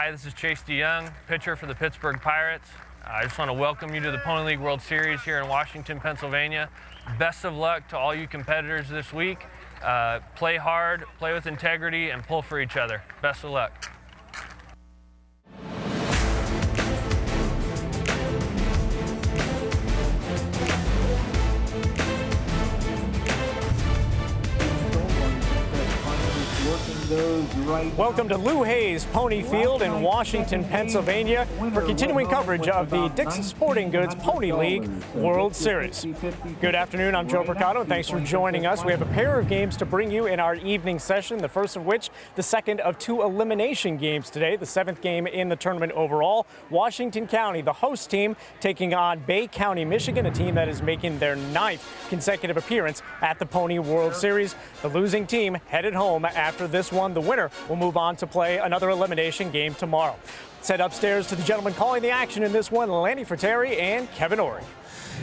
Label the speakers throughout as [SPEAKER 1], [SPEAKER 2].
[SPEAKER 1] Hi, this is Chase DeYoung, pitcher for the Pittsburgh Pirates. I just want to welcome you to the Pony League World Series here in Washington, Pennsylvania. Best of luck to all you competitors this week. Play hard, play with integrity, and pull for each other. Best of luck.
[SPEAKER 2] Welcome to Lou Hayes Pony Field in Washington, Pennsylvania for continuing coverage of the Dick's Sporting Goods Pony League World Series. Good afternoon, I'm Joe Percato, and thanks for joining us. We have a pair of games to bring you in our evening session, the first of which the second of two elimination games today, the seventh game in the tournament overall. Washington County, the host team, taking on BayCounty, Michigan, a team that is making their 9th consecutive appearance at the Pony World Series. The losing team headed home after this one. The winner will move on to play another elimination game tomorrow. Set upstairs to the gentleman calling the action in this one, Lanny Fratteri and Kevin Ory.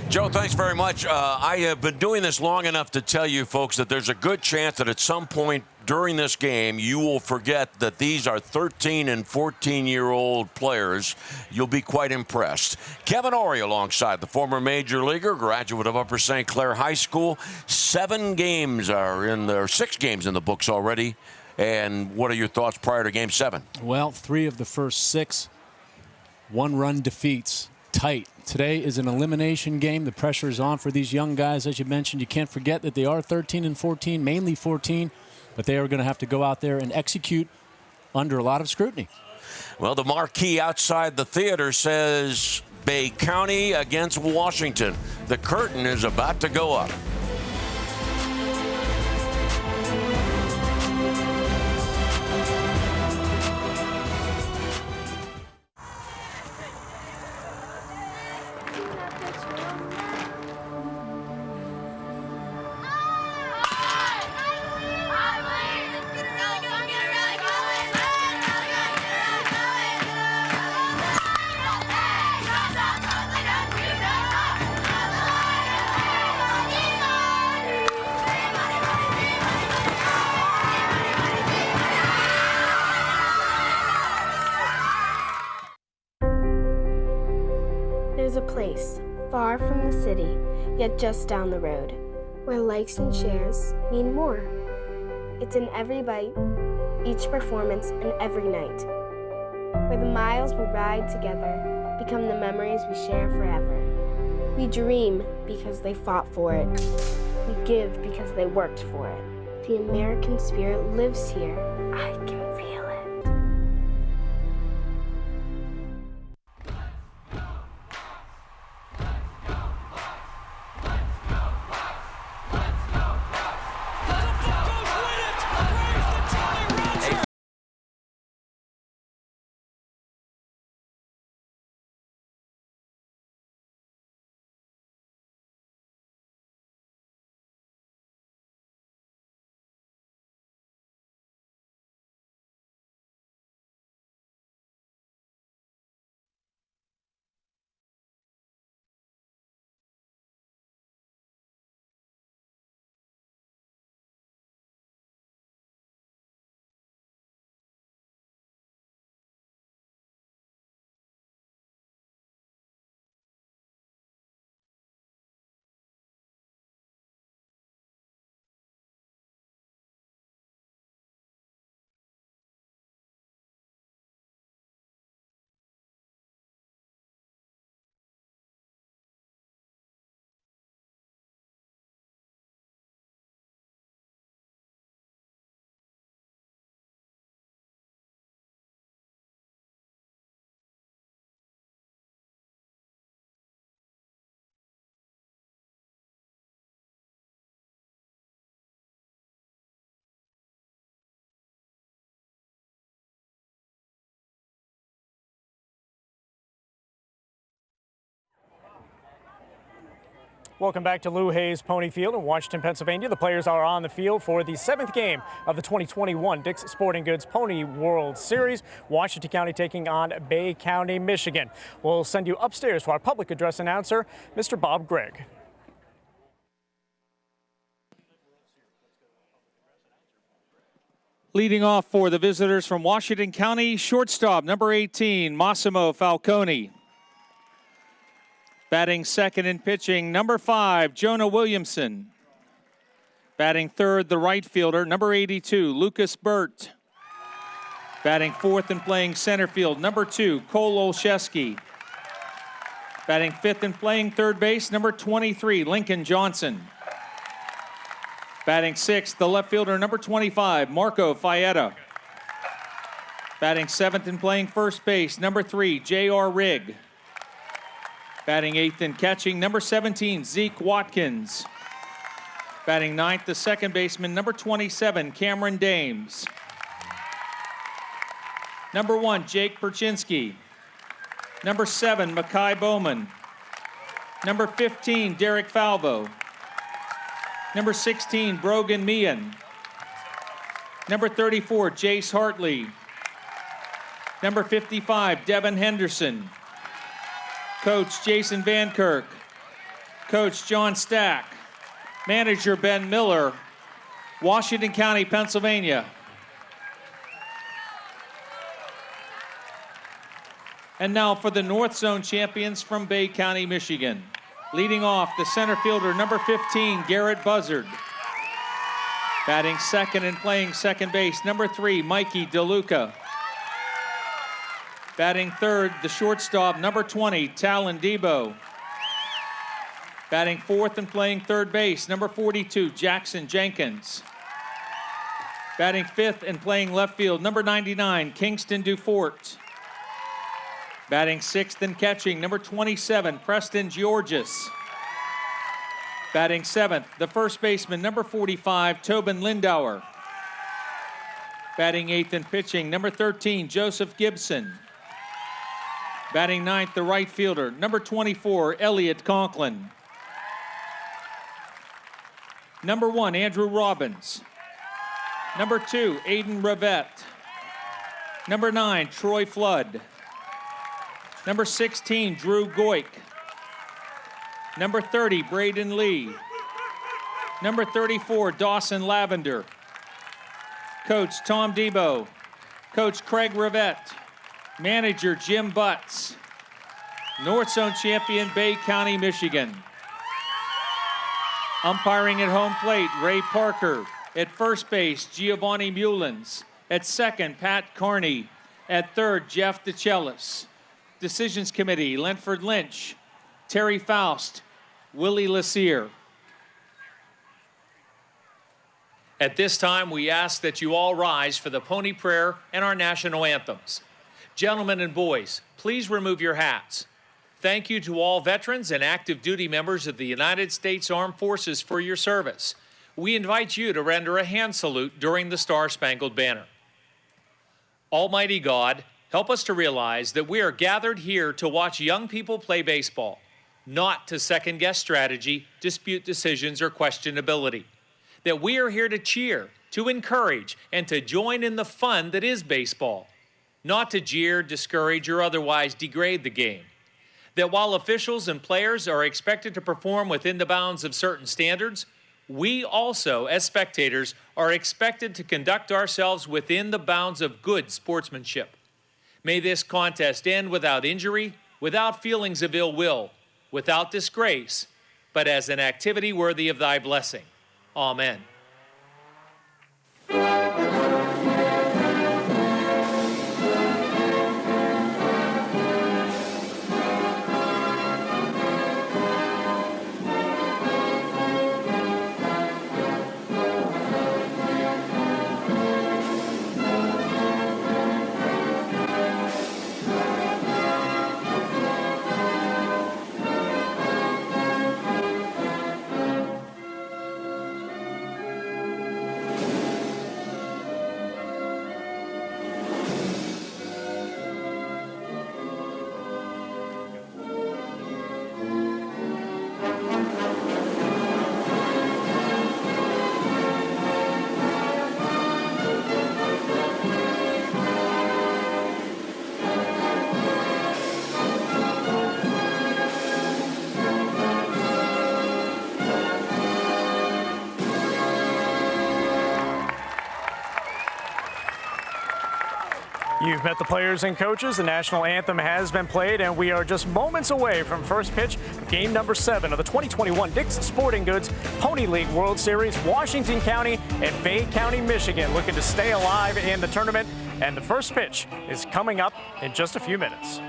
[SPEAKER 3] Joe, thanks very much. I have been doing this long enough to tell you folks that there's a good chance that at some point during this game you will forget that these are 13 and 14-year-old players. You'll be quite impressed. Kevin Ory alongside the former major leaguer, graduate of Upper St. Clair High School. 6 games in the books already. And what are your thoughts prior to Game 7?
[SPEAKER 4] Well, 3 of the first 6 one-run defeats. Tight. Today is an elimination game. The pressure is on for these young guys. As you mentioned, you can't forget that they are 13 and 14, mainly 14, but they are going to have to go out there and execute under a lot of scrutiny.
[SPEAKER 3] Well, the marquee outside the theater says BayCounty against Washington. The curtain is about to go up.
[SPEAKER 5] There's a place, far from the city, yet just down the road, where likes and shares mean more. It's in every bite, each performance, and every night, where the miles we ride together become the memories we share forever. We dream because they fought for it. We give because they worked for it. The American spirit lives here. I can feel it.
[SPEAKER 2] Welcome back to Lou Hayes Pony Field in Washington, Pennsylvania. The players are on the field for the 7th game of the 2021 Dick's Sporting Goods Pony World Series. Washington County taking on BayCounty, Michigan. We'll send you upstairs to our public address announcer, Mr. Bob Gregg.
[SPEAKER 6] Leading off for the visitors from Washington County, shortstop, number 18, Massimo Falcone. Batting second and pitching, number 5, Jonah Williamson. Batting third, the right fielder, number 82, Lucas Burt. Batting fourth and playing center field, number 2, Cole Olszewski. Batting fifth and playing third base, number 23, Lincoln Johnson. Batting sixth, the left fielder, number 25, Marco Fietta. Batting seventh and playing first base, number 3, J.R. Rigg. Batting eighth and catching, number 17, Zeke Watkins. Batting ninth, the second baseman, number 27, Cameron Dames. Number 1, Jake Perchinsky. Number 7, Makai Bowman. Number 15, Derek Falvo. Number 16, Brogan Meehan. Number 34, Jace Hartley. Number 55, Devin Henderson. Coach Jason Van Kirk. Coach John Stack. Manager Ben Miller. Washington County, Pennsylvania. And now for the North Zone champions from BayCounty, Michigan. Leading off, the center fielder, number 15, Garrett Buzzard. Batting second and playing second base, number 3, Mikey DeLuca. Batting third, the shortstop, number 20, Talon Debo. Batting fourth and playing third base, number 42, Jackson Jenkins. Batting fifth and playing left field, number 99, Kingston Dufort. Batting sixth and catching, number 27, Preston Georges. Batting seventh, the first baseman, number 45, Tobin Lindauer. Batting eighth and pitching, number 13, Joseph Gibson. Batting ninth, the right fielder, number 24, Elliot Conklin. Number 1, Andrew Robbins. Number 2, Aiden Rivette. Number 9, Troy Flood. Number 16, Drew Goik. Number 30, Braden Lee. Number 34, Dawson Lavender. Coach Tom Debo. Coach Craig Rivette. Manager Jim Butts. North Zone champion, BayCounty, Michigan. Umpiring at home plate, Ray Parker. At first base, Giovanni Mullins. At second, Pat Carney. At third, Jeff DeChellis. Decisions Committee, Linford Lynch, Terry Faust, Willie Lassier.
[SPEAKER 7] At this time, we ask that you all rise for the Pony Prayer and our national anthems. Gentlemen and boys, please remove your hats. Thank you to all veterans and active duty members of the United States Armed Forces for your service. We invite you to render a hand salute during the Star-Spangled Banner. Almighty God, help us to realize that we are gathered here to watch young people play baseball, not to second-guess strategy, dispute decisions, or questionability. That we are here to cheer, to encourage, and to join in the fun that is baseball, not to jeer, discourage, or otherwise degrade the game. That while officials and players are expected to perform within the bounds of certain standards, we also, as spectators, are expected to conduct ourselves within the bounds of good sportsmanship. May this contest end without injury, without feelings of ill will, without disgrace, but as an activity worthy of thy blessing. Amen.
[SPEAKER 2] You've met the players and coaches. The national anthem has been played, and we are just moments away from first pitch of game number 7 of the 2021 Dick's Sporting Goods Pony League World Series. Washington County and BayCounty, Michigan looking to stay alive in the tournament, and the first pitch is coming up in just a few minutes.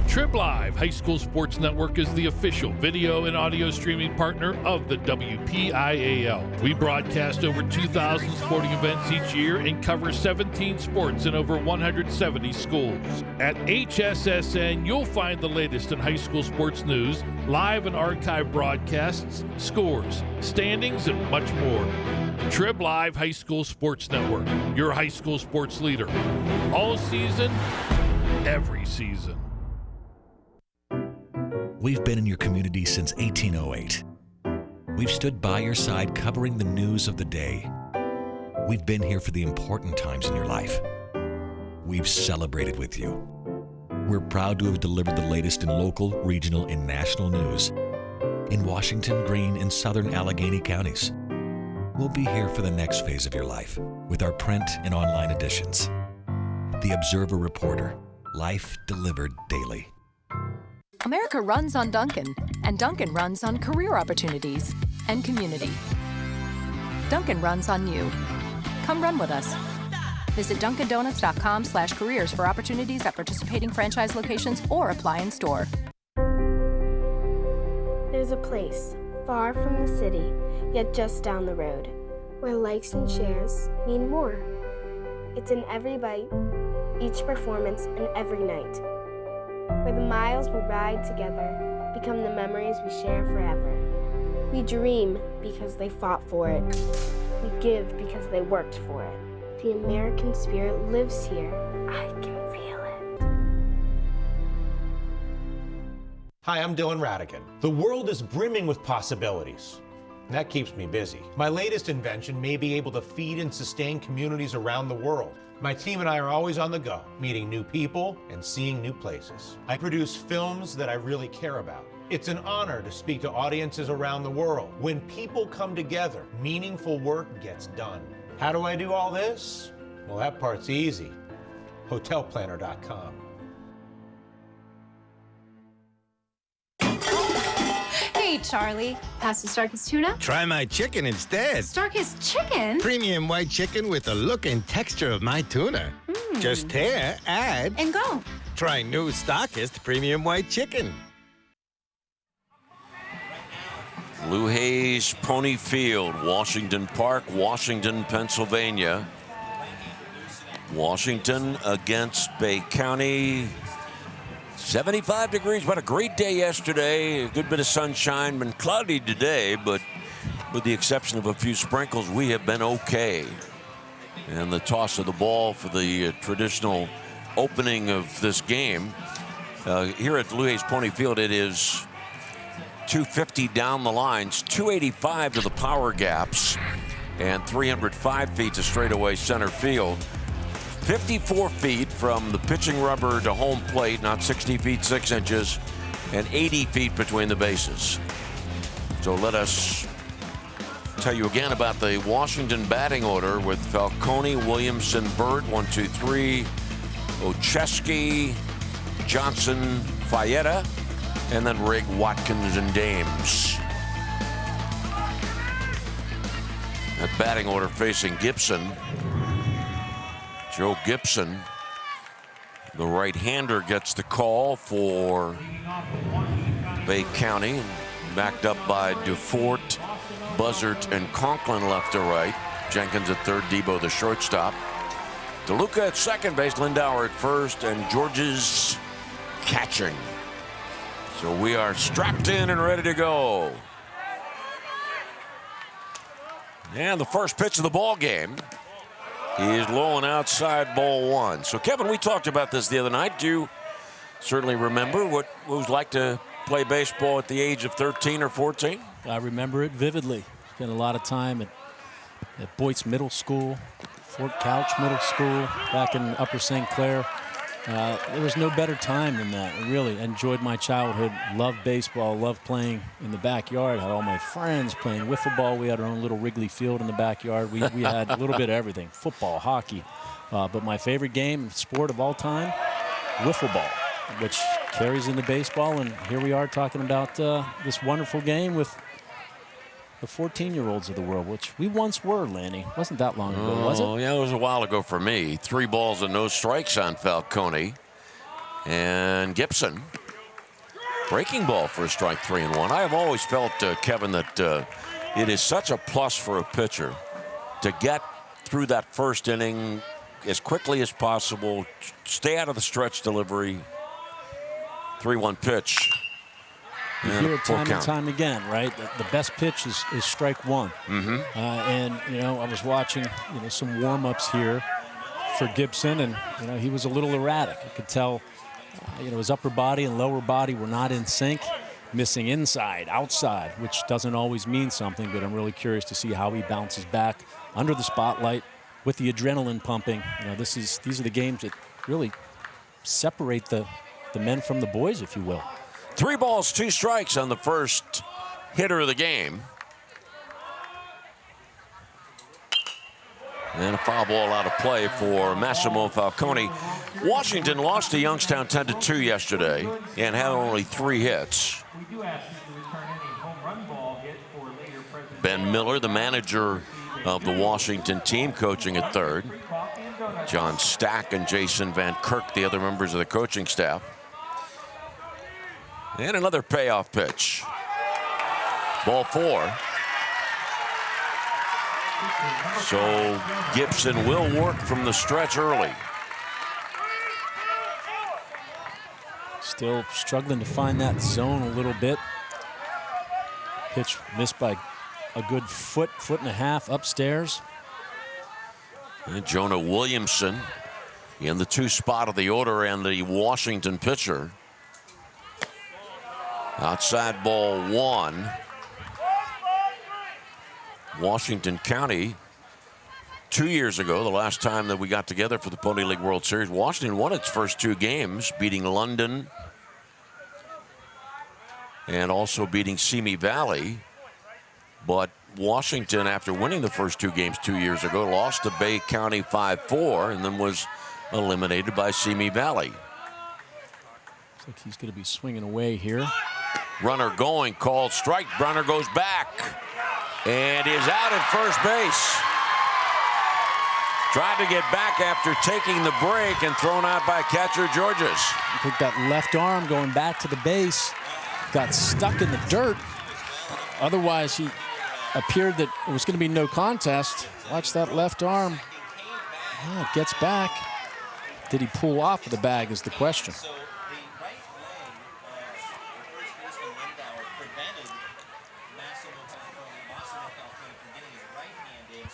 [SPEAKER 8] Trib Live High School Sports Network is the official video and audio streaming partner of the WPIAL. We broadcast over 2,000 sporting events each year and cover 17 sports in over 170 schools. At HSSN, you'll find the latest in high school sports news, live and archive broadcasts, scores, standings, and much more. Trib Live High School Sports Network, your high school sports leader. All season, every season.
[SPEAKER 9] We've been in your community since 1808. We've stood by your side covering the news of the day. We've been here for the important times in your life. We've celebrated with you. We're proud to have delivered the latest in local, regional, and national news in Washington, Greene, and southern Allegheny counties. We'll be here for the next phase of your life with our print and online editions. The Observer Reporter, life delivered daily.
[SPEAKER 10] America runs on Dunkin', and Dunkin' runs on career opportunities and community. Dunkin' runs on you. Come run with us. Visit dunkindonuts.com/careers for opportunities at participating franchise locations or apply in store.
[SPEAKER 5] There's a place far from the city, yet just down the road, where likes and shares mean more. It's in every bite, each performance, and every night, where the miles we ride together become the memories we share forever. We dream because they fought for it. We give because they worked for it. The American spirit lives here. I can feel it.
[SPEAKER 11] Hi, I'm Dylan Radigan. The world is brimming with possibilities. And that keeps me busy. My latest invention may be able to feed and sustain communities around the world. My team and I are always on the go, meeting new people and seeing new places. I produce films that I really care about. It's an honor to speak to audiences around the world. When people come together, meaningful work gets done. How do I do all this? Well, that part's easy. Hotelplanner.com.
[SPEAKER 12] Hey, Charlie. Pass the Starkist tuna?
[SPEAKER 13] Try my chicken instead.
[SPEAKER 12] Starkist chicken?
[SPEAKER 13] Premium white chicken with the look and texture of my tuna. Just tear, add,
[SPEAKER 12] and go.
[SPEAKER 13] Try new Starkist Premium White Chicken.
[SPEAKER 3] Lou Hayes Pony Field, Washington Park, Washington, Pennsylvania. Washington against BayCounty. 75 degrees. What a great day yesterday. A good bit of sunshine. Been cloudy today, but with the exception of a few sprinkles, we have been okay. And the toss of the ball for the traditional opening of this game. Here at Lou Hayes Pony Field, it is 250 down the lines, 285 to the power gaps, and 305 feet to straightaway center field. 54 feet from the pitching rubber to home plate, not 60 feet 6 inches, and 80 feet between the bases. So let us tell you again about the Washington batting order with Falcone, Williamson, Burt, 1, 2, 3, Ocheski, Johnson, Fayetta, and then Rigg, Watkins, and Dames. That batting order facing Gibson. Joe Gibson, the right-hander, gets the call for BayCounty, backed up by DeFort, Buzzard, and Conklin left to right. Jenkins at third, Debo the shortstop. DeLuca at second base, Lindauer at first, and George's catching. So we are strapped in and ready to go. And the first pitch of the ball game. He is low and outside, ball 1. So, Kevin, we talked about this the other night. Do you certainly remember what it was like to play baseball at the age of 13 or 14?
[SPEAKER 4] I remember it vividly. Spent a lot of time at Boyce Middle School, Fort Couch Middle School, back in Upper St. Clair. There was no better time than that. I really enjoyed my childhood, loved baseball, loved playing in the backyard. Had all my friends playing wiffle ball. We had our own little Wrigley Field in the backyard. We had a little bit of everything, football, hockey. But my favorite game, sport of all time, wiffle ball, which carries into baseball. And here we are talking about this wonderful game with the 14-year-olds of the world, which we once were, Lanny. Wasn't that long ago, was it?
[SPEAKER 3] Oh, yeah, it was a while ago for me. 3 balls and no strikes on Falcone. And Gibson, breaking ball for a strike, 3-1. I have always felt, Kevin, that it is such a plus for a pitcher to get through that first inning as quickly as possible, stay out of the stretch delivery, 3-1 pitch.
[SPEAKER 4] You hear it time and time again, right? The best pitch is strike one. And, you know, I was watching, you know, some warm-ups here for Gibson, and, you know, he was a little erratic. I could tell, you know, his upper body and lower body were not in sync, missing inside, outside, which doesn't always mean something, but I'm really curious to see how he bounces back under the spotlight with the adrenaline pumping. You know, these are the games that really separate the men from the boys, if you will.
[SPEAKER 3] 3 balls, 2 strikes on the first hitter of the game. And a foul ball out of play for Massimo Falcone. Washington lost to Youngstown 10-2 yesterday and had only 3 hits. Ben Miller, the manager of the Washington team, coaching at third. John Stack and Jason Van Kirk, the other members of the coaching staff. And another payoff pitch. Ball 4. So Gibson will work from the stretch early.
[SPEAKER 4] Still struggling to find that zone a little bit. Pitch missed by a good foot and a half upstairs.
[SPEAKER 3] And Jonah Williamson in the 2 spot of the order and the Washington pitcher. Outside ball 1. Washington County, 2 years ago, the last time that we got together for the Pony League World Series, Washington won its first 2 games, beating London and also beating Simi Valley. But Washington, after winning the first 2 games 2 years ago, lost to BayCounty 5-4 and then was eliminated by Simi Valley.
[SPEAKER 4] Looks like he's going to be swinging away here.
[SPEAKER 3] Runner going, called strike. Brunner goes back and is out at first base. Tried to get back after taking the break and thrown out by catcher Georges.
[SPEAKER 4] I think that left arm going back to the base got stuck in the dirt. Otherwise, he appeared that it was going to be no contest. Watch that left arm. Yeah, it gets back. Did he pull off of the bag is the question.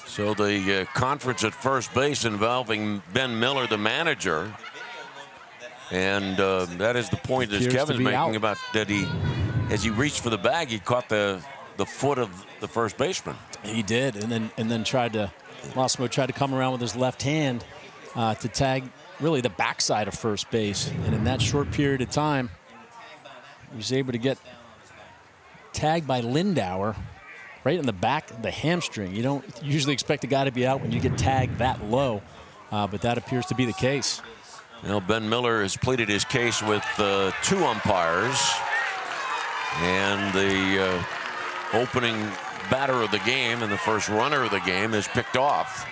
[SPEAKER 3] So the conference at first base involving Ben Miller, the manager. And that is the point that Kevin's making about that as he reached for the bag, he caught the foot of the first baseman.
[SPEAKER 4] He did, and then Massimo tried to come around with his left hand to tag really the backside of first base. And in that short period of time, he was able to get tagged by Lindauer right in the back of the hamstring. You don't usually expect a guy to be out when you get tagged that low, but that appears to be the case.
[SPEAKER 3] Well, Ben Miller has pleaded his case with 2 umpires, and the opening batter of the game and the first runner of the game is picked off.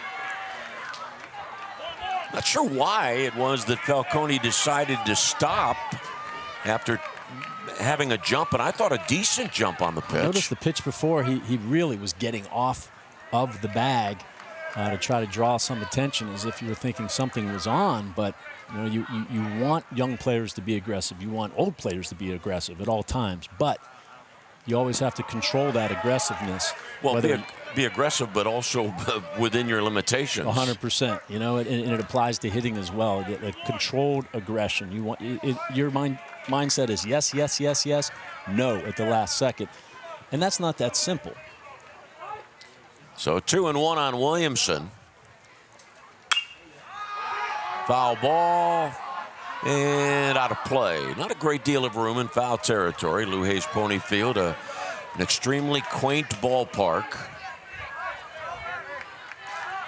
[SPEAKER 3] Not sure why it was that Falcone decided to stop after having a jump, and I thought a decent jump on the pitch.
[SPEAKER 4] Notice the pitch before, he really was getting off of the bag to try to draw some attention as if you were thinking something was on, but you know, you want young players to be aggressive. You want old players to be aggressive at all times, but you always have to control that aggressiveness.
[SPEAKER 3] Well, be aggressive, but also within your limitations.
[SPEAKER 4] 100%. You know, and it applies to hitting as well. The controlled aggression. You want your mindset is yes, yes, yes, yes, no at the last second, and that's not that simple.
[SPEAKER 3] So 2-1 on Williamson. Foul ball and out of play. Not a great deal of room in foul territory. Lou Hayes Pony Field, an extremely quaint ballpark.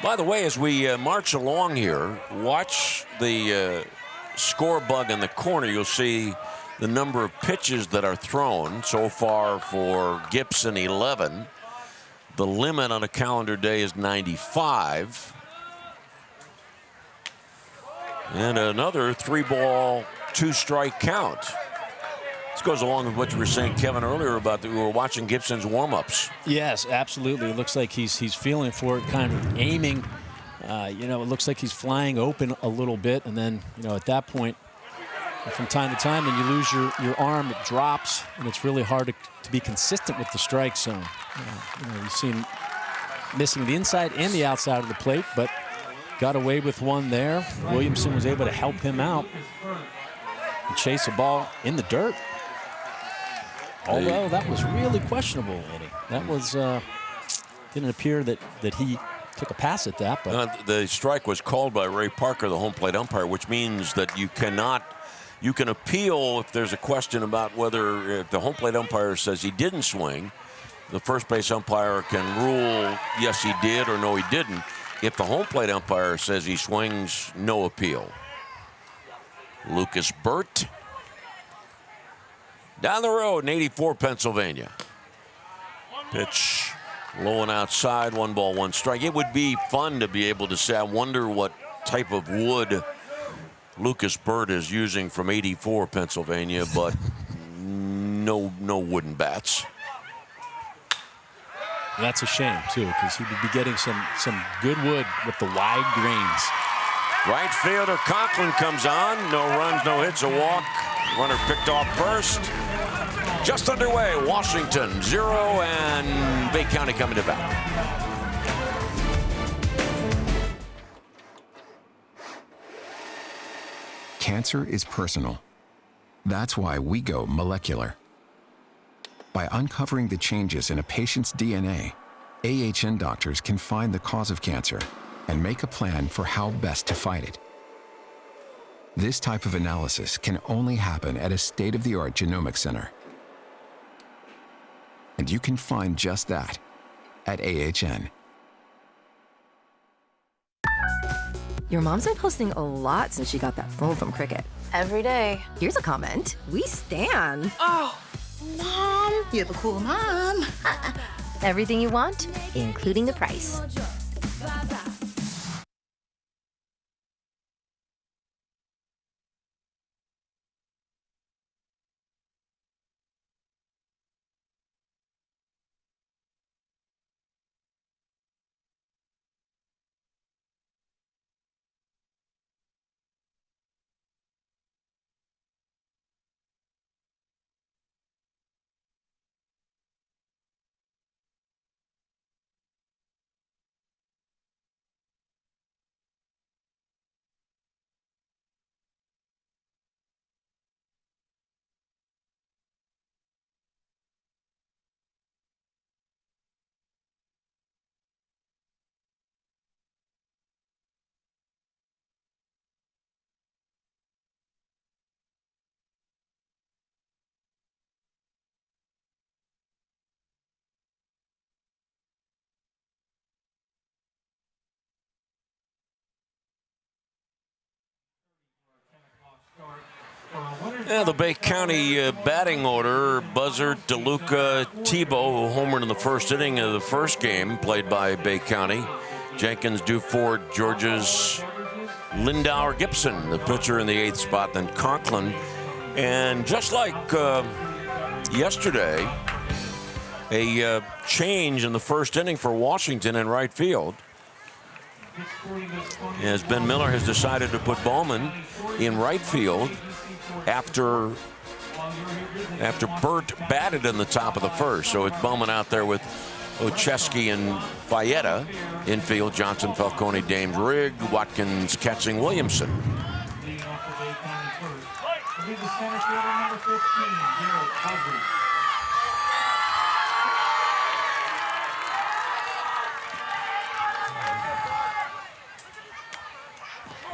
[SPEAKER 3] By the way, as we march along here, watch the score bug in the corner. You'll see the number of pitches that are thrown so far for Gibson, 11. The limit on a calendar day is 95. And another 3-ball, 2-strike count. This goes along with what you were saying, Kevin, earlier about we were watching Gibson's warm-ups.
[SPEAKER 4] Yes, absolutely. It looks like he's feeling for it, kind of aiming. It looks like he's flying open a little bit, and then, at that point, from time to time, when you lose your arm, it drops, and it's really hard to be consistent with the strike zone. You've seen missing the inside and the outside of the plate, but got away with one there. Williamson was able to help him out and chase a ball in the dirt. Although that was really questionable, Eddie. That was didn't appear that he took a pass at that. But
[SPEAKER 3] the strike was called by Ray Parker, the home plate umpire, which means that you can appeal if there's a question about whether if the home plate umpire says he didn't swing, the first base umpire can rule yes he did or no he didn't. If the home plate umpire says he swings, no appeal. Lucas Burt down the road in 84 Pennsylvania. Pitch low and outside, 1 ball, 1 strike. It would be fun to be able to say, I wonder what type of wood Lucas Burt is using from 84 Pennsylvania, but no wooden bats.
[SPEAKER 4] That's a shame, too, because he would be getting some good wood with the wide grains.
[SPEAKER 3] Right fielder Conklin comes on. No runs, no hits, a walk. Runner picked off first. Just underway, Washington 0 and BayCounty coming to bat.
[SPEAKER 14] Cancer is personal. That's why we go molecular. By uncovering the changes in a patient's DNA, AHN doctors can find the cause of cancer and make a plan for how best to fight it. This type of analysis can only happen at a state-of-the-art genomic center. And you can find just that at AHN.
[SPEAKER 15] Your mom's been posting a lot since she got that phone from Cricket.
[SPEAKER 12] Every day.
[SPEAKER 15] Here's a comment. We stan.
[SPEAKER 12] Oh, Mom, you have a cool mom.
[SPEAKER 15] Everything you want, including the price.
[SPEAKER 3] Yeah, the BayCounty batting order: Buzzard, DeLuca, Tebow, who homered in the first inning of the first game played by BayCounty. Jenkins, Dufort, Georges, Lindauer, Gibson, the pitcher in the 8th spot, then Conklin. And just like yesterday, a change in the first inning for Washington in right field. As Ben Miller has decided to put Bowman in right field after Burt batted in the top of the first. So it's Bowman out there with Ocheski and Fayetta infield. Johnson, Falcone, Dames, Rigg, Watkins, Katzing, Williamson.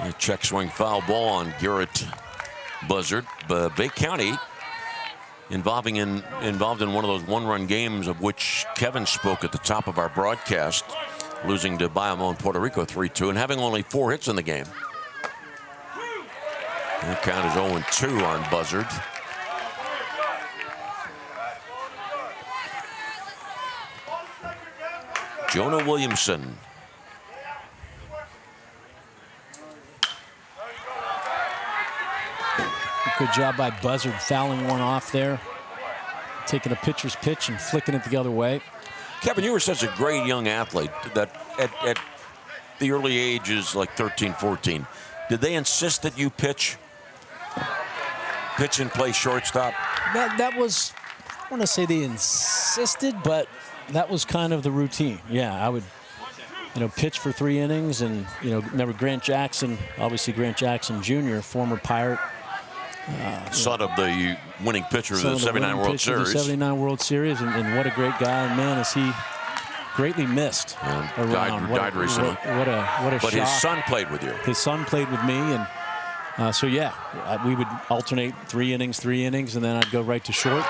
[SPEAKER 3] A check swing foul ball on Garrett Buzzard. BayCounty involved in one of those one-run games of which Kevin spoke at the top of our broadcast. losing to Bayamón, Puerto Rico 3-2, and having only 4 hits in the game. The count is 0-2 on Buzzard. Jonah Williamson.
[SPEAKER 4] Good job by Buzzard fouling one off there. Taking a pitcher's pitch and flicking it the other way.
[SPEAKER 3] Kevin, you were such a great young athlete that at the early ages, like 13, 14, did they insist that you pitch and play shortstop?
[SPEAKER 4] That was, I want to say they insisted, but that was kind of the routine. Yeah, I would, pitch for 3 innings, and remember Grant Jackson, obviously Grant Jackson Jr., former Pirate.
[SPEAKER 3] Son of the winning pitcher of the 79 World Series.
[SPEAKER 4] The 79 World Series, and what a great guy. And man, is he greatly missed.
[SPEAKER 3] Died recently.
[SPEAKER 4] What a
[SPEAKER 3] But
[SPEAKER 4] shock.
[SPEAKER 3] his son played with you.
[SPEAKER 4] His son played with me, and so yeah, we would alternate 3 innings, and then I'd go right to short.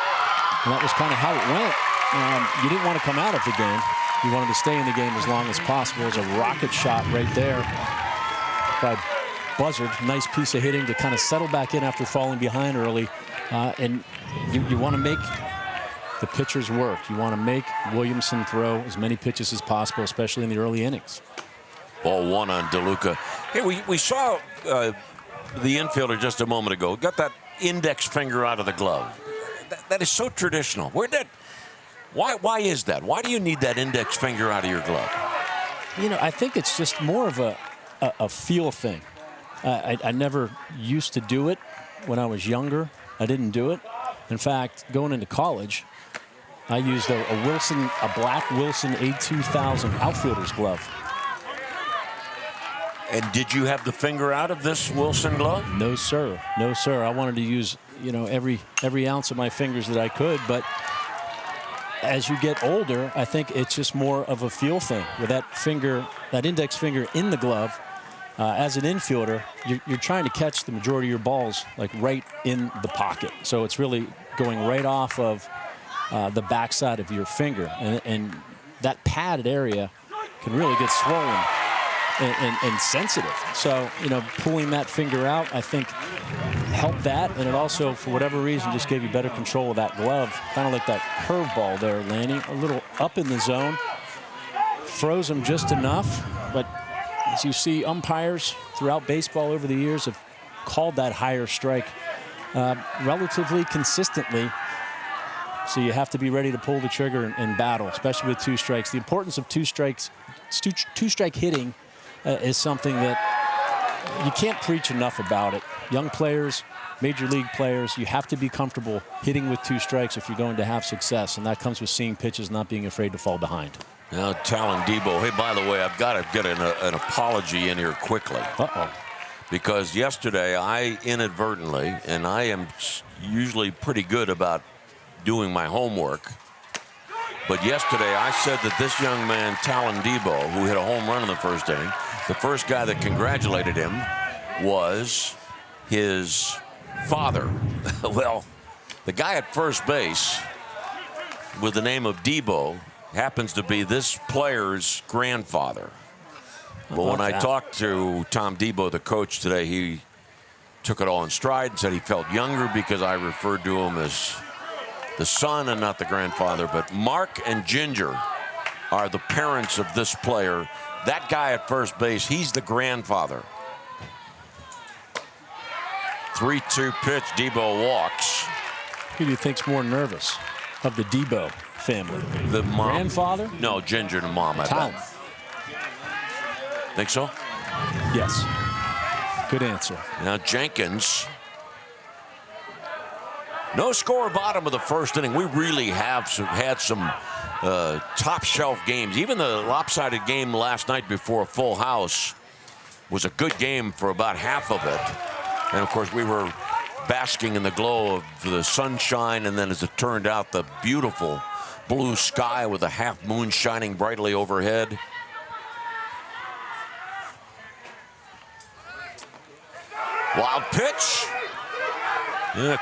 [SPEAKER 4] And that was kind of how it went. You didn't want to come out of the game. You wanted to stay in the game as long as possible. It was a rocket shot right there by Buzzard. Nice piece of hitting to kind of settle back in after falling behind early. And you want to make the pitchers work. You want to make Williamson throw as many pitches as possible, especially in the early innings.
[SPEAKER 3] Ball 1 on DeLuca. Hey, we saw the infielder just a moment ago. Got that index finger out of the glove. That is so traditional. Why is that? Why do you need that index finger out of your glove?
[SPEAKER 4] I think it's just more of a feel thing. I never used to do it when I was younger. I didn't do it. In fact, going into college, I used a black Wilson A2000 outfielder's glove.
[SPEAKER 3] And did you have the finger out of this Wilson glove?
[SPEAKER 4] No, sir. No, sir. I wanted to use, every ounce of my fingers that I could. But as you get older, I think it's just more of a feel thing. With that index finger in the glove, as an infielder, you're trying to catch the majority of your balls like right in the pocket. So it's really going right off of the backside of your finger. And that padded area can really get swollen and sensitive. So, pulling that finger out, I think, helped that. And it also, for whatever reason, just gave you better control of that glove. Kind of like that curveball there, Lanny. A little up in the zone. Froze him just enough. But as you see, umpires throughout baseball over the years have called that higher strike relatively consistently. So you have to be ready to pull the trigger and battle, especially with 2 strikes. The importance of 2 strikes, two-strike hitting is something that you can't preach enough about it. Young players, major league players, you have to be comfortable hitting with 2 strikes if you're going to have success, and that comes with seeing pitches, not being afraid to fall behind.
[SPEAKER 3] Now, Talon Debo. Hey, by the way, I've got to get an apology in here quickly.
[SPEAKER 4] Uh-oh.
[SPEAKER 3] Because yesterday I inadvertently, and I am usually pretty good about doing my homework, but yesterday I said that this young man, Talon Debo, who hit a home run in the first inning, the first guy that congratulated him was his father. Well, the guy at first base with the name of Debo happens to be this player's grandfather. But when I talked to Tom Debo, the coach, today, he took it all in stride and said he felt younger because I referred to him as the son and not the grandfather. But Mark and Ginger are the parents of this player. That guy at first base, he's the grandfather. 3-2 pitch, Debo walks.
[SPEAKER 4] Who do you think's more nervous of the Debo family?
[SPEAKER 3] The mom.
[SPEAKER 4] Grandfather?
[SPEAKER 3] No, Ginger and Mom, I bet. Think so?
[SPEAKER 4] Yes. Good answer.
[SPEAKER 3] Now Jenkins. No score bottom of the first inning. We really have had some top shelf games. Even the lopsided game last night before a full house was a good game for about half of it. And of course we were basking in the glow of the sunshine, and then as it turned out, the beautiful blue sky with a half moon shining brightly overhead. Wild pitch.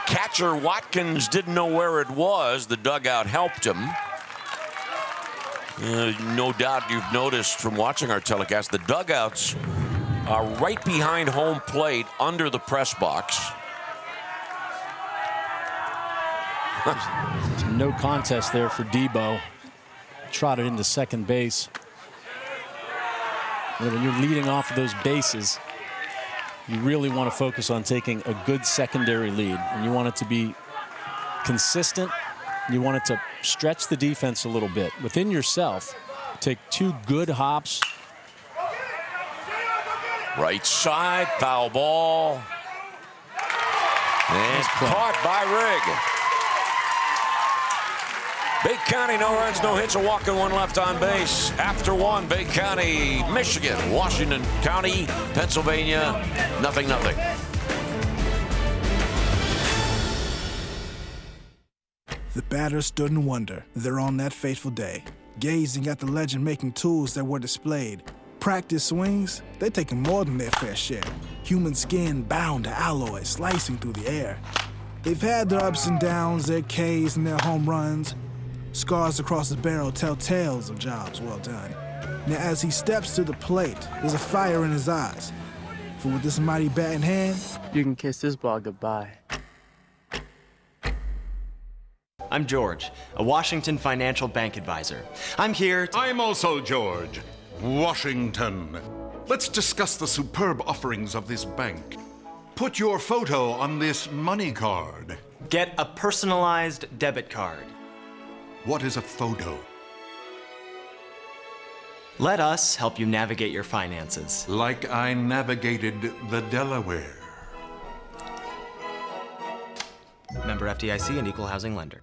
[SPEAKER 3] Catcher Watkins didn't know where it was. The dugout helped him. No doubt you've noticed from watching our telecast, the dugouts are right behind home plate under the press box.
[SPEAKER 4] There's no contest there for Debo. Trotted into second base. When you're leading off of those bases, you really want to focus on taking a good secondary lead, and you want it to be consistent. You want it to stretch the defense a little bit within yourself. Take 2 good hops.
[SPEAKER 3] Right side, foul ball. And caught by Rigg. BayCounty, no runs, no hits, a walk and 1 left on base. After 1, BayCounty, Michigan, Washington County, Pennsylvania, 0-0.
[SPEAKER 16] The batters stood in wonder there on that fateful day, gazing at the legend-making tools that were displayed. Practice swings, they're taking more than their fair share. Human skin bound to alloy, slicing through the air. They've had their ups and downs, their Ks and their home runs. Scars across his barrel tell tales of jobs well done. Now as he steps to the plate, there's a fire in his eyes. For with this mighty bat in hand,
[SPEAKER 17] you can kiss this ball goodbye.
[SPEAKER 18] I'm George, a Washington financial bank advisor. I'm here to...
[SPEAKER 19] I'm also George, Washington. Let's discuss the superb offerings of this bank. Put your photo on this money card.
[SPEAKER 18] Get a personalized debit card.
[SPEAKER 19] What is a photo?
[SPEAKER 18] Let us help you navigate your finances.
[SPEAKER 19] Like I navigated the Delaware.
[SPEAKER 18] Member FDIC and equal housing lender.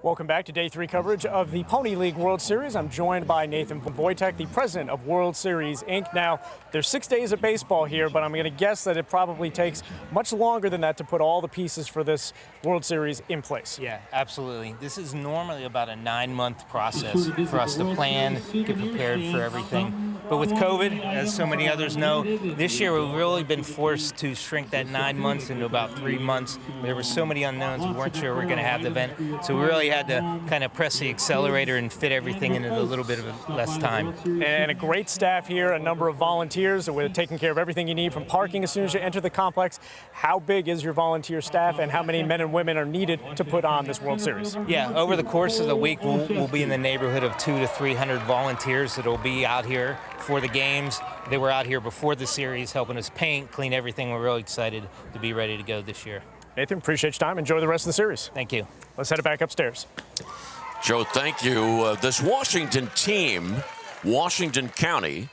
[SPEAKER 2] Welcome back to Day 3 coverage of the Pony League World Series. I'm joined by Nathan Wojtek, the president of World Series, Inc. Now, there's 6 days of baseball here, but I'm going to guess that it probably takes much longer than that to put all the pieces for this World Series in place.
[SPEAKER 20] Yeah, absolutely. This is normally about a 9-month process for us to plan, get prepared for everything. But with COVID, as so many others know, this year we've really been forced to shrink that 9 months into about 3 months. There were so many unknowns. We weren't sure we were going to have the event. So we really had to kind of press the accelerator and fit everything into a little bit of less time.
[SPEAKER 2] And a great staff here, a number of volunteers that were taking care of everything you need from parking as soon as you enter the complex. How big is your volunteer staff, and how many men and women are needed to put on this World Series?
[SPEAKER 20] Yeah, over the course of the week, we'll be in the neighborhood of 200 to 300 volunteers that will be out here for the games. They were out here before the series helping us paint, clean everything. We're really excited to be ready to go this year.
[SPEAKER 2] Nathan, appreciate your time. Enjoy the rest of the series.
[SPEAKER 20] Thank you.
[SPEAKER 2] Let's head it back upstairs.
[SPEAKER 3] Joe, thank you. This Washington team, Washington County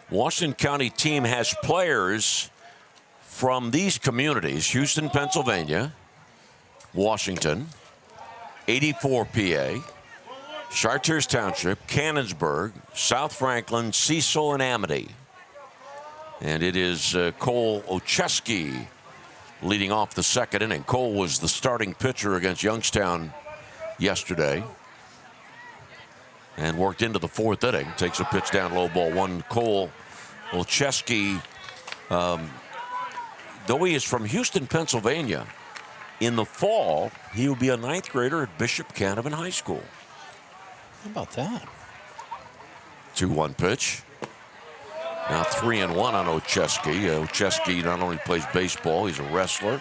[SPEAKER 3] team has players from these communities: Houston, Pennsylvania, Washington, 84 PA, Chartiers Township, Cannonsburg, South Franklin, Cecil, and Amity. And it is Cole Ocheski leading off the second inning. Cole was the starting pitcher against Youngstown yesterday and worked into the 4th inning. Takes a pitch down, low ball one. Cole Ocheski, though he is from Houston, Pennsylvania, in the fall he will be a 9th grader at Bishop Canavan High School.
[SPEAKER 4] How about that?
[SPEAKER 3] 2-1 pitch. Now 3-1 on Ocheski. Ocheski not only plays baseball, he's a wrestler,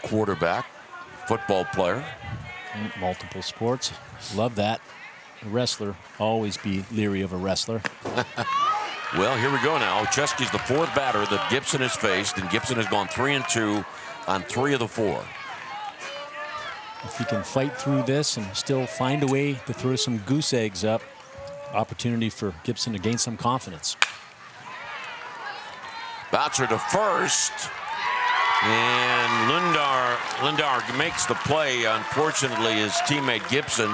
[SPEAKER 3] quarterback, football player.
[SPEAKER 4] Multiple sports. Love that. A wrestler, always be leery of a wrestler.
[SPEAKER 3] Well, here we go now. Ocheski's the 4th batter that Gibson has faced, and Gibson has gone 3-2 on 3 of the 4.
[SPEAKER 4] If he can fight through this and still find a way to throw some goose eggs up, opportunity for Gibson to gain some confidence.
[SPEAKER 3] Bouncer to first, and Lindar makes the play. Unfortunately, his teammate Gibson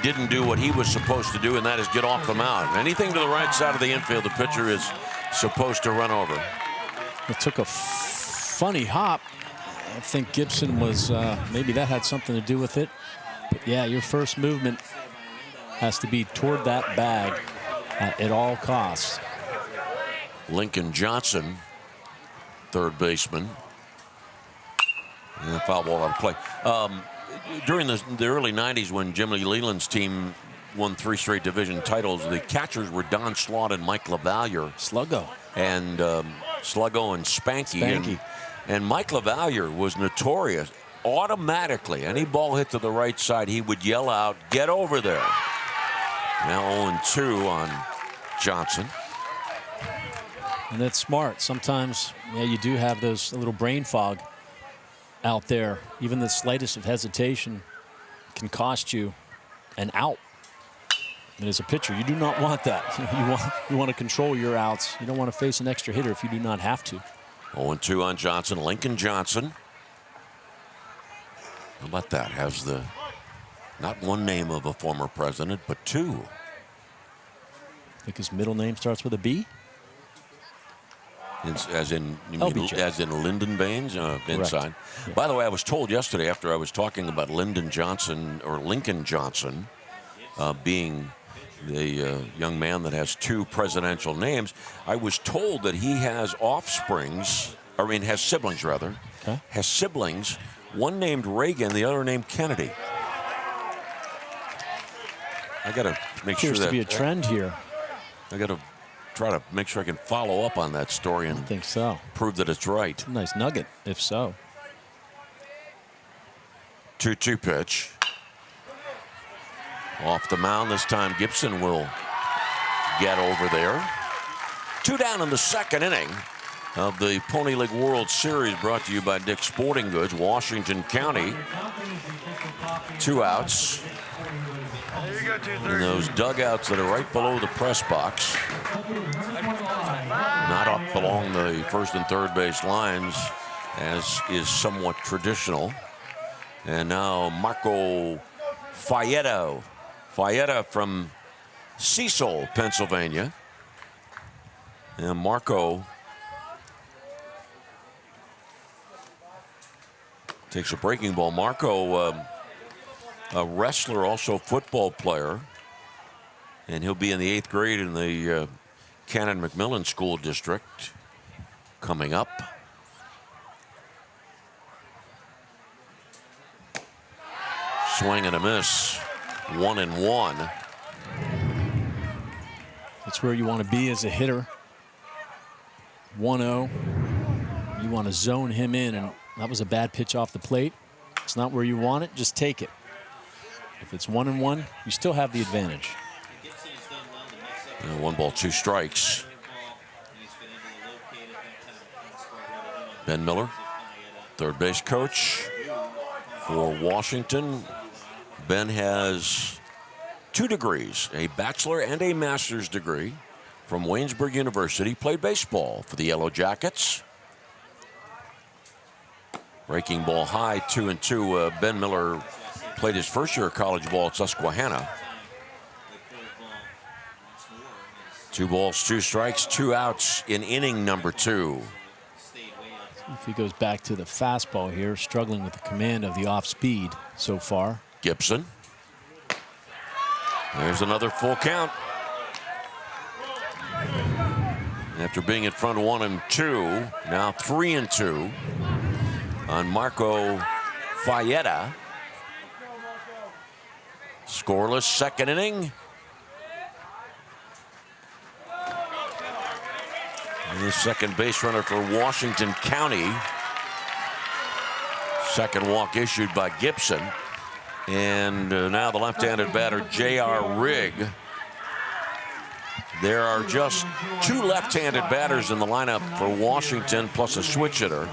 [SPEAKER 3] didn't do what he was supposed to do, and that is get off the mound. Anything to the right side of the infield, the pitcher is supposed to run over.
[SPEAKER 4] It took a funny hop. I think Gibson was, maybe that had something to do with it. But yeah, your first movement has to be toward that bag at all costs.
[SPEAKER 3] Lincoln Johnson, 3rd baseman. And foul ball out of play. during the early 90s when Jim Lee Leland's team won 3 straight division titles, the catchers were Don Slaught and Mike LaValliere.
[SPEAKER 4] Sluggo.
[SPEAKER 3] And Sluggo and Spanky. And Mike LaValliere was notorious. Automatically, any ball hit to the right side, he would yell out, "Get over there." Now 0-2 on Johnson.
[SPEAKER 4] And that's smart. Sometimes, yeah, you do have those, a little brain fog out there. Even the slightest of hesitation can cost you an out. And as a pitcher, you do not want that. You want to control your outs. You don't want to face an extra hitter if you do not have to.
[SPEAKER 3] 0-2 on Johnson. Lincoln Johnson. How about that? Has the not one name of a former president, but 2.
[SPEAKER 4] I think his middle name starts with a B.
[SPEAKER 3] As in Lyndon Baines inside.
[SPEAKER 4] Yeah.
[SPEAKER 3] By the way, I was told yesterday after I was talking about Lyndon Johnson or Lincoln Johnson being the young man that has 2 presidential names, I was told that he has has siblings rather.
[SPEAKER 4] Okay.
[SPEAKER 3] Has siblings, one named Reagan, the other named Kennedy. I got to make sure that
[SPEAKER 4] appears to be a trend here.
[SPEAKER 3] I got to try to make sure I can follow up on that story and
[SPEAKER 4] I think so.
[SPEAKER 3] Prove that it's right.
[SPEAKER 4] Nice nugget, if so.
[SPEAKER 3] 2-2 pitch. Off the mound this time, Gibson will get over there. 2 down in the 2nd inning of the Pony League World Series, brought to you by Dick's Sporting Goods, Washington County. 2 outs. In those dugouts that are right below the press box. Not up along the first and third base lines, as is somewhat traditional. And now Marco Fayetta. Fayetta from Cecil, Pennsylvania. And Marco takes a breaking ball. Marco, a wrestler, also football player. And he'll be in the 8th grade in the Canon McMillan School District coming up. Swing and a miss. 1-1.
[SPEAKER 4] That's where you want to be as a hitter. 1-0. You want to zone him in, and that was a bad pitch off the plate. It's not where you want it, just take it. If it's 1-1, you still have the advantage.
[SPEAKER 3] 1 ball, 2 strikes. Ben Miller, third base coach for Washington. Ben has 2 degrees, a bachelor and a master's degree from Waynesburg University. Played baseball for the Yellow Jackets. Breaking ball high, 2-2. Ben Miller played his first year of college ball at Susquehanna. 2 balls, 2 strikes, 2 outs in inning number 2.
[SPEAKER 4] If he goes back to the fastball here, struggling with the command of the off speed so far.
[SPEAKER 3] Gibson. There's another full count. After being in front 1-2, now 3-2 on Marco Fayetta. Scoreless 2nd inning. And the second base runner for Washington County. Second walk issued by Gibson. And now the left-handed batter, J.R. Rigg. There are just 2 left-handed batters in the lineup for Washington, plus a switch hitter.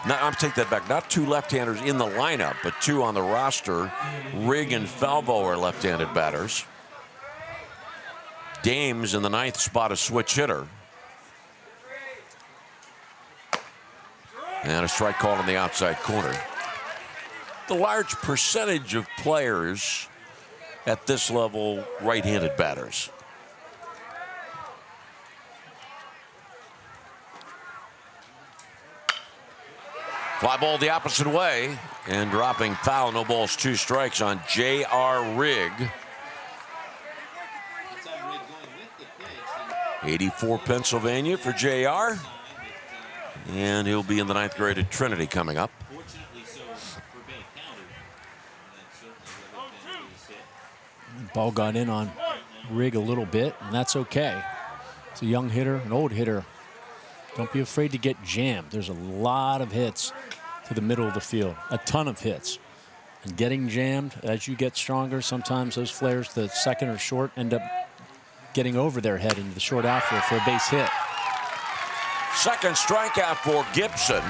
[SPEAKER 3] Now, I'll take that back. Not 2 left-handers in the lineup, but 2 on the roster. Rigg and Falvo are left-handed batters. Dames in the 9th spot, a switch hitter. And a strike called on the outside corner. The large percentage of players at this level, right-handed batters. Fly ball the opposite way and dropping foul. No balls, 2 strikes on J.R. Rigg. 84 Pennsylvania for J.R. And he'll be in the 9th grade at Trinity coming up.
[SPEAKER 4] Ball got in on Rig a little bit, and that's okay. It's a young hitter, an old hitter. Don't be afraid to get jammed. There's a lot of hits to the middle of the field, a ton of hits. And getting jammed, as you get stronger, sometimes those flares to second or short end up getting over their head into the short outfield for a base hit.
[SPEAKER 3] Second strikeout for Gibson.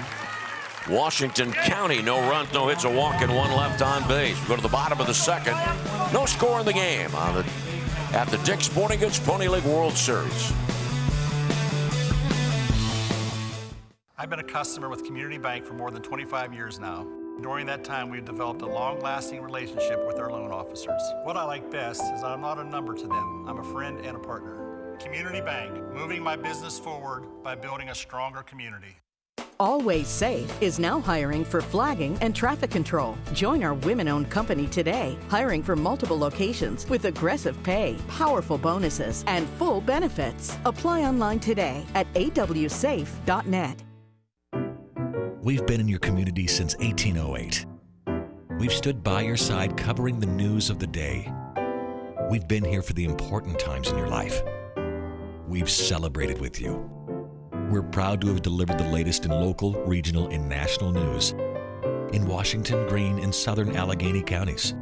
[SPEAKER 3] Washington County, no runs, no hits, a walk, and one left on base. We go to the bottom of the second. No score in the game at the Dick's Sporting Goods Pony League World Series.
[SPEAKER 21] I've been a customer with Community Bank for more than 25 years now. During that time, we've developed a long-lasting relationship with our loan officers. What I like best is I'm not a number to them. I'm a friend and a partner. Community Bank, moving my business forward by building a stronger community.
[SPEAKER 22] Always Safe is now hiring for flagging and traffic control. Join our women-owned company today, hiring for multiple locations with aggressive pay, powerful bonuses, and full benefits. Apply online today at awsafe.net.
[SPEAKER 9] We've been in your community since 1808. We've stood by your side covering the news of the day. We've been here for the important times in your life. We've celebrated with you. We're proud to have delivered the latest in local, regional, and national news in Washington, Greene, and southern Allegheny counties.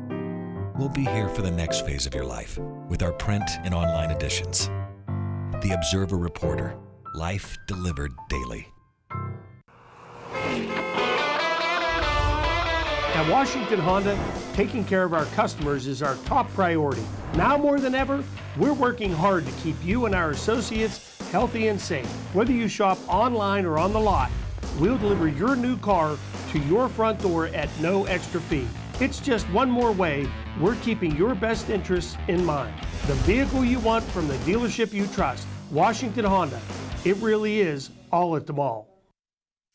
[SPEAKER 9] We'll be here for the next phase of your life with our print and online editions. The Observer Reporter, life delivered daily.
[SPEAKER 23] At Washington Honda, taking care of our customers is our top priority. Now more than ever, we're working hard to keep you and our associates healthy and safe. Whether you shop online or on the lot, we'll deliver your new car to your front door at no extra fee. It's just one more way we're keeping your best interests in mind. The vehicle you want from the dealership you trust, Washington Honda. It really is all at the mall.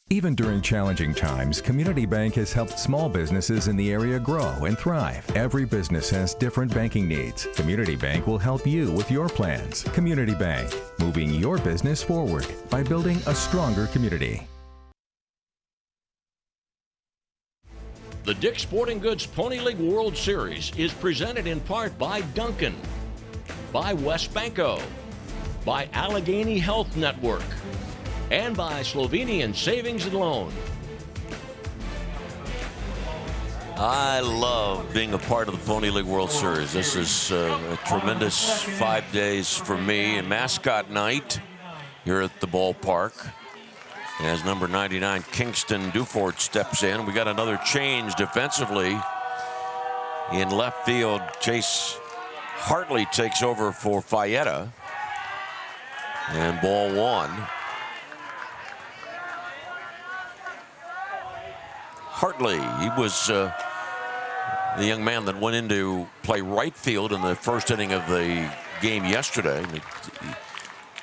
[SPEAKER 24] Even during challenging times, Community Bank has helped small businesses in the area grow and thrive. Every business has different banking needs. Community Bank will help you with your plans. Community Bank, moving your business forward by building a stronger community.
[SPEAKER 3] The Dick's Sporting Goods Pony League World Series is presented in part by Duncan, by West Banco, by Allegheny Health Network, and by Slovenian Savings and Loan. I love being a part of the Pony League World Series. This is a tremendous 5 days for me, and mascot night here at the ballpark. As number 99 Kingston Dufort steps in, we got another change defensively in left field. Chase Hartley takes over for Fayetta, and ball one. Hartley, he was the young man that went in to play right field in the first inning of the game yesterday. He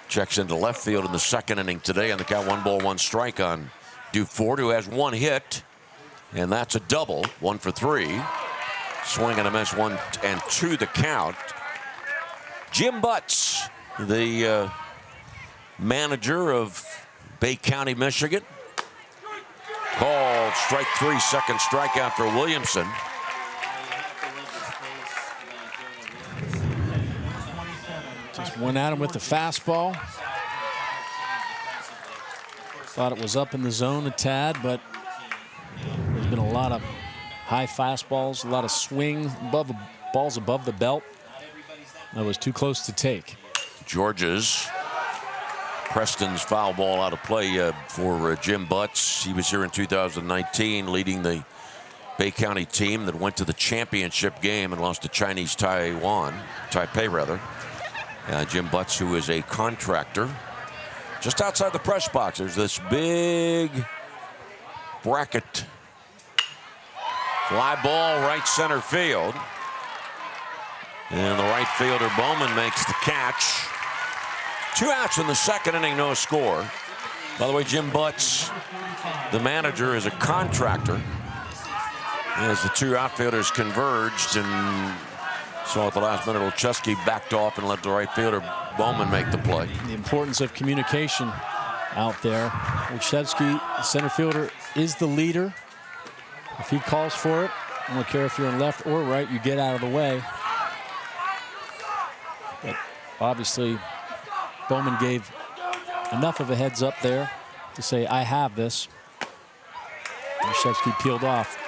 [SPEAKER 3] checks into left field in the second inning today on the count. 1-1 strike on Dufort, who has one hit, and that's a double. 1 for 3. Swing and a miss, 1-2 the count. Jim Butts, the manager of BayCounty, Michigan. Called strike 3, second strikeout for Williamson.
[SPEAKER 4] Just went at him with the fastball. Thought it was up in the zone a tad, but there's been a lot of high fastballs, a lot of swing above balls above the belt. That was too close to take.
[SPEAKER 3] George's Preston's foul ball out of play for Jim Butts. He was here in 2019 leading the BayCounty team that went to the championship game and lost to Chinese Taipei rather. Jim Butts, who is a contractor. Just outside the press box, there's this big bracket. Fly ball right center field. And the right fielder Bowman makes the catch. 2 outs in the second inning, no score. By the way, Jim Butts, the manager, is a contractor. As the 2 outfielders converged and saw at the last minute, Olszewski backed off and let the right fielder Bowman make the play.
[SPEAKER 4] The importance of communication out there. Olszewski, the center fielder, is the leader. If he calls for it, I don't care if you're on left or right, you get out of the way. Obviously, Bowman gave enough of a heads up there to say, I have this. Mashevsky peeled off.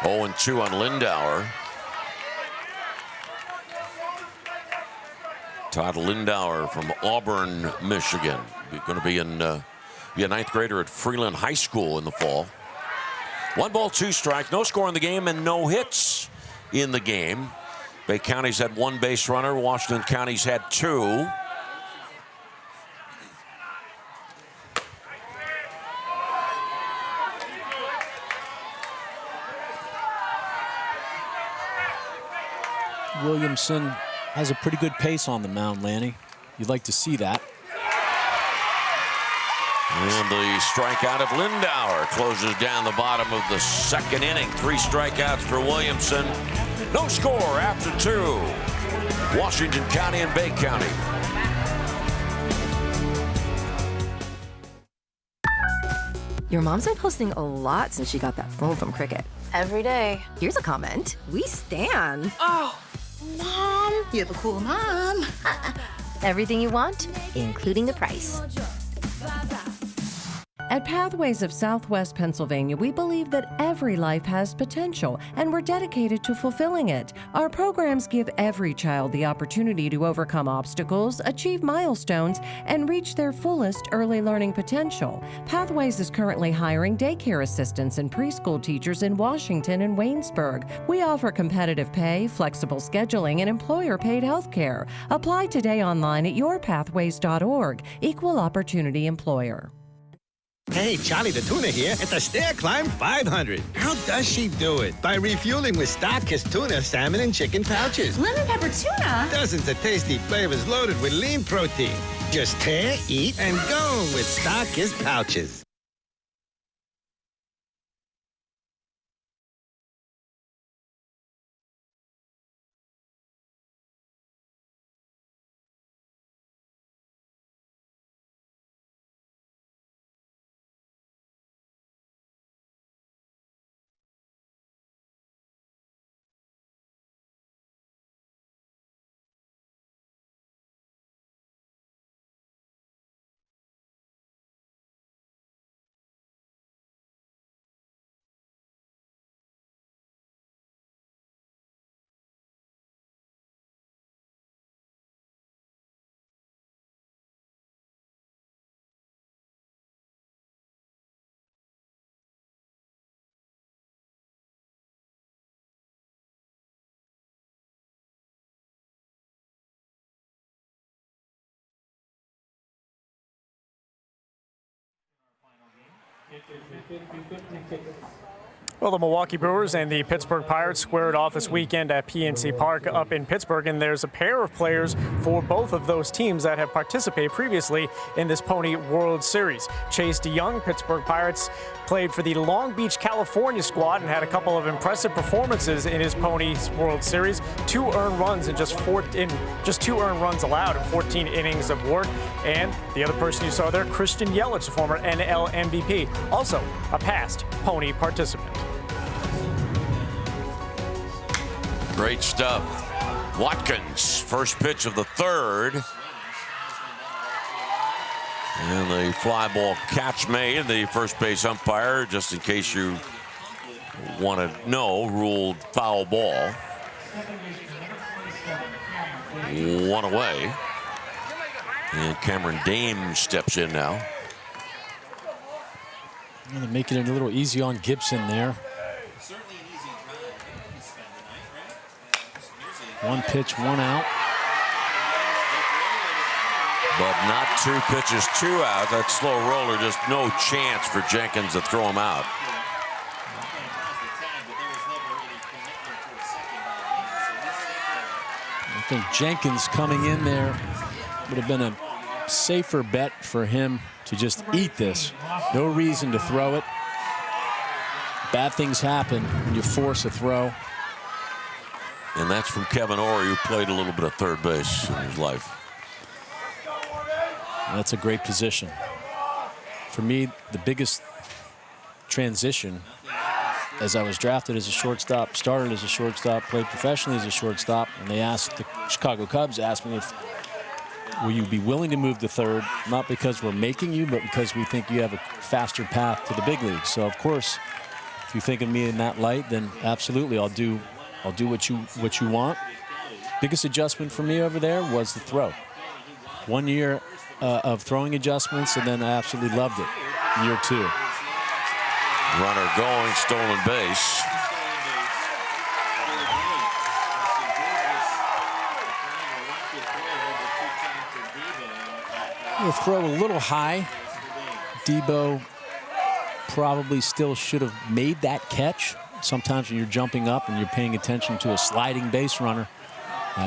[SPEAKER 3] 0-2 on Lindauer. Todd Lindauer from Auburn, Michigan. Going to be be a ninth grader at Freeland High School in the fall. 1 ball, 2 strikes, no score in the game, and no hits in the game. BayCounty's had 1 base runner. Washington County's had 2.
[SPEAKER 4] Williamson has a pretty good pace on the mound, Lanny. You'd like to see that.
[SPEAKER 3] And the strikeout of Lindauer closes down the bottom of the 2nd inning. 3 strikeouts for Williamson. No score after 2. Washington County and BayCounty.
[SPEAKER 15] Your mom's been posting a lot since she got that phone from Cricket.
[SPEAKER 12] Every day.
[SPEAKER 15] Here's a comment. We stan.
[SPEAKER 12] Oh, Mom, you have a cool mom.
[SPEAKER 15] Everything you want, including the price.
[SPEAKER 1] At Pathways of Southwest Pennsylvania, we believe that every life has potential, and we're dedicated to fulfilling it. Our programs give every child the opportunity to overcome obstacles, achieve milestones, and reach their fullest early learning potential. Pathways is currently hiring daycare assistants and preschool teachers in Washington and Waynesburg. We offer competitive pay, flexible scheduling, and employer-paid health care. Apply today online at yourpathways.org. Equal opportunity employer.
[SPEAKER 13] Hey, Charlie the Tuna here at the Stair Climb 500. How does she do it? By refueling with Star-Kissed tuna, salmon, and chicken pouches.
[SPEAKER 12] Lemon pepper tuna?
[SPEAKER 13] Dozens of tasty flavors loaded with lean protein. Just tear, eat, and go with Star-Kissed pouches.
[SPEAKER 2] Well, the Milwaukee Brewers and the Pittsburgh Pirates squared off this weekend at PNC Park up in Pittsburgh, and there's a pair of players for both of those teams that have participated previously in this Pony World Series. Chase DeYoung, Pittsburgh Pirates, played for the Long Beach, California squad and had a couple of impressive performances in his Pony World Series. 2 earned runs in just 2 earned runs allowed in 14 innings of work. And the other person you saw there, Christian Yelich, the former NL MVP, also a past Pony participant.
[SPEAKER 3] Great stuff. Watkins, first pitch of the 3rd. And the fly ball catch made. The first base umpire, just in case you want to know, ruled foul ball. 1 away. And Cameron Dame steps in now.
[SPEAKER 4] They're making it a little easy on Gibson there. 1 pitch, 1 out.
[SPEAKER 3] But not 2 pitches, 2 out. That slow roller, just no chance for Jenkins to throw him out.
[SPEAKER 4] I think Jenkins coming in there would have been a safer bet for him to just eat this. No reason to throw it. Bad things happen when you force a throw.
[SPEAKER 3] And that's from Kevin Orr, who played a little bit of third base in his life.
[SPEAKER 4] That's a great position. For me, the biggest transition, as I was drafted as a shortstop, started as a shortstop, played professionally as a shortstop, and they asked, the Chicago Cubs asked me if will you be willing to move to third, not because we're making you, but because we think you have a faster path to the big leagues. So, of course, if you think of me in that light, then absolutely, I'll do what you want. Biggest adjustment for me over there was the throw. 1 year of throwing adjustments, and then I absolutely loved it. Year 2.
[SPEAKER 3] Runner going, stolen base.
[SPEAKER 4] The throw a little high. Debo probably still should have made that catch. Sometimes when you're jumping up and you're paying attention to a sliding base runner,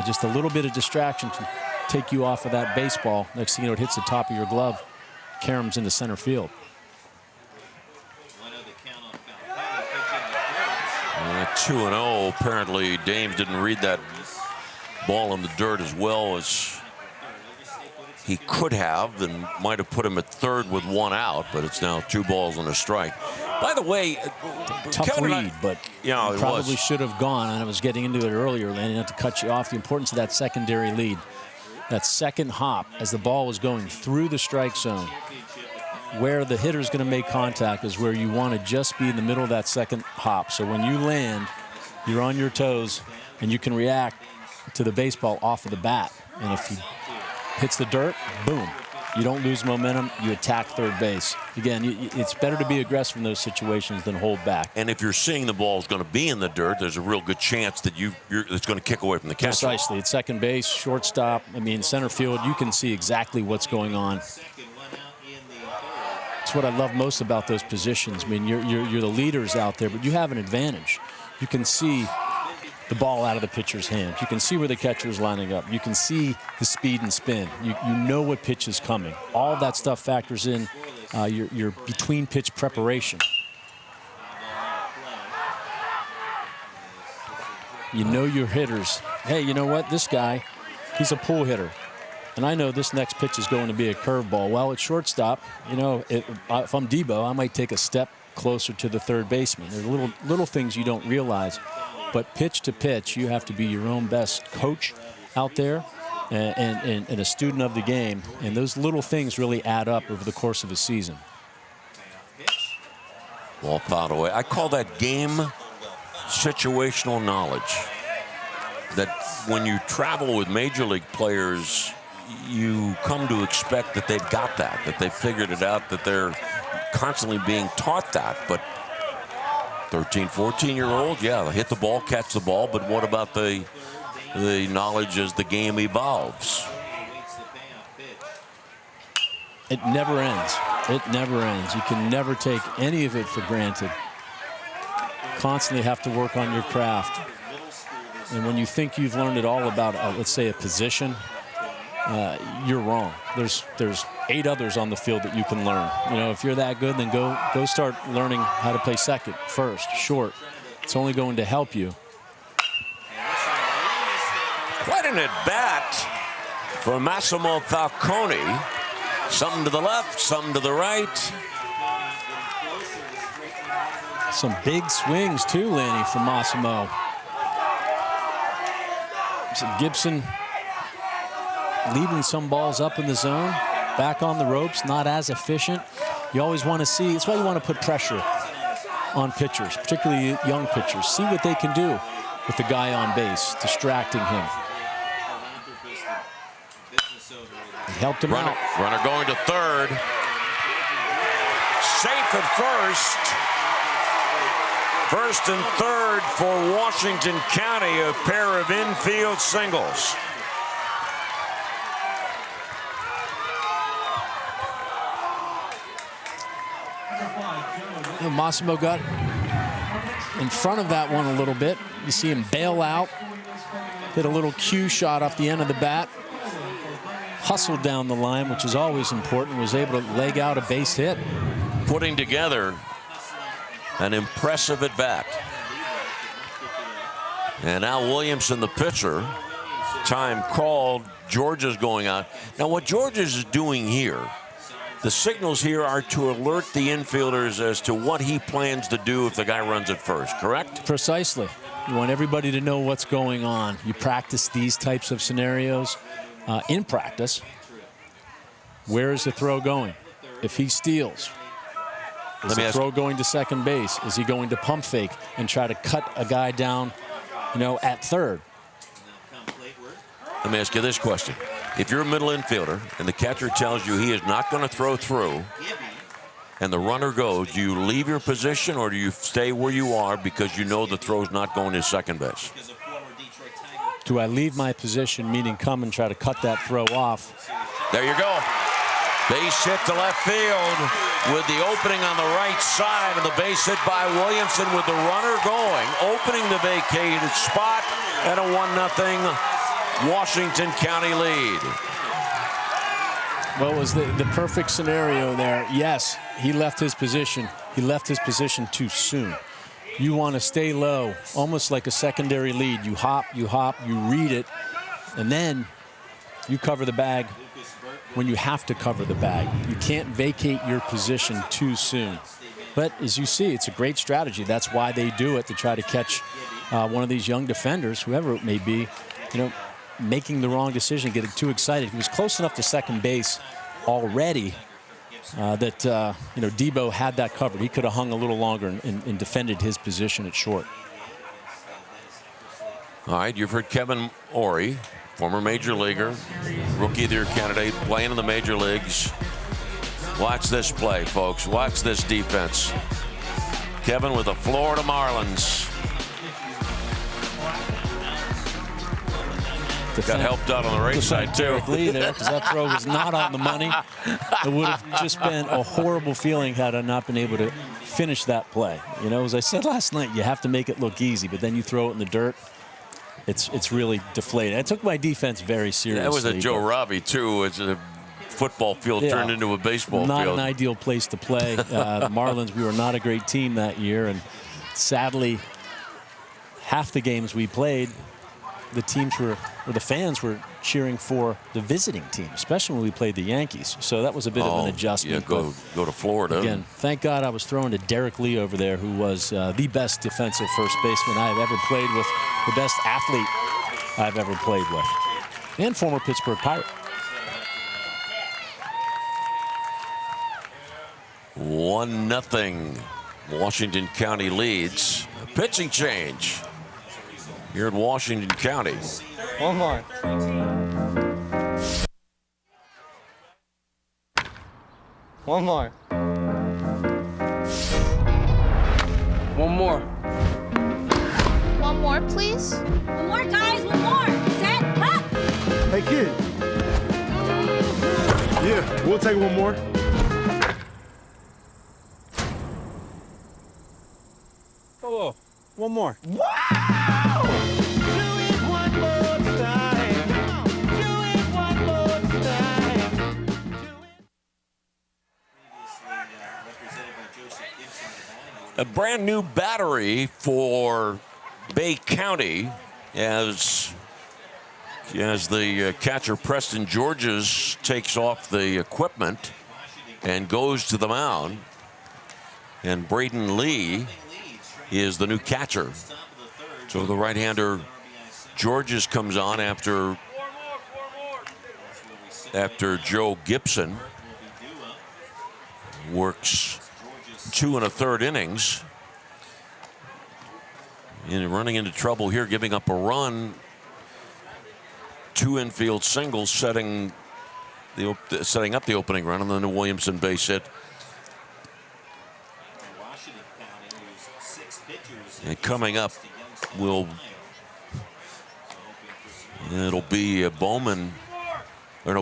[SPEAKER 4] just a little bit of distraction can take you off of that baseball. Next thing you know, it hits the top of your glove. Karem's into center field.
[SPEAKER 3] 2-0. Apparently, Dames didn't read that ball in the dirt as well as he could have, and might have put him at third with 1 out, but it's now 2 balls and a strike. By the way,
[SPEAKER 4] tough read, but
[SPEAKER 3] it
[SPEAKER 4] probably should have gone, and I was getting into it earlier, Lanny, not to cut you off, the importance of that secondary lead. That second hop as the ball was going through the strike zone. Where the hitter's going to make contact is where you want to just be in the middle of that second hop. So when you land, you're on your toes, and you can react to the baseball off of the bat. And if he hits the dirt, boom. You don't lose momentum. You attack third base. Again, it's better to be aggressive in those situations than hold back.
[SPEAKER 3] And if you're seeing the ball is going to be in the dirt, there's a real good chance that it's going to kick away from the catcher.
[SPEAKER 4] Precisely. At second base, shortstop, center field, you can see exactly what's going on. It's what I love most about those positions. You're the leaders out there, but you have an advantage. You can see the ball out of the pitcher's hand. You can see where the catcher is lining up. You can see the speed and spin. You know what pitch is coming. All that stuff factors in your between pitch preparation. You know your hitters. Hey, you know what? This guy, he's a pull hitter. And I know this next pitch is going to be a curveball. Well, at shortstop, if I'm Debo, I might take a step closer to the third baseman. There are little things you don't realize. But pitch to pitch, you have to be your own best coach out there and a student of the game. And those little things really add up over the course of a season.
[SPEAKER 3] Ball fouled away. I call that game situational knowledge. That when you travel with major league players, you come to expect that they've got that they've figured it out, that they're constantly being taught that. But 13, 14-year-old, yeah, hit the ball, catch the ball, but what about the knowledge as the game evolves?
[SPEAKER 4] It never ends. It never ends. You can never take any of it for granted. Constantly have to work on your craft. And when you think you've learned it all about, let's say, a position, you're wrong. There's 8 others on the field that you can learn. If you're that good, then go start learning how to play second, first, short. It's only going to help you.
[SPEAKER 3] Quite an at-bat for Massimo Falcone. Something to the left, something to the right.
[SPEAKER 4] Some big swings, too, Lanny, from Massimo. Gibson leaving some balls up in the zone, back on the ropes, not as efficient. You always want to see, it's why you want to put pressure on pitchers, particularly young pitchers. See what they can do with the guy on base, distracting him. He helped him out.
[SPEAKER 3] Runner going to third. Safe at first. First and third for Washington County, a pair of infield singles.
[SPEAKER 4] Massimo got in front of that one a little bit. You see him bail out, hit a little cue shot off the end of the bat, hustled down the line, which is always important, was able to leg out a base hit.
[SPEAKER 3] Putting together an impressive at bat. And now Williamson, the pitcher, time called. Georgia's going out. Now what Georgia's is doing here, the signals here are to alert the infielders as to what he plans to do if the guy runs at first, correct?
[SPEAKER 4] Precisely. You want everybody to know what's going on. You practice these types of scenarios in practice. Where is the throw going? If he steals, is the throw going to second base? Is he going to pump fake and try to cut a guy down, at third?
[SPEAKER 3] Let me ask you this question. If you're a middle infielder and the catcher tells you he is not going to throw through and the runner goes, do you leave your position or do you stay where you are because you know the throw's not going to second base?
[SPEAKER 4] Do I leave my position, meaning come and try to cut that throw off?
[SPEAKER 3] There you go. Base hit to left field with the opening on the right side, and the base hit by Williamson with the runner going, opening the vacated spot, and a 1-0 Washington County lead.
[SPEAKER 4] Well, it was the perfect scenario there. Yes, he left his position. He left his position too soon. You want to stay low, almost like a secondary lead. You hop, you read it, and then you cover the bag when you have to cover the bag. You can't vacate your position too soon. But as you see, it's a great strategy. That's why they do it, to try to catch one of these young defenders, whoever it may be, making the wrong decision, getting too excited. He was close enough to second base already that Debo had that covered. He could have hung a little longer and defended his position at short.
[SPEAKER 3] All right, you've heard Kevin Ory, former major leaguer, rookie of the year candidate, playing in the major leagues. Watch this play, folks. Watch this defense. Kevin with the Florida Marlins. Got helped out on the right side, too.
[SPEAKER 4] Lee there, because that throw was not on the money. It would have just been a horrible feeling had I not been able to finish that play. As I said last night, you have to make it look easy, but then you throw it in the dirt. It's really deflated. I took my defense very seriously.
[SPEAKER 3] That was a Joe Robbie, too. It's a football field turned into a baseball field.
[SPEAKER 4] Not an ideal place to play. The Marlins, we were not a great team that year, and sadly, half the games we played, the fans were cheering for the visiting team, especially when we played the Yankees. So that was a bit of an adjustment.
[SPEAKER 3] Yeah, go to Florida.
[SPEAKER 4] Again, thank God I was throwing to Derek Lee over there, who was the best defensive first baseman I have ever played with, the best athlete I've ever played with, and former Pittsburgh Pirate.
[SPEAKER 3] 1-0. Washington County leads. A pitching change here in Washington County.
[SPEAKER 18] One more. One more.
[SPEAKER 17] One more.
[SPEAKER 12] One more, please. One more, guys. One more. Set, up.
[SPEAKER 16] Hey, kid. Yeah, we'll take one more.
[SPEAKER 18] Oh, one more.
[SPEAKER 16] Wow! Do it one more time. Do it one more time.
[SPEAKER 3] A brand new battery for BayCounty as the catcher Preston Georges takes off the equipment and goes to the mound. And Braden Lee is the new catcher. So the right-hander Georges comes on after Joe Gibson works 2 1/3 innings. And running into trouble here, giving up a run. 2 infield singles, setting up the opening run, and then the Williamson base hit. And coming up, it'll be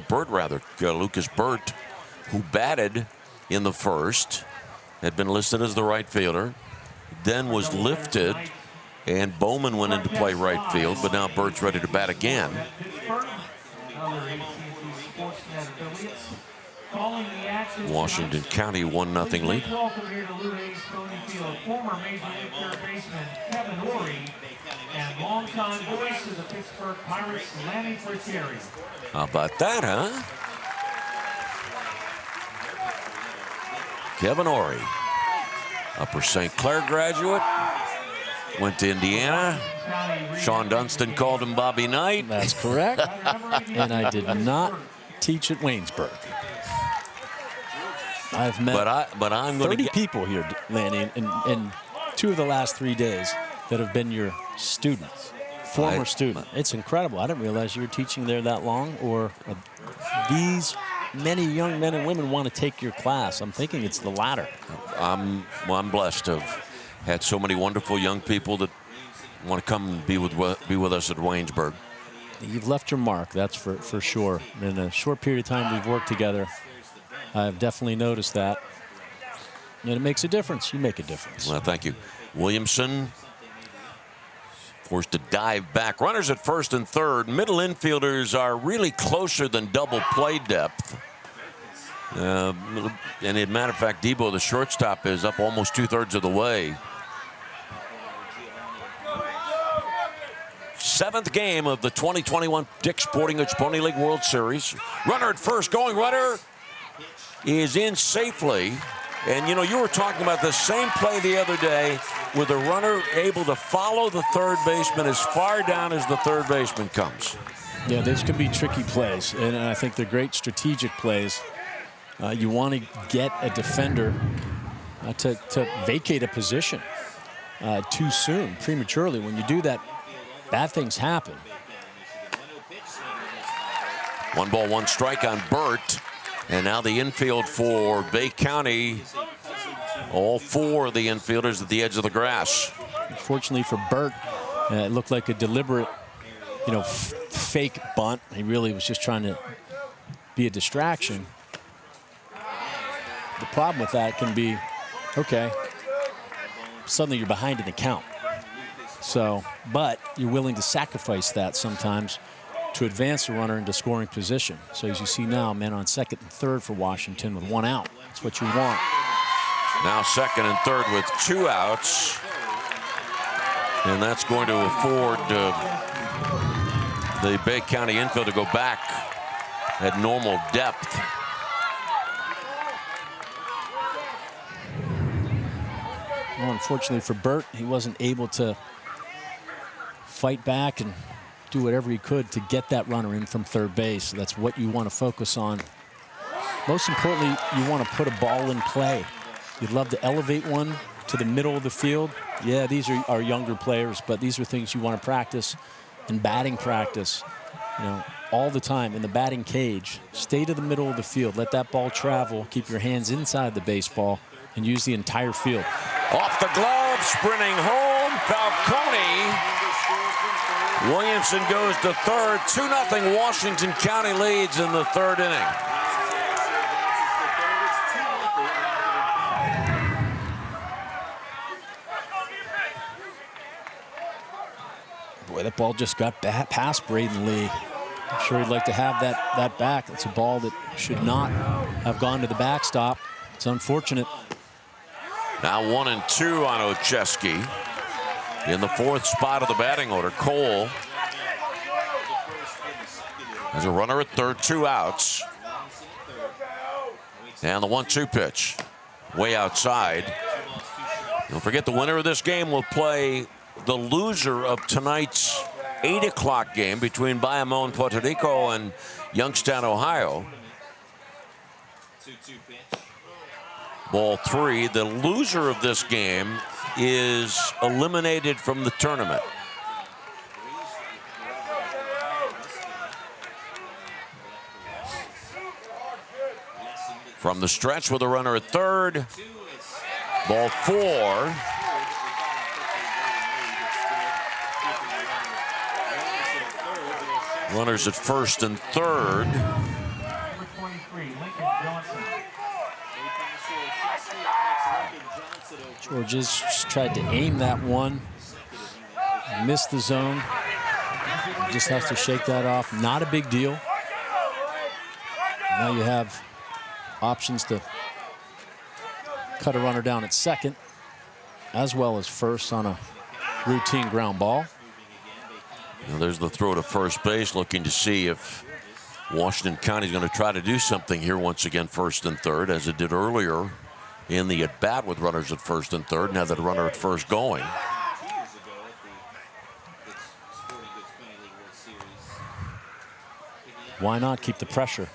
[SPEAKER 3] Burt rather, Lucas Burt, who batted in the first, had been listed as the right fielder, then was lifted, and Bowman went into play right field, but now Burt's ready to bat again. Washington County 1-0 lead.
[SPEAKER 23] Former Major League third baseman Kevin Ory and longtime voice of the Pittsburgh Pirates, Lanny Fritieri.
[SPEAKER 3] How about that, huh? Kevin Ory, Upper St. Clair graduate, went to Indiana. Sean Dunston called him Bobby Knight.
[SPEAKER 4] That's correct. And I did not teach at Waynesburg. I've met
[SPEAKER 3] but I'm
[SPEAKER 4] 30 people here, Lanny, in 2 of the last 3 days that have been your students, former student. It's incredible. I didn't realize you were teaching there that long, or these many young men and women want to take your class. I'm thinking it's the latter.
[SPEAKER 3] I'm blessed to have had so many wonderful young people that want to come and be with us at Waynesburg.
[SPEAKER 4] You've left your mark, that's for sure. In a short period of time we've worked together, I've definitely noticed that. And it makes a difference. You make a difference.
[SPEAKER 3] Well, thank you. Williamson forced to dive back. Runners at first and third. Middle infielders are really closer than double play depth. And as a matter of fact, Debo, the shortstop, is up almost 2/3 of the way. 7th game of the 2021 Dick's Sporting Goods Pony League World Series. Runner at first, going runner is in safely. And, you know, you were talking about the same play the other day with the runner able to follow the third baseman as far down as the third baseman comes.
[SPEAKER 4] Yeah, these could be tricky plays, and I think they're great strategic plays. You want to get a defender to vacate a position too soon, prematurely. When you do that, bad things happen.
[SPEAKER 3] 1 ball, 1 strike on Burt. And now the infield for BayCounty. All 4 of the infielders at the edge of the grass.
[SPEAKER 4] Unfortunately for Burt, it looked like a deliberate, fake bunt. He really was just trying to be a distraction. The problem with that can be, okay, suddenly you're behind in the count. So, but you're willing to sacrifice that sometimes to advance the runner into scoring position. So as you see now, men on second and third for Washington with 1 out. That's what you want.
[SPEAKER 3] Now second and third with 2 outs. And that's going to afford the BayCounty infield to go back at normal depth.
[SPEAKER 4] Well, unfortunately for Burt, he wasn't able to fight back and do whatever he could to get that runner in from third base. That's what you want to focus on. Most importantly, you want to put a ball in play. You'd love to elevate one to the middle of the field. Yeah, these are our younger players, but these are things you want to practice in batting practice, all the time in the batting cage. Stay to the middle of the field. Let that ball travel. Keep your hands inside the baseball and use the entire field.
[SPEAKER 3] Off the glove, sprinting home, Falcone. Williamson goes to third. 2-0 Washington County leads in the 3rd inning.
[SPEAKER 4] Boy, that ball just got past Braden Lee. I'm sure he'd like to have that back. It's a ball that should not have gone to the backstop. It's unfortunate.
[SPEAKER 3] Now 1-2 on Ocheski. In the 4th spot of the batting order, Cole has a runner at third, 2 outs. And the 1-2 pitch, way outside. Don't forget, the winner of this game will play the loser of tonight's 8 o'clock game between Bayamon, Puerto Rico and Youngstown, Ohio.
[SPEAKER 6] 2-2 pitch.
[SPEAKER 3] Ball 3. The loser of this game is eliminated from the tournament. From the stretch with a runner at third. Ball 4. Runners at first and third.
[SPEAKER 4] Georges just tried to aim that one. Missed the zone. Just has to shake that off. Not a big deal. Now you have options to cut a runner down at second, as well as first on a routine ground ball.
[SPEAKER 3] Now there's the throw to first base, looking to see if Washington County is going to try to do something here once again, first and third, as it did earlier in the at-bat with runners at first and third. Now that a runner at first going.
[SPEAKER 4] Why not keep the pressure?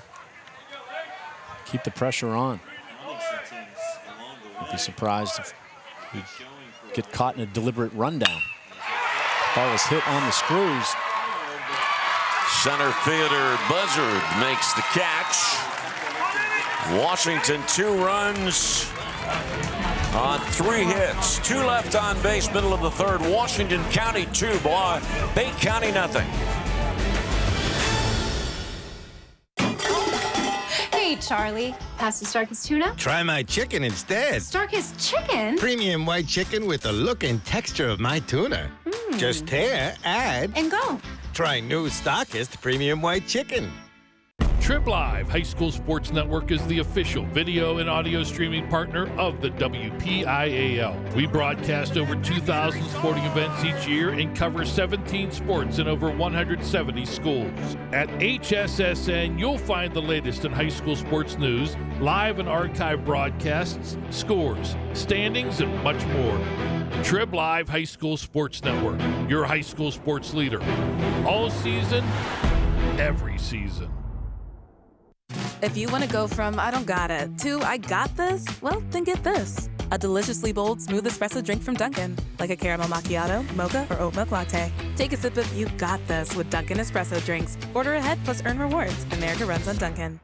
[SPEAKER 4] Keep the pressure on. I'd be surprised if we get caught in a deliberate rundown. Ball was hit on the screws.
[SPEAKER 3] Center fielder Buzzard makes the catch. Washington 2 runs on 3 hits. 2 left on base, middle of the third. Washington County 2, BayCounty nothing.
[SPEAKER 6] Hey, Charlie. Pass the Starkist tuna?
[SPEAKER 13] Try my chicken instead.
[SPEAKER 6] Starkist chicken?
[SPEAKER 13] Premium white chicken with the look and texture of my tuna. Just tear, add,
[SPEAKER 6] and go.
[SPEAKER 13] Try new Starkist Premium White Chicken.
[SPEAKER 7] Trib Live High School Sports Network is the official video and audio streaming partner of the WPIAL. We broadcast over 2,000 sporting events each year and cover 17 sports in over 170 schools. At HSSN, you'll find the latest in high school sports news, live and archive broadcasts, scores, standings, and much more. Trib Live High School Sports Network, your high school sports leader. All season, every season.
[SPEAKER 8] If you want to go from I don't got it to I got this, well, then get this. A deliciously bold, smooth espresso drink from Dunkin'. Like a caramel macchiato, mocha, or oat milk latte. Take a sip of You Got This with Dunkin' espresso drinks. Order ahead plus earn rewards. America runs on Dunkin'.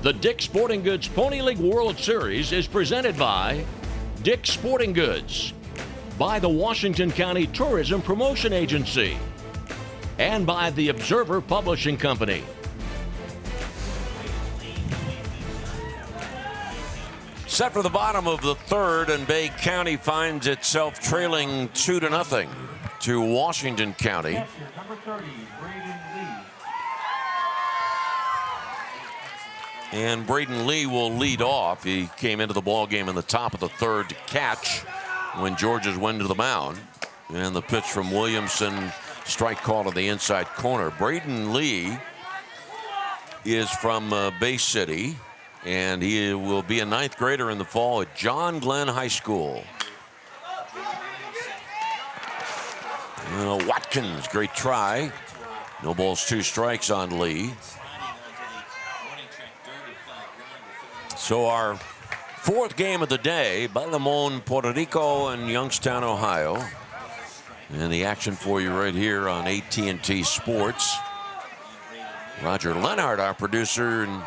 [SPEAKER 10] The Dick's Sporting Goods Pony League World Series is presented by Dick's Sporting Goods, by the Washington County Tourism Promotion Agency, and by the Observer Publishing Company.
[SPEAKER 3] Set for the bottom of the third, and BayCounty finds itself trailing 2-0 to Washington County. And Braden Lee will lead off. He came into the ball game in the top of the third to catch when Georges went to the mound. And the pitch from Williamson, strike call to the inside corner. Braden Lee is from Bay City, and he will be a 9th grader in the fall at John Glenn High School. Watkins, great try. No balls, 2 strikes on Lee. So our 4th game of the day, Bayamon, Puerto Rico, and Youngstown, Ohio. And the action for you right here on AT&T Sports. Roger Leonard, our producer, and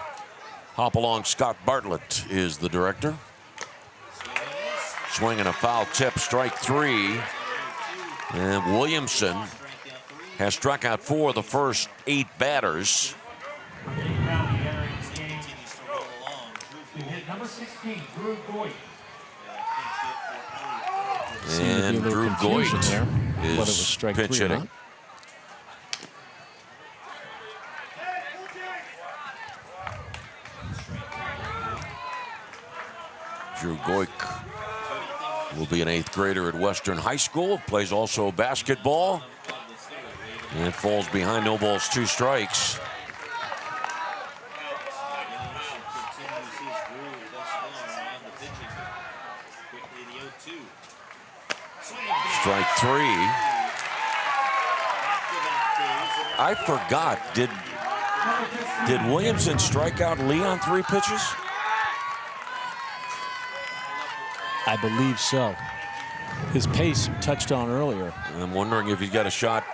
[SPEAKER 3] Hop Along Scott Bartlett is the director. Swinging a foul tip, strike 3. And Williamson has struck out 4 of the first 8 batters. And Drew Goit is pitch hitting. Drew Goik will be an 8th grader at Western High School. Plays also basketball. And falls behind, no balls, 2 strikes. Strike 3. I forgot. Did Williamson strike out Lee on 3 pitches?
[SPEAKER 4] I believe so. His pace touched on earlier.
[SPEAKER 3] I'm wondering if he's got a shot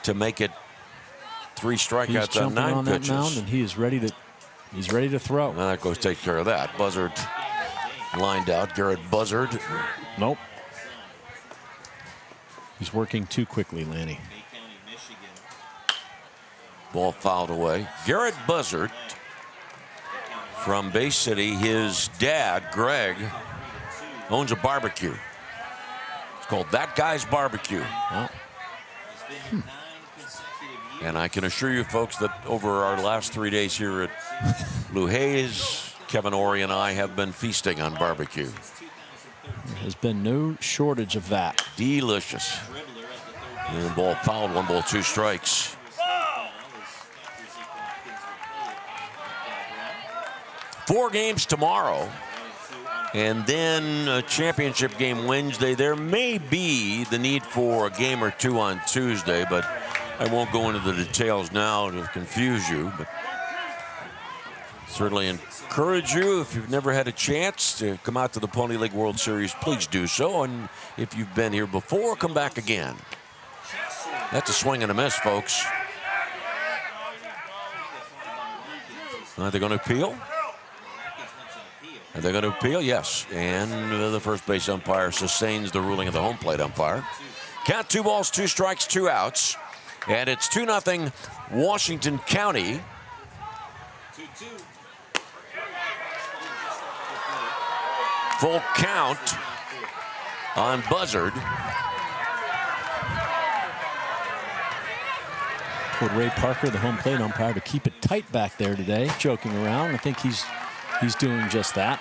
[SPEAKER 3] to make it 3 strikeouts
[SPEAKER 4] He's
[SPEAKER 3] on
[SPEAKER 4] jumping
[SPEAKER 3] 9
[SPEAKER 4] on
[SPEAKER 3] pitches.
[SPEAKER 4] that mound, and he is ready to. He's ready to throw.
[SPEAKER 3] And that goes take care of that. Buzzard lined out. Garrett Buzzard.
[SPEAKER 4] Nope. He's working too quickly, Lanny.
[SPEAKER 3] Ball fouled away. Garrett Buzzard from Bay City. His dad, Greg, owns a barbecue. It's called That Guy's Barbecue.
[SPEAKER 4] Oh.
[SPEAKER 3] And I can assure you folks that over our last 3 days here at Lou Hayes, Kevin Ory and I have been feasting on barbecue.
[SPEAKER 4] There has been no shortage of that.
[SPEAKER 3] Delicious. And ball fouled, 1 ball, 2 strikes. Four games tomorrow, and then a championship game Wednesday. There may be the need for a game or 2 on Tuesday, but I won't go into the details now to confuse you. But certainly encourage you, if you've never had a chance to come out to the Pony League World Series, please do so. And if you've been here before, come back again. That's a swing and a miss, folks. Are they going to appeal? Are they going to appeal? Yes. And the first base umpire sustains the ruling of the home plate umpire. Count 2 balls, 2 strikes, 2 outs. And it's 2-0 Washington County. Full count on Buzzard.
[SPEAKER 4] Told Ray Parker, the home plate umpire, to keep it tight back there today, joking around. I think he's doing just that.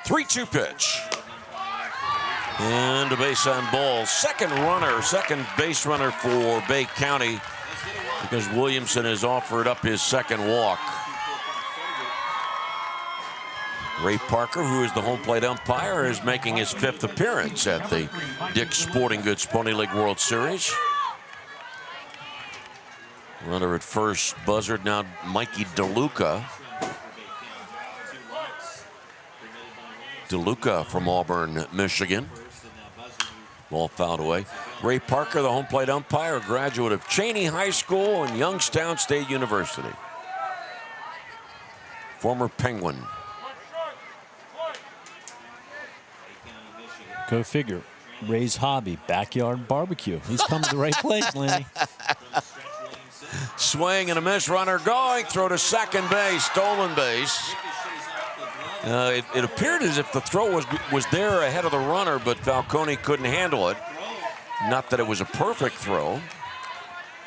[SPEAKER 3] Three-two pitch. And a base on ball. Second base runner for Bay County, because Williamson has offered up his second walk. Ray Parker, who is the home plate umpire, is making his 5th appearance at the Dick's Sporting Goods Pony League World Series. Runner at first, Buzzard. Now Mikey DeLuca. DeLuca from Auburn, Michigan. Ball fouled away. Ray Parker, the home plate umpire, a graduate of Cheney High School and Youngstown State University. Former Penguin.
[SPEAKER 4] Go figure. Ray's hobby, backyard barbecue. He's come to the right place, Lanny.
[SPEAKER 3] Swing and a miss, runner going. Throw to second base, stolen base. It appeared as if the throw was there ahead of the runner, but Falcone couldn't handle it. Not that it was a perfect throw.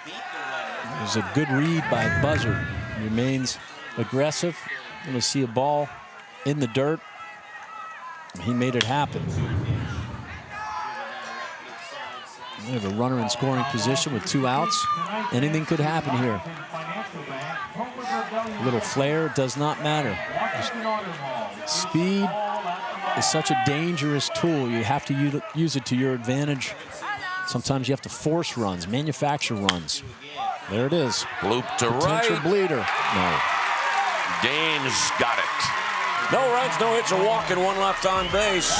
[SPEAKER 4] It was a good read by Buzzard. Remains aggressive. Going to see a ball in the dirt. He made it happen. We have a runner in scoring position with 2 outs. Anything could happen here. A little flare, does not matter. Speed is such a dangerous tool. You have to use it to your advantage. Sometimes you have to force runs, manufacture runs. There it is.
[SPEAKER 3] Bloop to
[SPEAKER 4] Potential
[SPEAKER 3] right.
[SPEAKER 4] bleeder. No.
[SPEAKER 3] Gaines got it. No runs, no hits, a walk, and 1 left on base.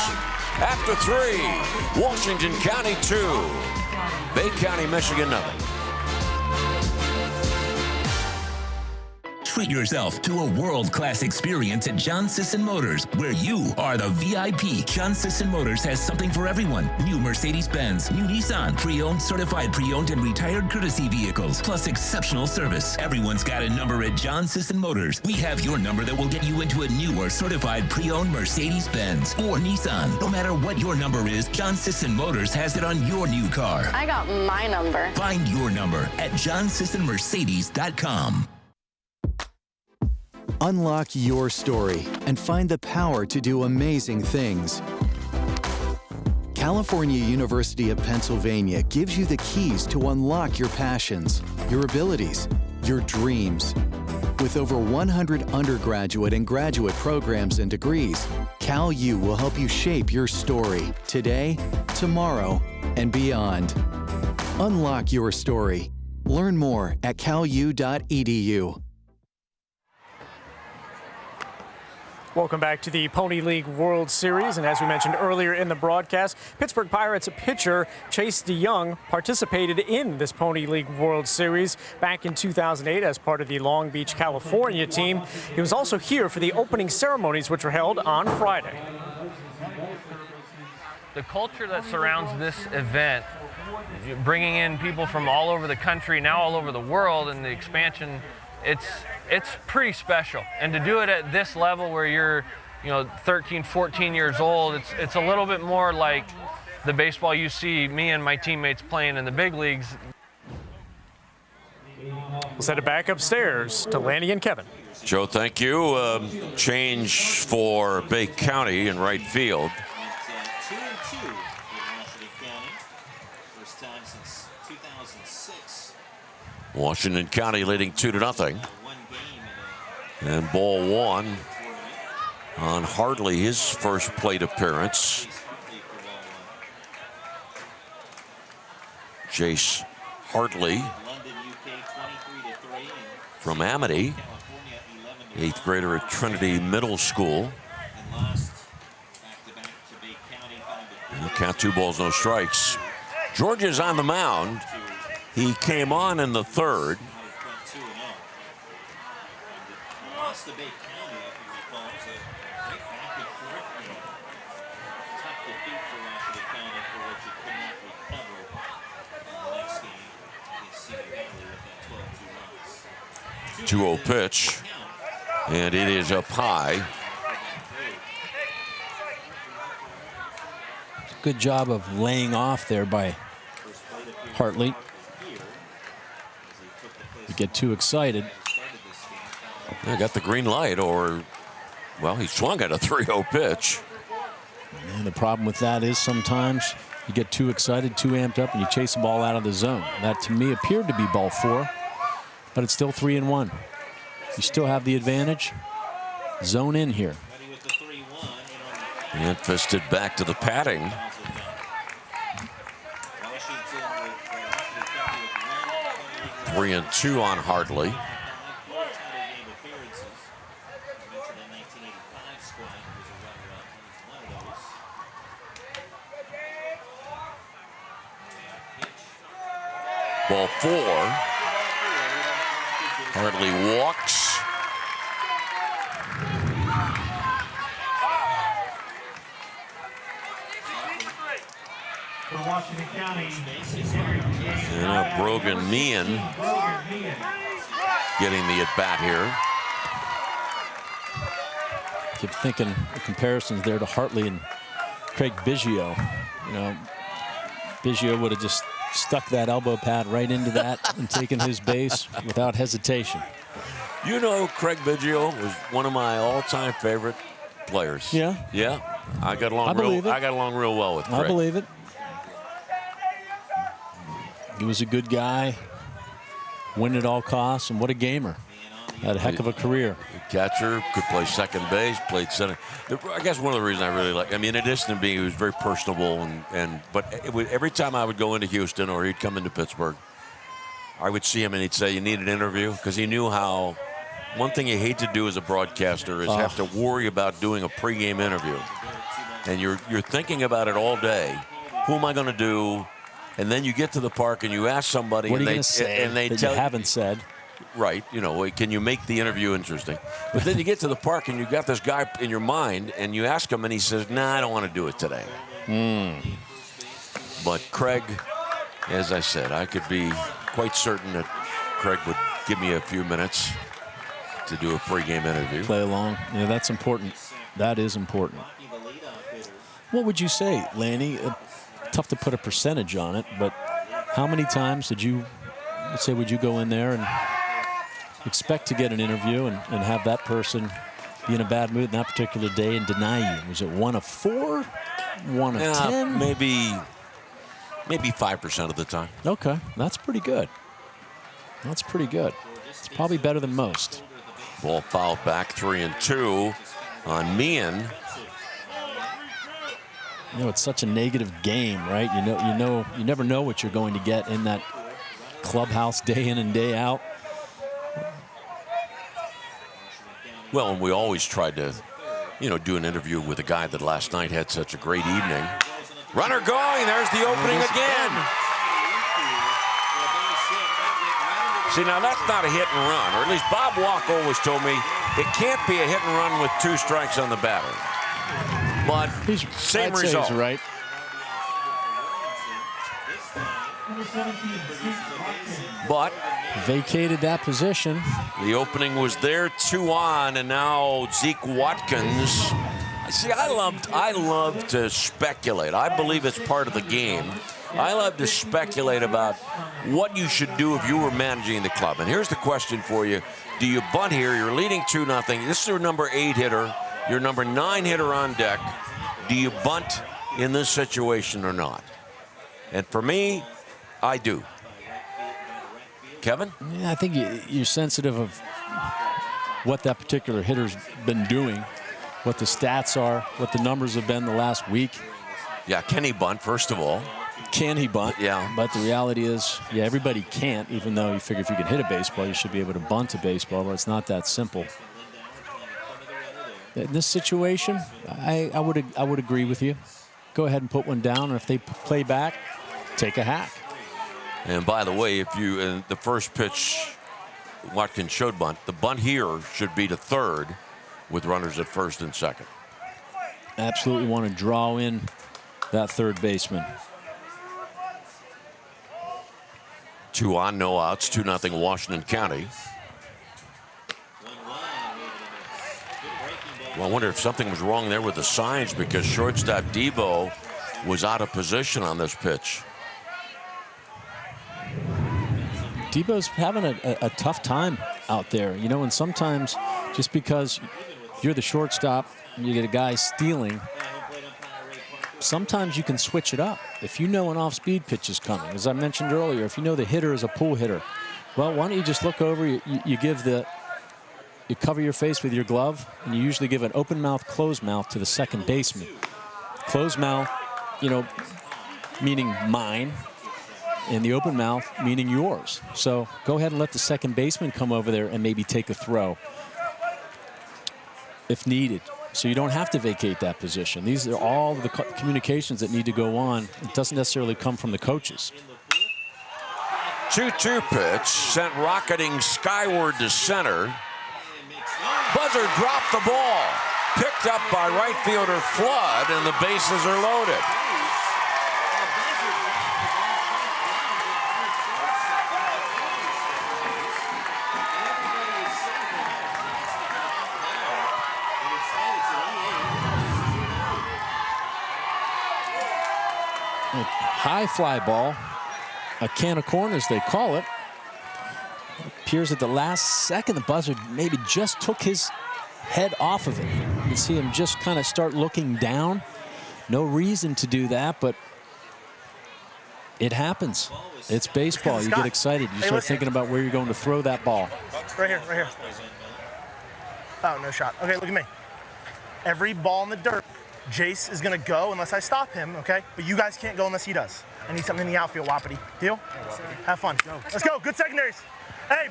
[SPEAKER 3] After 3, Washington County 2, Bay County, Michigan, nothing.
[SPEAKER 5] Treat yourself to a world-class experience at John Sisson Motors, where you are the VIP. John Sisson Motors has something for everyone. New Mercedes-Benz, new Nissan, pre-owned, certified pre-owned, and retired courtesy vehicles, plus exceptional service. Everyone's got a number at John Sisson Motors. We have your number that will get you into a new or certified pre-owned Mercedes-Benz or Nissan. No matter what your number is, John Sisson Motors has it on your new car.
[SPEAKER 11] I got my number.
[SPEAKER 5] Find your number at johnsissonmercedes.com.
[SPEAKER 14] Unlock your story and find the power to do amazing things. California University of Pennsylvania gives you the keys to unlock your passions, your abilities, your dreams. With over 100 undergraduate and graduate programs and degrees, Cal U will help you shape your story today, tomorrow, and beyond. Unlock your story. Learn more at calu.edu.
[SPEAKER 2] Welcome back to the Pony League World Series. And as we mentioned earlier in the broadcast, Pittsburgh Pirates pitcher Chase DeYoung participated in this Pony League World Series back in 2008 as part of the Long Beach, California team. He was also here for the opening ceremonies, which were held on Friday.
[SPEAKER 11] The culture that surrounds this event, bringing in people from all over the country, now all over the world, and the expansion, it's pretty special. And to do it at this level where you're 13, 14 years old, it's a little bit more like the baseball you see me and my teammates playing in the big leagues.
[SPEAKER 2] We'll send it back upstairs to Lanny and Kevin.
[SPEAKER 3] Joe, thank you. Change for BayCounty in right field.
[SPEAKER 19] 2-2 in Washington County. First time since 2006.
[SPEAKER 3] Washington County leading 2-0. And ball one on Hartley, his first plate appearance. Jace Hartley from Amity, 8th grader at Trinity Middle School. Count 2 balls, no strikes. George is on the mound. He came on in the third.
[SPEAKER 19] The BayCounty, if you recall, was a great back and forth game. Tough defeat for Washington County for which it could not recover in the next game against Cedar Valley with that 12-2 loss.
[SPEAKER 3] 2-0 pitch, and it is up high.
[SPEAKER 4] Good job of laying off there by Hartley. You get too excited.
[SPEAKER 3] They got the green light, or, well, he swung at a 3-0 pitch.
[SPEAKER 4] And the problem with that is sometimes you get too excited, too amped up, and you chase the ball out of the zone. That, to me, appeared to be ball 4, but it's still 3-1. You still have the advantage. Zone in here.
[SPEAKER 3] And fisted back to the padding. Three and 2 on Hartley. Ball 4. Hartley walks.
[SPEAKER 19] For Washington County,
[SPEAKER 3] And now Brogan Meehan getting the at-bat here.
[SPEAKER 4] Keep thinking the comparisons there to Hartley and Craig Biggio. Biggio would have just stuck that elbow pad right into that and taken his base without hesitation.
[SPEAKER 3] Craig Biggio was one of my all-time favorite players.
[SPEAKER 4] Yeah?
[SPEAKER 3] Yeah. I got along real well with Craig.
[SPEAKER 4] I believe it. He was a good guy, win at all costs, and what a gamer. Had a heck of a career.
[SPEAKER 3] Catcher, could play second base, played center. I guess one of the reasons I really like, in addition to being he was very personable, but every time I would go into Houston or he'd come into Pittsburgh, I would see him and he'd say, "You need an interview?" Because he knew how, one thing you hate to do as a broadcaster is have to worry about doing a pregame interview. And you're thinking about it all day. Who am I going to do? And then you get to the park and you ask somebody,
[SPEAKER 4] what
[SPEAKER 3] and
[SPEAKER 4] are you
[SPEAKER 3] they
[SPEAKER 4] gonna say
[SPEAKER 3] and they
[SPEAKER 4] that
[SPEAKER 3] tell
[SPEAKER 4] you haven't said.
[SPEAKER 3] Right, can you make the interview interesting? But then you get to the park and you got this guy in your mind, and you ask him, and he says, "Nah, I don't want to do it today." But Craig, as I said, I could be quite certain that Craig would give me a few minutes to do a pregame interview.
[SPEAKER 4] Play along. That's important. That is important. What would you say, Lanny? Tough to put a percentage on it, but how many times would you go in there and expect to get an interview and have that person be in a bad mood in that particular day and deny you? Was it 1 of 4? 1 of 10?
[SPEAKER 3] Maybe 5% of the time.
[SPEAKER 4] Okay, that's pretty good. That's pretty good. It's probably better than most.
[SPEAKER 3] Ball fouled back, 3-2 on Meehan.
[SPEAKER 4] It's such a negative game, right? You never know what you're going to get in that clubhouse day in and day out.
[SPEAKER 3] Well, and we always tried to, do an interview with a guy that last night had such a great evening. Runner going. There's the opening again. See, now that's not a hit and run, or at least Bob Walk always told me it can't be a hit and run with 2 strikes on the batter. But same result.
[SPEAKER 4] He's right.
[SPEAKER 3] But
[SPEAKER 4] vacated that position.
[SPEAKER 3] The opening was there, 2 on, and now Zeke Watkins. See, I love to speculate. I believe it's part of the game. I love to speculate about what you should do if you were managing the club. And here's the question for you. Do you bunt here? You're leading 2-0. This is your number 8 hitter, your number 9 hitter on deck. Do you bunt in this situation or not? And for me, I do. Kevin?
[SPEAKER 4] Yeah, I think you're sensitive of what that particular hitter's been doing, what the stats are, what the numbers have been the last week.
[SPEAKER 3] Yeah, can he bunt, first of all?
[SPEAKER 4] Can he bunt?
[SPEAKER 3] Yeah.
[SPEAKER 4] But the reality is, yeah, everybody can't, even though you figure if you can hit a baseball, you should be able to bunt a baseball, but it's not that simple. In this situation, I would agree with you. Go ahead and put one down, and if they play back, take a hack.
[SPEAKER 3] And by the way, if you, in the first pitch, Watkins showed bunt, the bunt here should be to third with runners at first and second.
[SPEAKER 4] Absolutely want to draw in that third baseman.
[SPEAKER 3] 2 on, no outs, 2-0 Washington County. Well, I wonder if something was wrong there with the signs, because shortstop Debo was out of position on this pitch.
[SPEAKER 4] Debo's having a tough time out there, and sometimes just because you're the shortstop and you get a guy stealing, sometimes you can switch it up. If you know an off-speed pitch is coming, as I mentioned earlier, if you know the hitter is a pull hitter, well, why don't you just look over, you cover your face with your glove, and you usually give an open mouth, closed mouth to the second baseman. Closed mouth, meaning mine, and the open mouth meaning yours. So go ahead and let the second baseman come over there and maybe take a throw if needed. So you don't have to vacate that position. These are all the communications that need to go on. It doesn't necessarily come from the coaches.
[SPEAKER 3] 2-2 pitch sent rocketing skyward to center. Buzzer dropped the ball. Picked up by right fielder Flood, and the bases are loaded.
[SPEAKER 4] High fly ball, a can of corn as they call it. It appears at the last second the buzzer maybe just took his head off of it. You can see him just kind of start looking down. No reason to do that, but it happens. It's baseball. You get excited. You start thinking about where you're going to throw that ball.
[SPEAKER 9] Right here, right here. Oh, no shot. Okay, look at me. Every ball in the dirt, Jace is going to go unless I stop him, okay? But you guys can't go unless he does. I need something in the outfield, Wapiti. Deal? Have fun. Let's go. Good secondaries. Hey.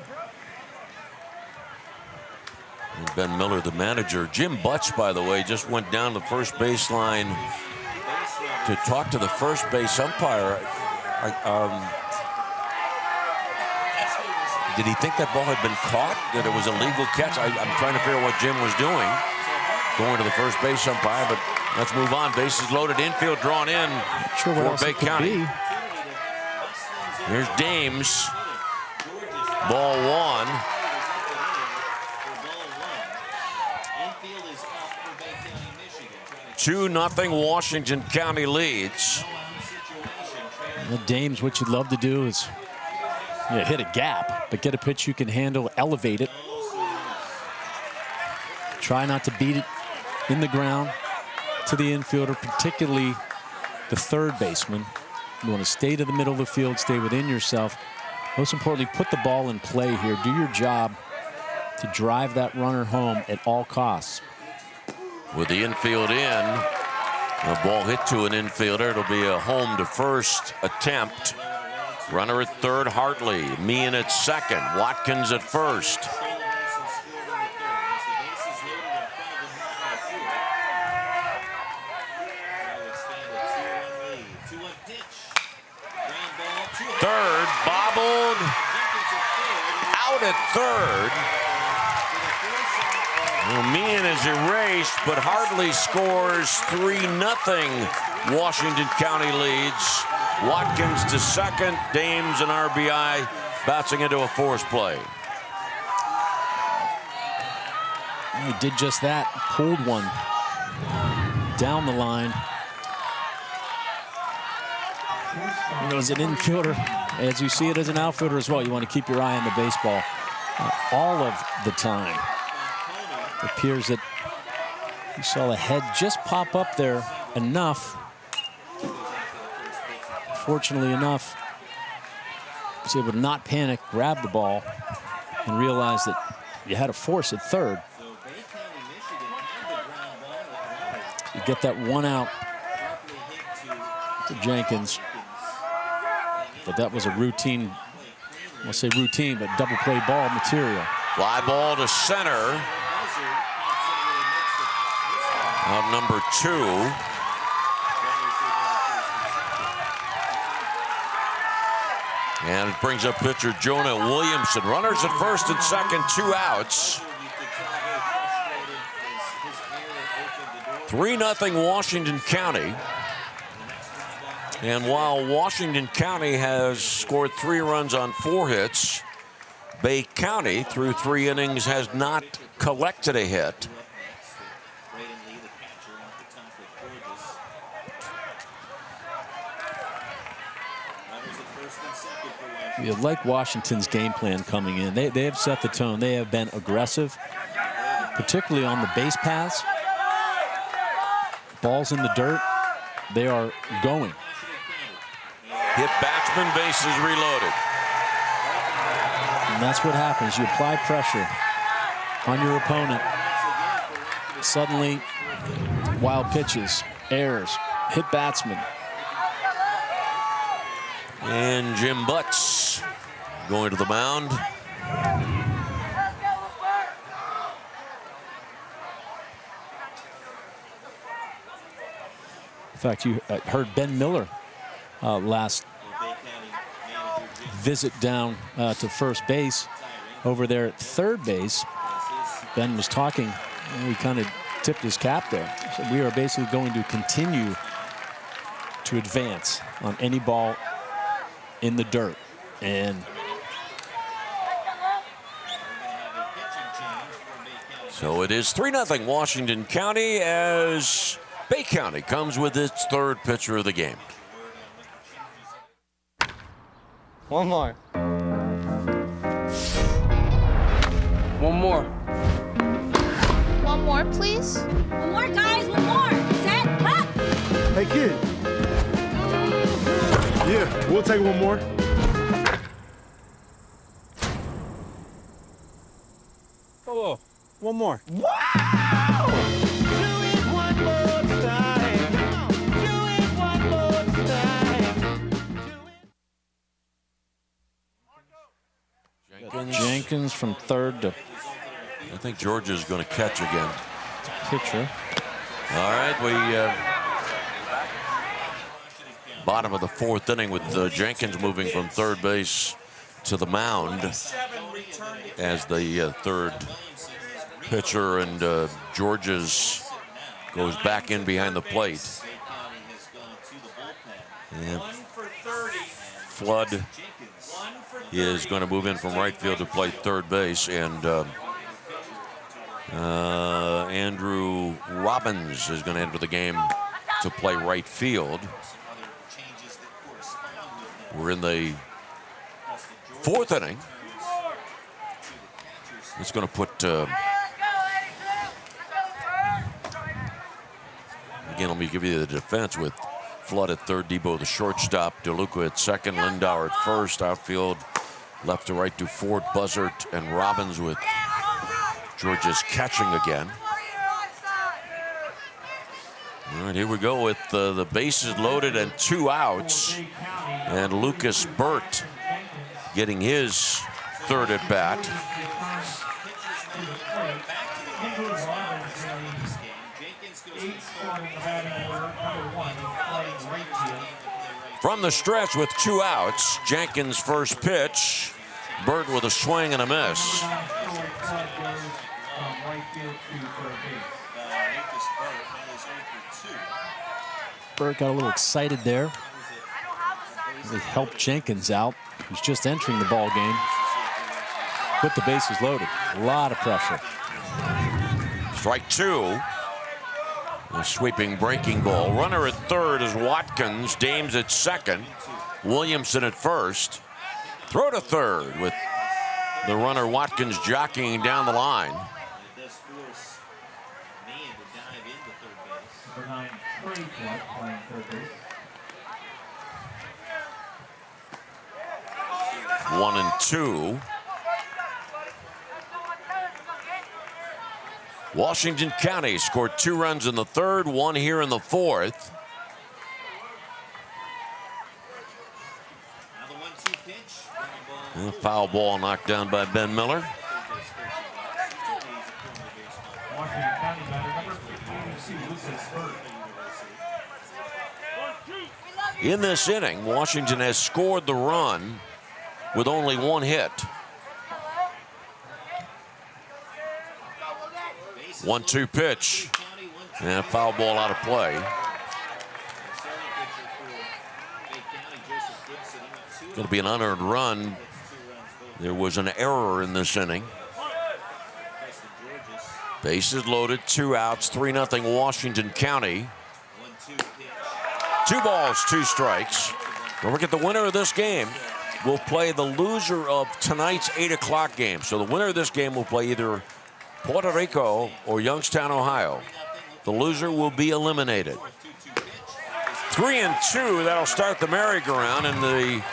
[SPEAKER 3] And Ben Miller, the manager. Jim Butts, by the way, just went down the first baseline to talk to the first base umpire. Did he think that ball had been caught? That it was a legal catch? I'm trying to figure out what Jim was doing. Going to the first base umpire, but let's move on. Bases loaded, infield drawn in
[SPEAKER 4] for
[SPEAKER 3] BayCounty. Here's Dames. Ball 1. Two 2-0 Washington County leads.
[SPEAKER 4] The Dames, what you'd love to do is hit a gap, but get a pitch you can handle, elevate it. Try not to beat it in the ground to the infielder, particularly the third baseman. You want to stay to the middle of the field, stay within yourself. Most importantly, put the ball in play here. Do your job to drive that runner home at all costs.
[SPEAKER 3] With the infield in, a ball hit to an infielder. It'll be a home to first attempt. Runner at third, Hartley. Meehan at second. Watkins at first. Third, bobbled. Out at third. Well, Meehan is erased, but Hartley scores 3-0. Washington County leads. Watkins to second. Dames and RBI bouncing into a force play.
[SPEAKER 4] He did just that. Pulled one down the line. You know, as an infielder, as you see it as an outfielder as well, you want to keep your eye on the baseball all of the time. It appears that you saw the head just pop up there enough. Fortunately enough, he was able to not panic, grab the ball, and realize that you had a force at third. You get that one out to Jenkins. But that was a routine, I'll say routine, but double play ball material.
[SPEAKER 3] Fly ball to center. Of number 2. And it brings up pitcher Jonah Williamson. Runners at first and second, 2 outs. 3-0 Washington County. And while Washington County has scored 3 runs on 4 hits, BayCounty, through 3 innings, has not collected a hit.
[SPEAKER 4] You like Washington's game plan coming in. They have set the tone. They have been aggressive, particularly on the base paths. Balls in the dirt, they are going.
[SPEAKER 3] Hit batsman, bases reloaded.
[SPEAKER 4] And that's what happens. You apply pressure on your opponent. Suddenly, wild pitches, errors, hit batsman.
[SPEAKER 3] And Jim Butts going to the mound.
[SPEAKER 4] In fact, you heard Ben Miller last visit down to first base. Over there at third base, Ben was talking, and we kind of tipped his cap there. So we are basically going to continue to advance on any ball in the dirt. And
[SPEAKER 3] so it is 3-0 Washington County as BayCounty comes with its 3rd pitcher of the game.
[SPEAKER 17] One more. One more.
[SPEAKER 12] One more, please. One more, guys. One more. Set, up.
[SPEAKER 16] Hey, kid. Yeah, we'll take one more.
[SPEAKER 17] Oh, one more.
[SPEAKER 16] Wow!
[SPEAKER 4] Jenkins from third to...
[SPEAKER 3] I think Georgia's going to catch again.
[SPEAKER 4] Pitcher.
[SPEAKER 3] All right, we bottom of the 4th inning with Jenkins moving from third base to the mound as the 3rd pitcher, and Georgia's goes back in behind the plate. And Flood is going to move in from right field to play third base, and Andrew Robbins is going to enter the game to play right field. We're in the 4th inning. It's going to put again, let me give you the defense with Flood at third, Debo the shortstop, DeLuca at second, Lindauer at first, outfield left to right to Ford, Buzzard, and Robbins, with Georgia's catching again. All right, here we go with the bases loaded and 2 outs. And Lucas Burt getting his third at bat. From the stretch with 2 outs, Jenkins' first pitch. Burt with a swing and a miss.
[SPEAKER 4] Burt got a little excited there. Really helped Jenkins out, who's just entering the ball game. With the bases loaded, a lot of pressure.
[SPEAKER 3] Strike 2. A sweeping breaking ball. Runner at third is Watkins. Dames at second. Williamson at first. Throw to third with the runner Watkins jockeying down the line. 1-2. Washington County scored 2 runs in the third, 1 here in the fourth. A foul ball knocked down by Ben Miller. In this inning, Washington has scored the run with only 1 hit. 1-2 pitch. And a foul ball out of play. Going to be an unearned run. There was an error in this inning. Bases loaded, 2 outs, 3-0 Washington County. 2 balls, 2 strikes. Don't forget the winner of this game will play the loser of tonight's 8 o'clock game. So the winner of this game will play either Puerto Rico or Youngstown, Ohio. The loser will be eliminated. 3-2, that'll start the merry-go-round, and the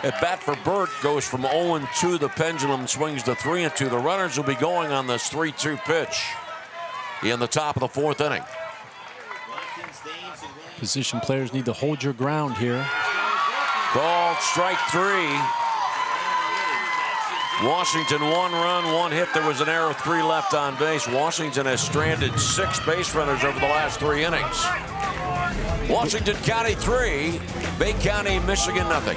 [SPEAKER 3] at bat for Burt goes from 0-2. The pendulum swings to 3-2. The runners will be going on this 3-2 pitch in the top of the 4th inning.
[SPEAKER 4] Position players need to hold your ground here.
[SPEAKER 3] Called strike 3. Washington 1 run, 1 hit. There was an error, 3 left on base. Washington has stranded 6 base runners over the last 3 innings. Washington County 3, BayCounty, Michigan 0.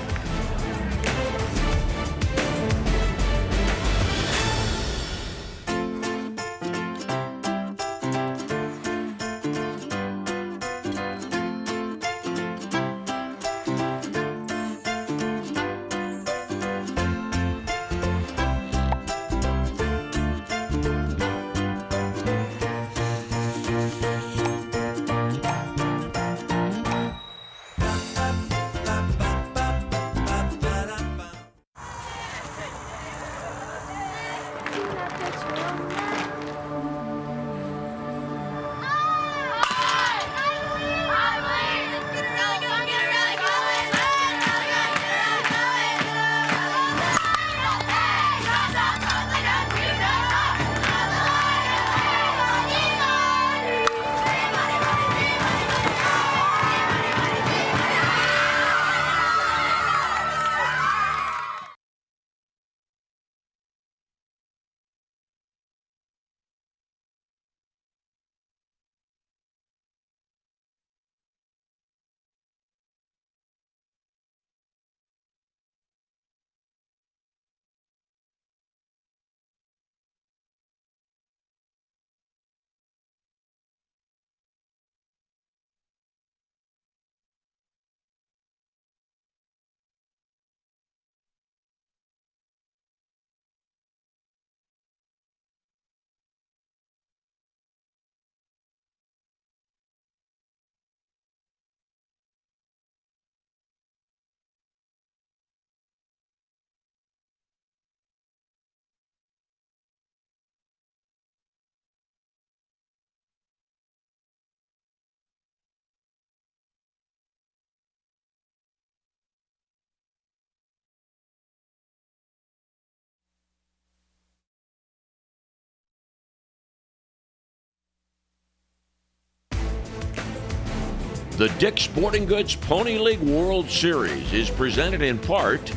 [SPEAKER 10] The Dick's Sporting Goods Pony League World Series is presented in part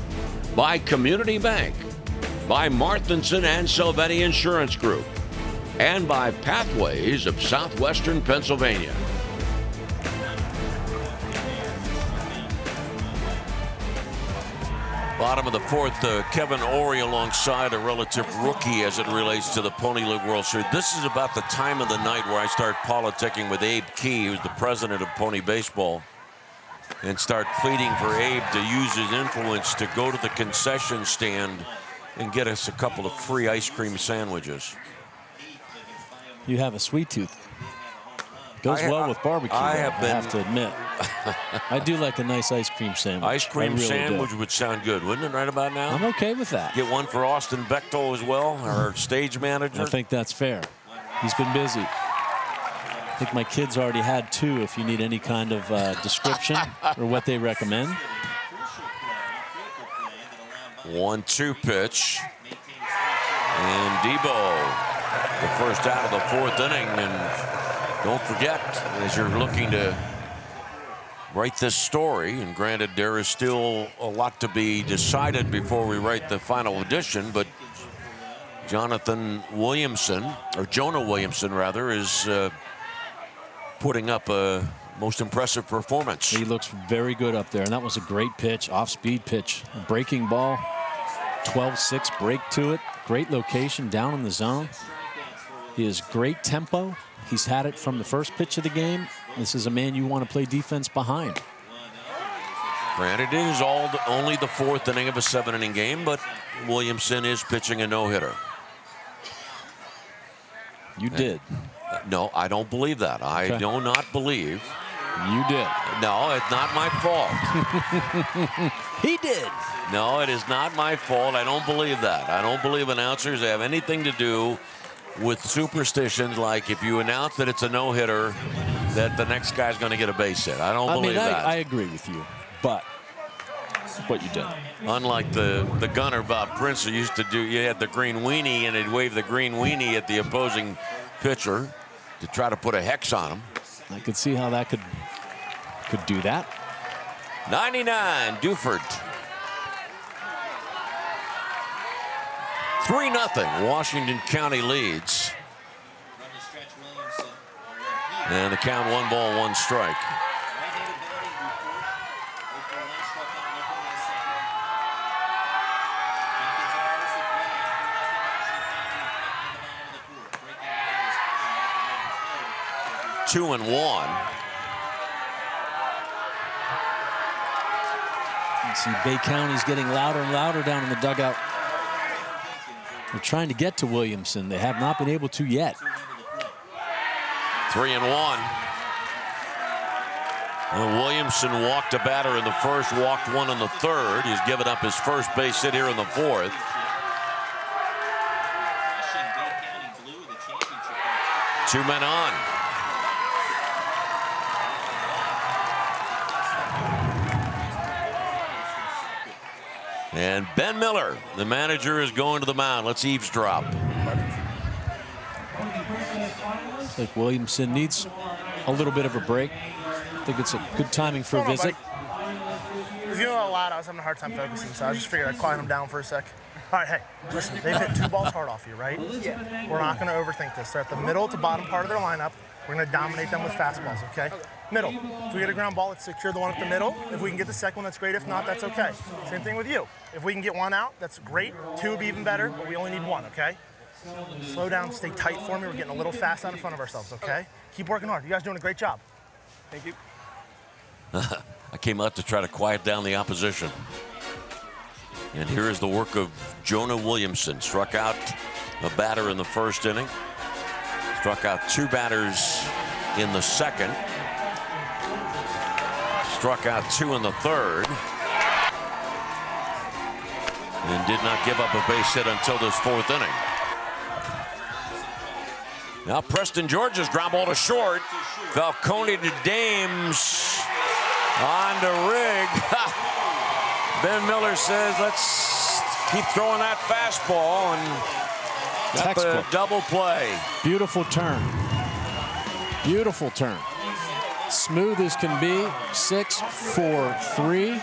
[SPEAKER 10] by Community Bank, by Marthinson and Salvetti Insurance Group, and by Pathways of Southwestern Pennsylvania. Bottom of the fourth, Kevin Ory alongside a relative rookie as it relates to the Pony League World Series. This is about the time of the night where I start politicking with Abe Key, who's the president of Pony Baseball, and start pleading for Abe to use his influence to go to the concession stand and get us a couple of free ice cream sandwiches.
[SPEAKER 4] You have a sweet tooth. Goes well with barbecue, I have to admit. I do like a nice ice cream sandwich.
[SPEAKER 10] Ice cream sandwich would sound good, wouldn't it, right about now?
[SPEAKER 4] I'm okay with that.
[SPEAKER 10] Get one for Austin Bechtel as well, our stage manager.
[SPEAKER 4] I think that's fair. He's been busy. I think my kids already had 2 if you need any kind of description or what they recommend.
[SPEAKER 3] 1-2 pitch. And Debo, the first out of the 4th inning. And don't forget, as you're looking to write this story, and granted there is still a lot to be decided before we write the final edition, but Jonah Williamson rather, is putting up a most impressive performance.
[SPEAKER 4] He looks very good up there, and that was a great pitch, off-speed pitch. Breaking ball, 12-6 break to it. Great location down in the zone. He has great tempo. He's had it from the first pitch of the game. This is a man you want to play defense behind.
[SPEAKER 3] Granted, it is only the 4th inning of a 7-inning game, but Williamson is pitching a no-hitter.
[SPEAKER 4] You did.
[SPEAKER 3] No, I don't believe that. I do not believe.
[SPEAKER 4] You did.
[SPEAKER 3] No, it's not my fault.
[SPEAKER 4] He did.
[SPEAKER 3] No, it is not my fault. I don't believe that. I don't believe announcers have anything to do with superstitions like if you announce that it's a no-hitter, that the next guy's going to get a base hit. I don't believe that.
[SPEAKER 4] I agree with you, but what you did.
[SPEAKER 3] Unlike the gunner Bob Prince who used to do, you had the green weenie and he'd wave the green weenie at the opposing pitcher to try to put a hex on him.
[SPEAKER 4] I could see how that could do that.
[SPEAKER 3] 99, Duford. 3-0, Washington County leads. And the count 1 ball, 1 strike. Two and 1.
[SPEAKER 4] You see BayCounty's getting louder and louder down in the dugout. They're trying to get to Williamson. They have not been able to yet.
[SPEAKER 3] 3 and 1. Well, Williamson walked a batter in the first, walked one in the third. He's given up his first base hit here in the 4th. Two men on. And Ben Miller, the manager, is going to the mound. Let's eavesdrop.
[SPEAKER 4] Looks like Williamson needs a little bit of a break. I think it's a good timing for a visit.
[SPEAKER 9] He's getting a little loud. I was having a hard time focusing, so I just figured I'd quiet him down for a sec. All right, hey, listen, they've hit 2 balls hard off you, right? Yeah. We're not going to overthink this. They're at the middle to bottom part of their lineup. We're going to dominate them with fastballs, okay? Middle. If we get a ground ball, let's secure the one up the middle. If we can get the second one, that's great. If not, that's okay. Same thing with you. If we can get 1 out, that's great. 2 would be even better, but we only need 1, okay? Slow down, stay tight for me. We're getting a little fast out in front of ourselves, okay? Keep working hard. You guys are doing a great job. Thank you.
[SPEAKER 3] I came out to try to quiet down the opposition. And here is the work of Jonah Williamson. Struck out a batter in the first inning. Struck out 2 batters in the second. Struck out 2 in the third. And did not give up a base hit until this 4th inning. Now Preston George's ground ball to short. Falcone to Dames. On to Rigg. Ben Miller says, let's keep throwing that fastball, and got the double play.
[SPEAKER 4] Beautiful turn. Beautiful turn. smooth as can be. 6-4-3.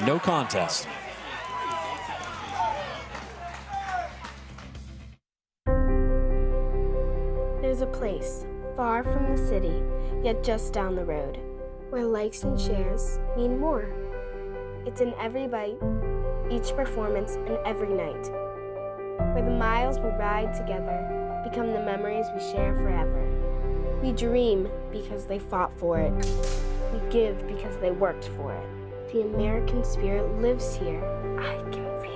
[SPEAKER 4] No contest.
[SPEAKER 20] There's a place far from the city, yet just down the road, where likes and shares mean more. It's in every bite, each performance, and every night, where the miles we ride together become the memories we share forever. We dream because they fought for it. We give because they worked for it. The American spirit lives here. I can feel it.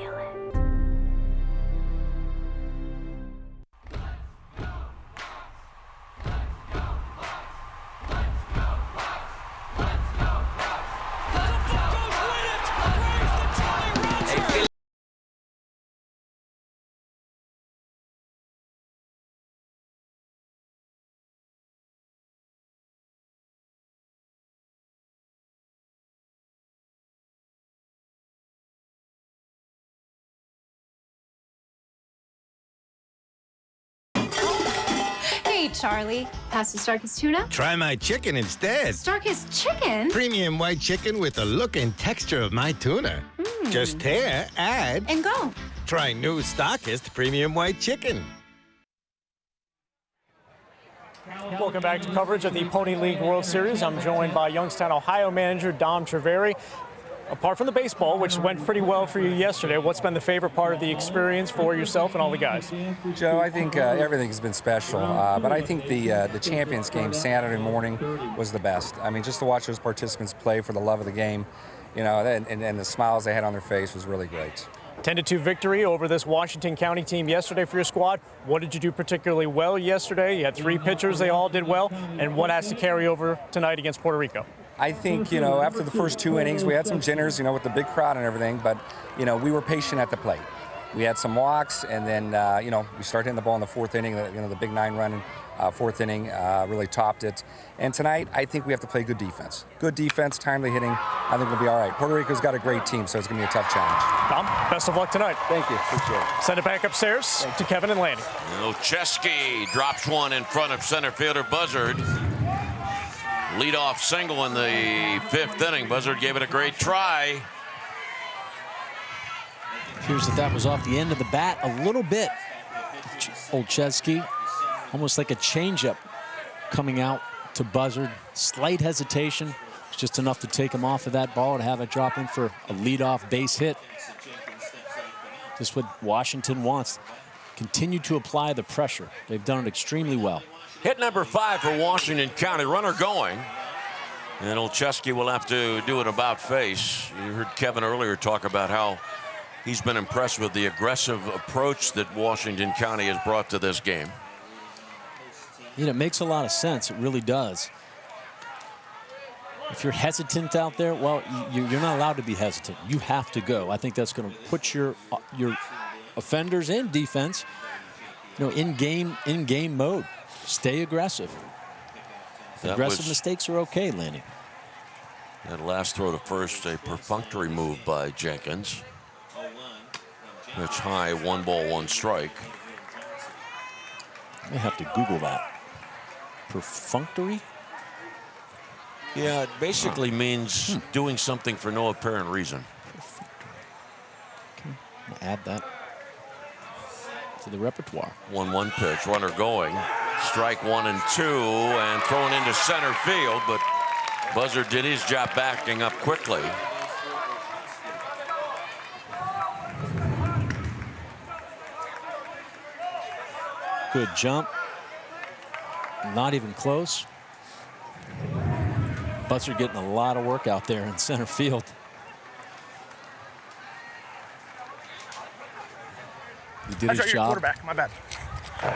[SPEAKER 6] Hey, Charlie. Pass the Starkist tuna?
[SPEAKER 13] Try my chicken instead.
[SPEAKER 6] Starkist chicken?
[SPEAKER 13] Premium white chicken with the look and texture of my tuna. Just tear, add,
[SPEAKER 6] And go.
[SPEAKER 13] Try new Starkist Premium White Chicken.
[SPEAKER 2] Welcome back to coverage of the Pony League World Series. I'm joined by Youngstown, Ohio manager Dom Treveri. Apart from the baseball, which went pretty well for you yesterday, what's been the favorite part of the experience for yourself and all the guys?
[SPEAKER 21] Joe, I think everything's been special, but I think the Champions game Saturday morning was the best. I mean, just to watch those participants play for the love of the game, you know, and the smiles they had on their face was really great.
[SPEAKER 2] 10-2 victory over this Washington County team yesterday for your squad. What did you do particularly well yesterday? You had 3 pitchers, they all did well. And what has to carry over tonight against Puerto Rico?
[SPEAKER 21] I think, you know, after the first 2 innings, we had some jitters, you know, with the big crowd and everything, but, you know, we were patient at the plate. We had some walks, and then, you know, we started hitting the ball in the 4th inning. You know, the big 9-run 4th inning really topped it. And tonight, I think we have to play good defense. Good defense, timely hitting. I think we'll be all right. Puerto Rico's got a great team, so it's going to be a tough challenge.
[SPEAKER 2] Tom, best of luck tonight.
[SPEAKER 21] Thank you. Appreciate it.
[SPEAKER 2] Send it back upstairs to Kevin and Lanny.
[SPEAKER 3] Olszewski drops one in front of center fielder Buzzard. Leadoff single in the 5th inning. Buzzard gave it a great try.
[SPEAKER 4] Appears that was off the end of the bat a little bit. Olszewski, almost like a changeup coming out to Buzzard. Slight hesitation. It's just enough to take him off of that ball and have it drop in for a leadoff base hit. Just what Washington wants. Continue to apply the pressure. They've done it extremely well.
[SPEAKER 3] Hit number 5 for Washington County. Runner going. And Olszewski will have to do it about face. You heard Kevin earlier talk about how he's been impressed with the aggressive approach that Washington County has brought to this game.
[SPEAKER 4] You know, it makes a lot of sense. It really does. If you're hesitant out there, well, you're not allowed to be hesitant. You have to go. I think that's going to put your offenders and defense, you know, in game mode. Stay aggressive. Aggressive mistakes are okay, Lanny.
[SPEAKER 3] That last throw to first, a perfunctory move by Jenkins. Pitch high, 1 ball, 1 strike.
[SPEAKER 4] I may have to Google that. Perfunctory?
[SPEAKER 3] Yeah, it basically means doing something for no apparent reason.
[SPEAKER 4] Okay. Add that to the repertoire.
[SPEAKER 3] 1-1 pitch, runner going. Strike 1 and 2, and thrown into center field, but Buzzard did his job backing up quickly.
[SPEAKER 4] Good jump. Not even close. Buzzard getting a lot of work out there in center field. He did his job.
[SPEAKER 9] Your quarterback, my bad.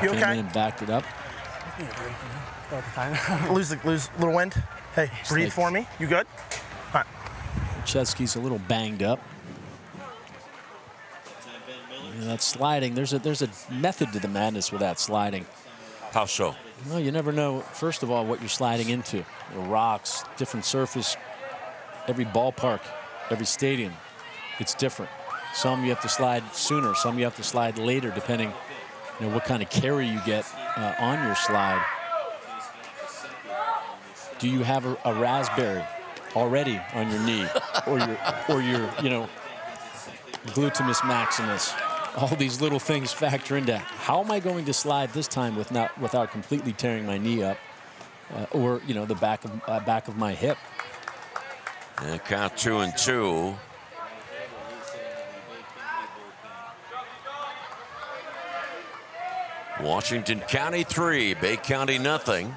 [SPEAKER 9] You okay?
[SPEAKER 4] Came in and backed it up.
[SPEAKER 9] lose a little wind. Hey, breathe for me. You good? All right.
[SPEAKER 4] Olszewski's a little banged up. And that sliding, there's a method to the madness with that sliding.
[SPEAKER 3] How so?
[SPEAKER 4] Well, you never know, first of all, what you're sliding into. The rocks, different surface, every ballpark, every stadium, it's different. Some you have to slide sooner, some you have to slide later, depending, you know, what kind of carry you get on your slide. Do you have a raspberry already on your knee, or your gluteus maximus? All these little things factor into how am I going to slide this time without completely tearing my knee up, or the back of my hip.
[SPEAKER 3] And count 2-2. Washington County 3, BayCounty nothing.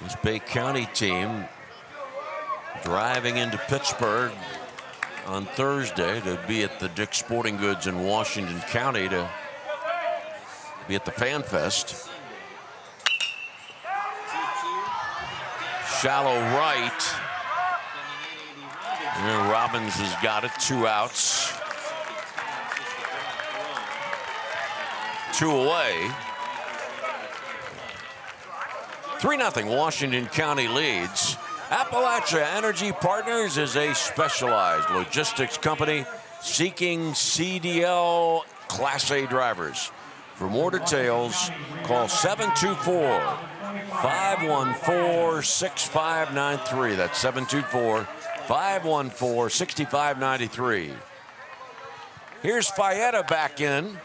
[SPEAKER 3] This BayCounty team driving into Pittsburgh on Thursday to be at the Dick's Sporting Goods in Washington County to be at the Fan Fest. Shallow right. And Robbins has got it, 2 outs. 2 away. 3-0 Washington County leads. Appalachia Energy Partners is a specialized logistics company seeking CDL Class A drivers. For more details, call 724-514-6593. That's 724-514-6593. Here's Fayetta back in.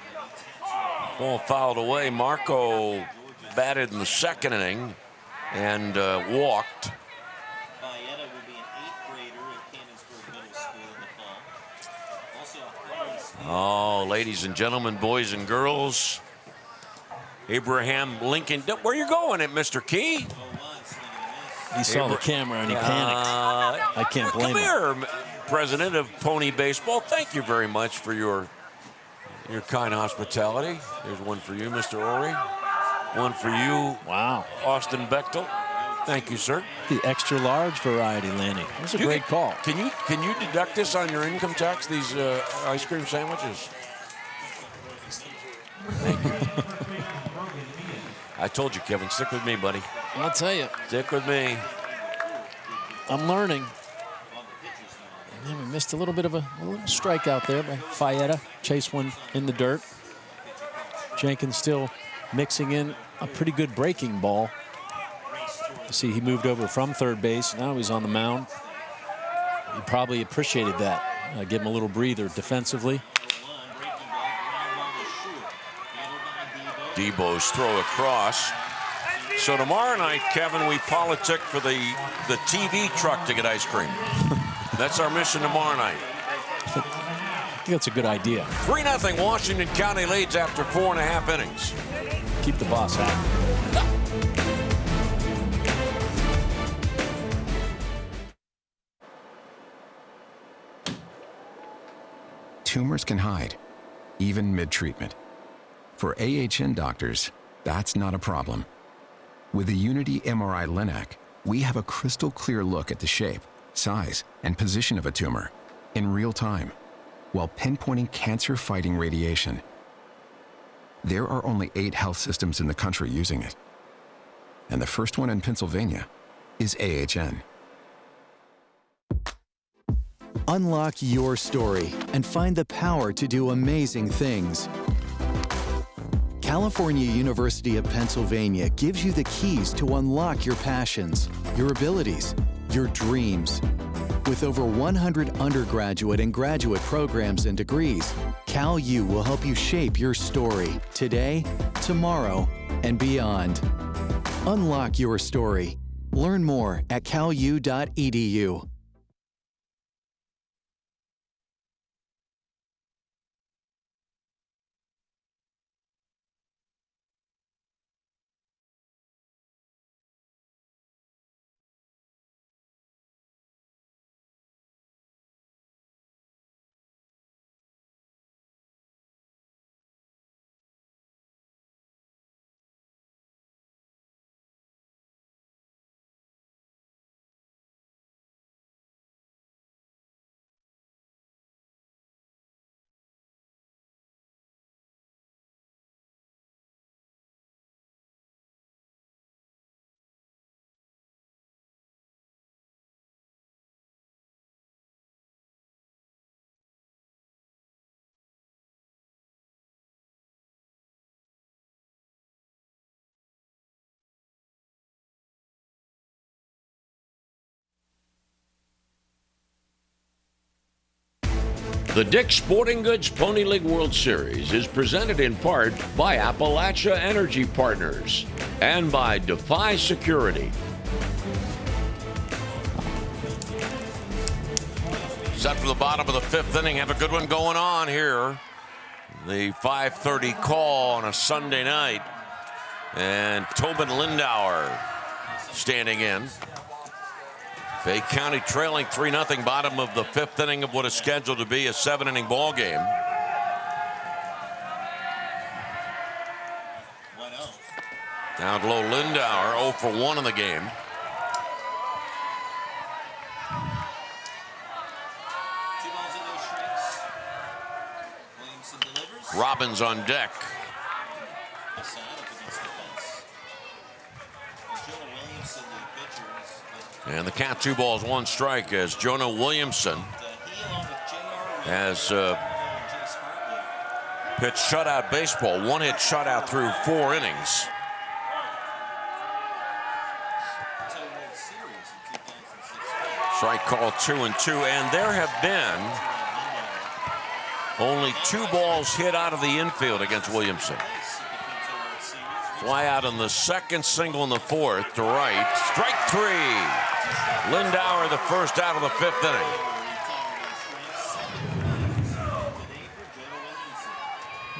[SPEAKER 3] Ball fouled away. Marco batted in the second inning and walked.
[SPEAKER 19] Fayetta will be an 8th grader at Canonsburg Middle School in the fall. Also,
[SPEAKER 3] Oh, ladies and gentlemen, boys and girls, Abraham Lincoln. Where you going at, Mr. Key?
[SPEAKER 4] He saw the camera and he panicked. I can't blame him.
[SPEAKER 3] Come here, President of Pony Baseball. Thank you very much for your kind hospitality. There's one for you, Mr. Ori. One for you,
[SPEAKER 4] wow,
[SPEAKER 3] Austin Bechtel. Thank you, sir.
[SPEAKER 4] The extra large variety, Lanny. That's a great call.
[SPEAKER 3] Can you deduct this on your income tax? These ice cream sandwiches. Thank you. I told you, Kevin. Stick with me, buddy.
[SPEAKER 4] I'll tell you.
[SPEAKER 3] Stick with me.
[SPEAKER 4] I'm learning. And we missed a little bit of a little strikeout there by Fayetta. Chase one in the dirt. Jenkins still mixing in a pretty good breaking ball. You see, he moved over from third base. Now he's on the mound. He probably appreciated that. Give him a little breather defensively.
[SPEAKER 3] Debo's throw across. So tomorrow night, Kevin, we politic for the TV truck to get ice cream. That's our mission tomorrow night.
[SPEAKER 4] I think that's a good idea.
[SPEAKER 3] 3-0 Washington County leads after 4.5 innings.
[SPEAKER 4] Keep the boss happy.
[SPEAKER 1] Tumors can hide, even mid-treatment. For AHN doctors, that's not a problem. With the Unity MRI Linac, we have a crystal clear look at the shape, size, and position of a tumor in real time, while pinpointing cancer-fighting radiation. There are only 8 health systems in the country using it. And the first one in Pennsylvania is AHN.
[SPEAKER 14] Unlock your story and find the power to do amazing things. California University of Pennsylvania gives you the keys to unlock your passions, your abilities, your dreams. With over 100 undergraduate and graduate programs and degrees, Cal U will help you shape your story today, tomorrow, and beyond. Unlock your story. Learn more at calu.edu.
[SPEAKER 10] The Dick's Sporting Goods Pony League World Series is presented in part by Appalachia Energy Partners and by Defy Security.
[SPEAKER 3] Set for the bottom of the fifth inning. Have a good one going on here. The 5:30 call on a Sunday night. And Tobin Lindauer standing in. BayCounty trailing 3-0, bottom of the fifth inning of what is scheduled to be a 7-inning ball game. Down low, Lindauer 0 for 1 in the game. Robbins on deck. And the count 2 balls 1 strike as Jonah Williamson has pitched shutout baseball. 1-hit shutout through 4 innings. Strike call 2-2, and there have been only 2 balls hit out of the infield against Williamson. Fly out in the second, single in the fourth to right. Strike 3. Lindauer the first out of the fifth inning.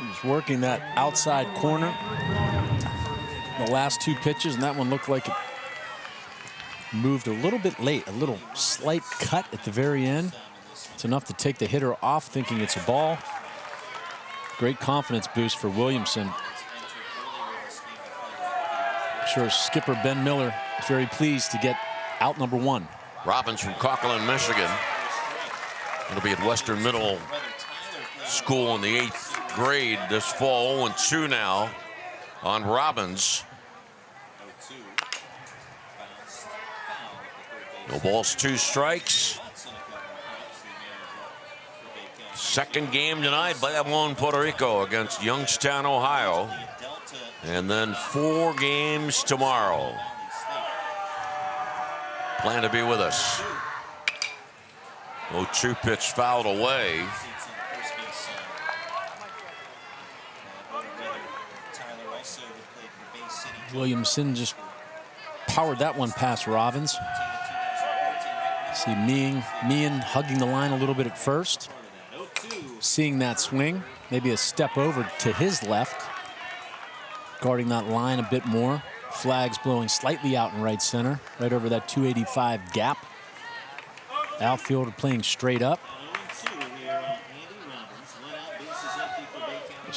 [SPEAKER 4] He's working that outside corner. The last 2 pitches, and that one looked like it moved a little bit late. A little slight cut at the very end. It's enough to take the hitter off thinking it's a ball. Great confidence boost for Williamson. I'm sure skipper Ben Miller is very pleased to get out number 1.
[SPEAKER 3] Robbins from Coquitlam, Michigan. It'll be at Western Middle School in the 8th grade this fall. 0-2 now on Robbins. No balls, 2 strikes. Second game tonight, Bayamon, Puerto Rico against Youngstown, Ohio. And then 4 games tomorrow. Plan to be with us. 0-2 pitch fouled away.
[SPEAKER 4] Williamson just powered that one past Robbins. See Meehan hugging the line a little bit at first. Seeing that swing, maybe a step over to his left. Guarding that line a bit more. Flags blowing slightly out in right center, right over that 285 gap. Outfielder playing straight up.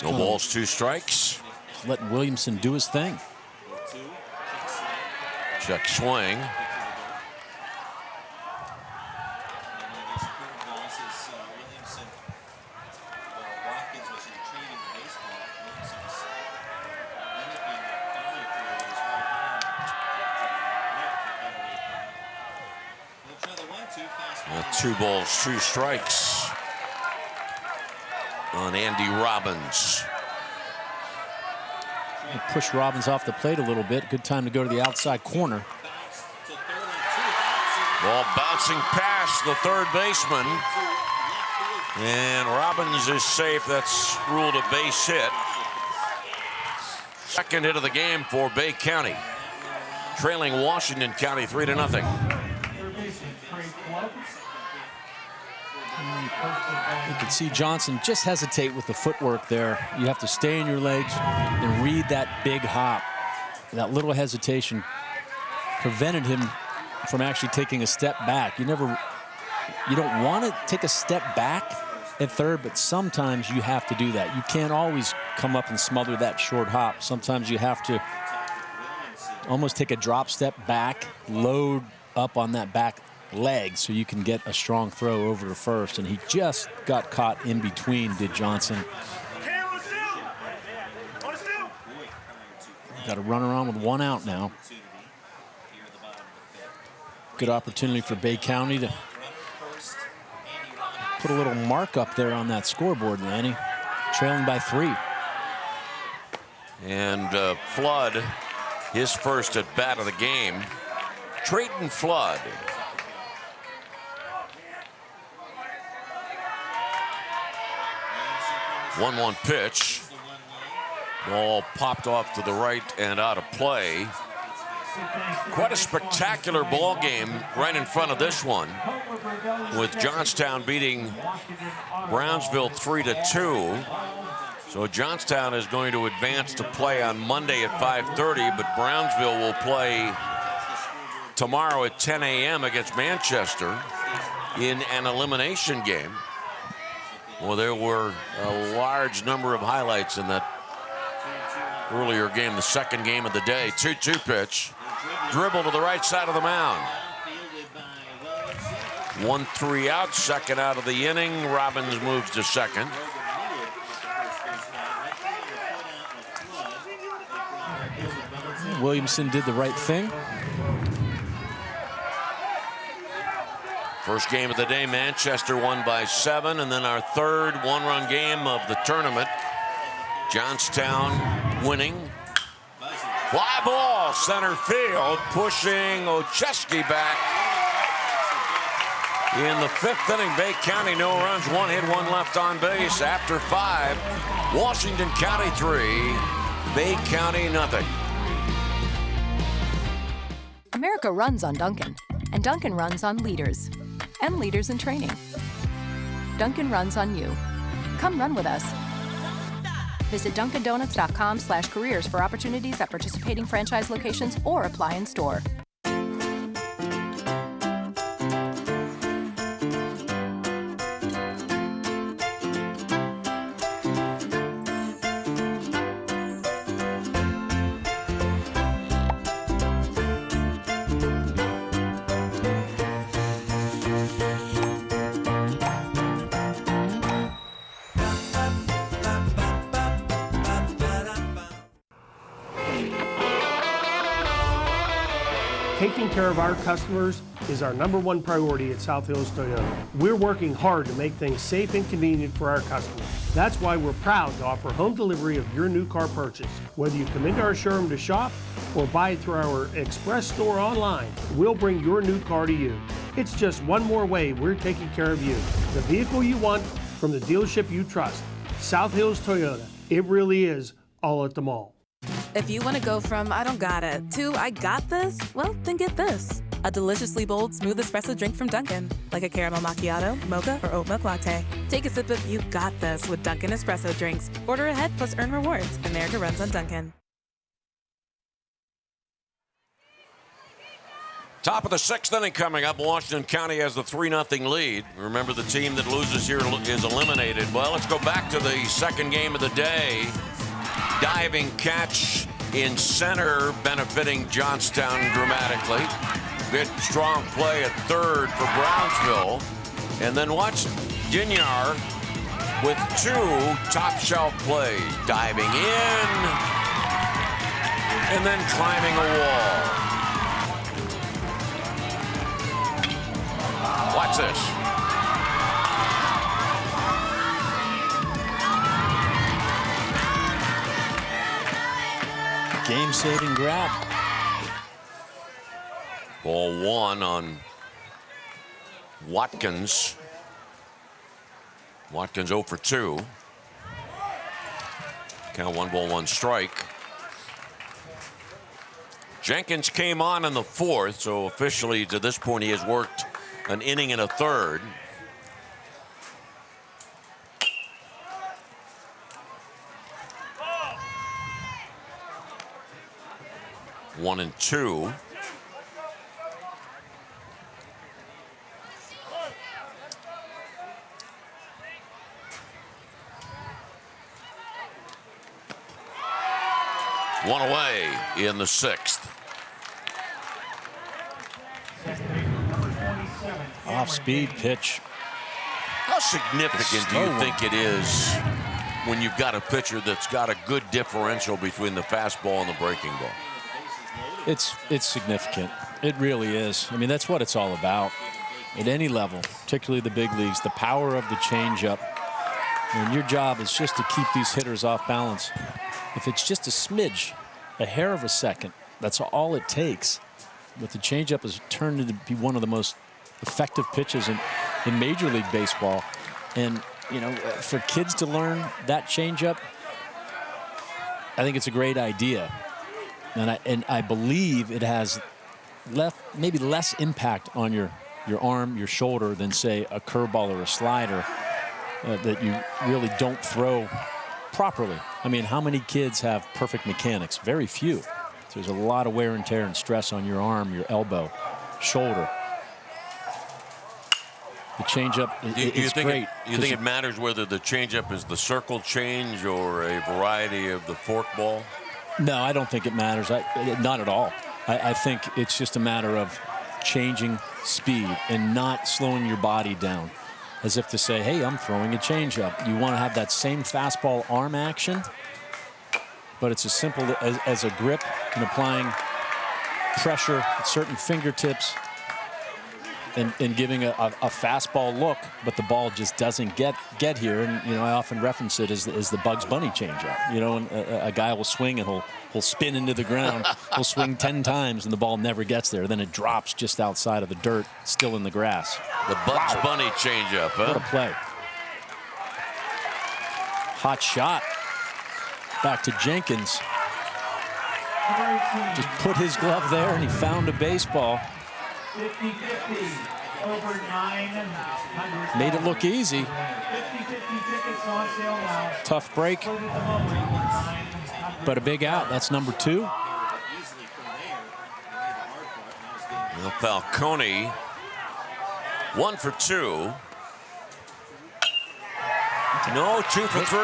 [SPEAKER 3] No balls, 2 strikes.
[SPEAKER 4] Letting Williamson do his thing.
[SPEAKER 3] Check swing. Two balls, 2 strikes on Andy Robbins.
[SPEAKER 4] Push Robbins off the plate a little bit. Good time to go to the outside corner.
[SPEAKER 3] Ball bouncing past the third baseman. And Robbins is safe. That's ruled a base hit. Second hit of the game for BayCounty. Trailing Washington County 3-0.
[SPEAKER 4] You can see Johnson just hesitate with the footwork there. You have to stay in your legs and read that big hop. That little hesitation prevented him from actually taking a step back. You don't want to take a step back at third, but sometimes you have to do that. You can't always come up and smother that short hop. Sometimes you have to almost take a drop step back, load up on that back leg so you can get a strong throw over to first, and he just got caught in between, did Johnson. Got a runner on with 1 out now. Good opportunity for BayCounty to put a little mark up there on that scoreboard, Lanny. Trailing by 3.
[SPEAKER 3] And Flood, his first at bat of the game. Trayton Flood. 1-1 pitch. Ball popped off to the right and out of play. Quite a spectacular ball game right in front of this one, with Johnstown beating Brownsville 3-2. So Johnstown is going to advance to play on Monday at 5:30, but Brownsville will play tomorrow at 10 a.m. against Manchester in an elimination game. Well, there were a large number of highlights in that earlier game, the second game of the day. 2-2 pitch. Dribble to the right side of the mound. 1-3 out, second out of the inning. Robbins moves to second.
[SPEAKER 4] Williamson did the right thing.
[SPEAKER 3] First game of the day, Manchester won by 7, and then our third one-run game of the tournament. Johnstown winning. Fly ball, center field, pushing Ocheski back. In the 5th inning, BayCounty, no runs, 1 hit, 1 left on base. After 5, Washington County 3, BayCounty nothing.
[SPEAKER 15] America runs on Dunkin', and Dunkin' runs on leaders, and leaders in training. Dunkin' runs on you. Come run with us. Visit DunkinDonuts.com/careers for opportunities at participating franchise locations or apply in store.
[SPEAKER 23] Taking care of our customers is our #1 priority at South Hills Toyota. We're working hard to make things safe and convenient for our customers. That's why we're proud to offer home delivery of your new car purchase. Whether you come into our showroom to shop or buy it through our express store online, we'll bring your new car to you. It's just one more way we're taking care of you. The vehicle you want from the dealership you trust. South Hills Toyota. It really is all at the mall.
[SPEAKER 8] If you want to go from I don't got it to I got this, well, then get this. A deliciously bold, smooth espresso drink from Dunkin', like a caramel macchiato, mocha, or oat milk latte. Take a sip of You Got This with Dunkin' espresso drinks. Order ahead plus earn rewards. America runs on Dunkin'.
[SPEAKER 3] Top of the 6th inning coming up. Washington County has the 3-0 lead. Remember, the team that loses here is eliminated. Well, let's go back to the second game of the day. Diving catch in center, benefiting Johnstown dramatically. Good strong play at third for Brownsville. And then watch Ginyar with 2 top shelf plays. Diving in and then climbing a wall. Watch this.
[SPEAKER 4] Game-saving grab.
[SPEAKER 3] Ball 1 on Watkins. Watkins 0 for 2. Count 1 ball, 1 strike. Jenkins came on in the 4th, so officially to this point he has worked an inning and a third. One and 2. One away in the 6th.
[SPEAKER 4] Off-speed pitch.
[SPEAKER 3] How significant do you think it is when you've got a pitcher that's got a good differential between the fastball and the breaking ball?
[SPEAKER 4] It's significant. It really is. I mean, that's what it's all about at any level, particularly the big leagues, the power of the changeup. And your job is just to keep these hitters off balance. If it's just a smidge, a hair of a second, that's all it takes. But the changeup has turned into be one of the most effective pitches in Major League Baseball. And for kids to learn that changeup, I think it's a great idea. And I believe it has maybe less impact on your arm, your shoulder than, say, a curveball or a slider that you really don't throw properly. I mean, how many kids have perfect mechanics? Very few. So there's a lot of wear and tear and stress on your arm, your elbow, shoulder. The changeup is great.
[SPEAKER 3] You think it matters whether the changeup is the circle change or a variety of the forkball?
[SPEAKER 4] No, I don't think it matters. Not at all. I think it's just a matter of changing speed and not slowing your body down, as if to say, hey, I'm throwing a changeup. You want to have that same fastball arm action, but it's as simple as a grip and applying pressure at certain fingertips and giving a fastball look, but the ball just doesn't get here. And I often reference it as the Bugs Bunny changeup. And a guy will swing and he'll spin into the ground. He'll swing 10 times and the ball never gets there. Then it drops just outside of the dirt, still in the grass.
[SPEAKER 3] The Bugs Bunny changeup, huh?
[SPEAKER 4] What a play! Hot shot. Back to Jenkins. Just put his glove there and he found a baseball.
[SPEAKER 7] 50-50 over 900.
[SPEAKER 4] Made it look easy.
[SPEAKER 7] 50-50 tickets on sale now.
[SPEAKER 4] Tough break. But a big out. That's number 2.
[SPEAKER 3] Well, Falcone, 1 for 2. No, 2 for 3.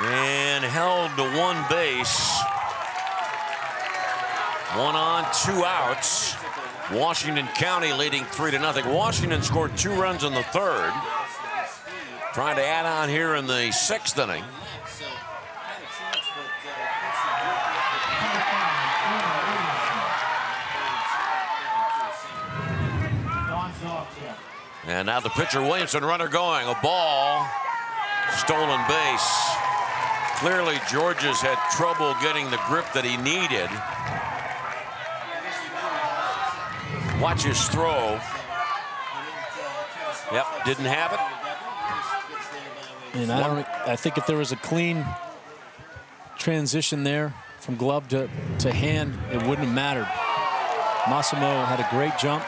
[SPEAKER 3] And held to one base. 1 on, 2 outs. Washington County leading 3-0. Washington scored 2 runs in the 3rd. Trying to add on here in the 6th inning. And now the pitcher, Williamson, runner going. A ball, stolen base. Clearly, Georges had trouble getting the grip that he needed. Watch his throw. Yep, didn't have it.
[SPEAKER 4] And I think if there was a clean transition there from glove to hand, it wouldn't have mattered. Massimo had a great jump.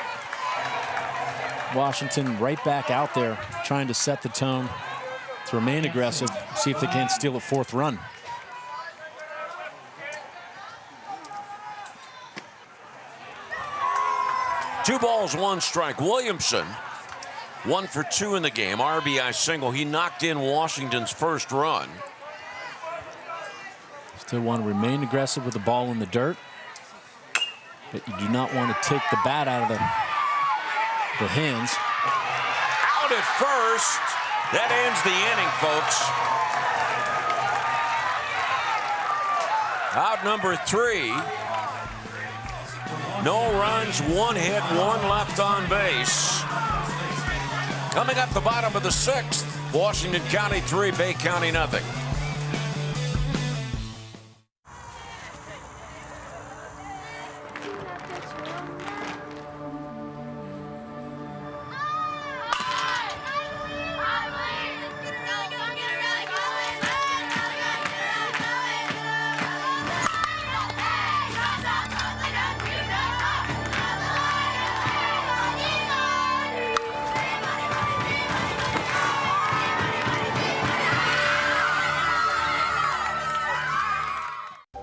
[SPEAKER 4] Washington right back out there trying to set the tone to remain aggressive, see if they can't steal a 4th run.
[SPEAKER 3] Two balls, 1 strike. Williamson, 1 for 2 in the game. RBI single. He knocked in Washington's first run.
[SPEAKER 4] Still want to remain aggressive with the ball in the dirt, but you do not want to take the bat out of the hands.
[SPEAKER 3] Out at first. That ends the inning, folks. Out number 3. No runs, 1 hit, 1 left on base. Coming up the bottom of the 6th, Washington County 3, BayCounty 0.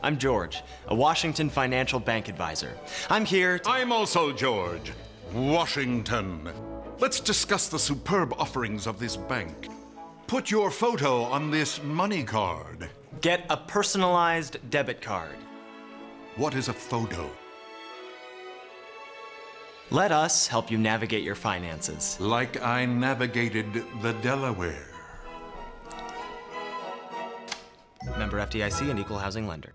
[SPEAKER 18] I'm George, a Washington Financial Bank advisor. I'm here to...
[SPEAKER 22] I'm also George, Washington. Let's discuss the superb offerings of this bank. Put your photo on this money card.
[SPEAKER 18] Get a personalized debit card.
[SPEAKER 22] What is a photo?
[SPEAKER 18] Let us help you navigate your finances.
[SPEAKER 22] Like I navigated the Delaware.
[SPEAKER 18] Member FDIC and equal housing lender.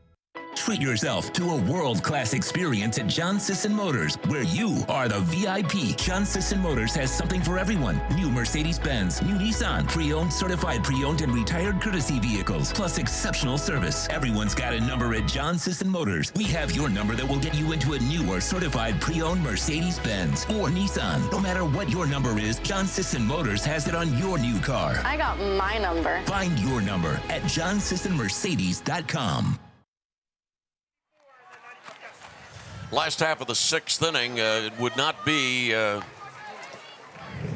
[SPEAKER 5] Treat yourself to a world-class experience at John Sisson Motors, where you are the VIP. John Sisson Motors has something for everyone. New Mercedes-Benz, new Nissan, pre-owned, certified pre-owned, and retired courtesy vehicles, plus exceptional service. Everyone's got a number at John Sisson Motors. We have your number that will get you into a new or certified pre-owned Mercedes-Benz or Nissan. No matter what your number is, John Sisson Motors has it on your new car.
[SPEAKER 11] I got my number.
[SPEAKER 5] Find your number at johnsissonmercedes.com.
[SPEAKER 3] Last half of the sixth inning, it would not be a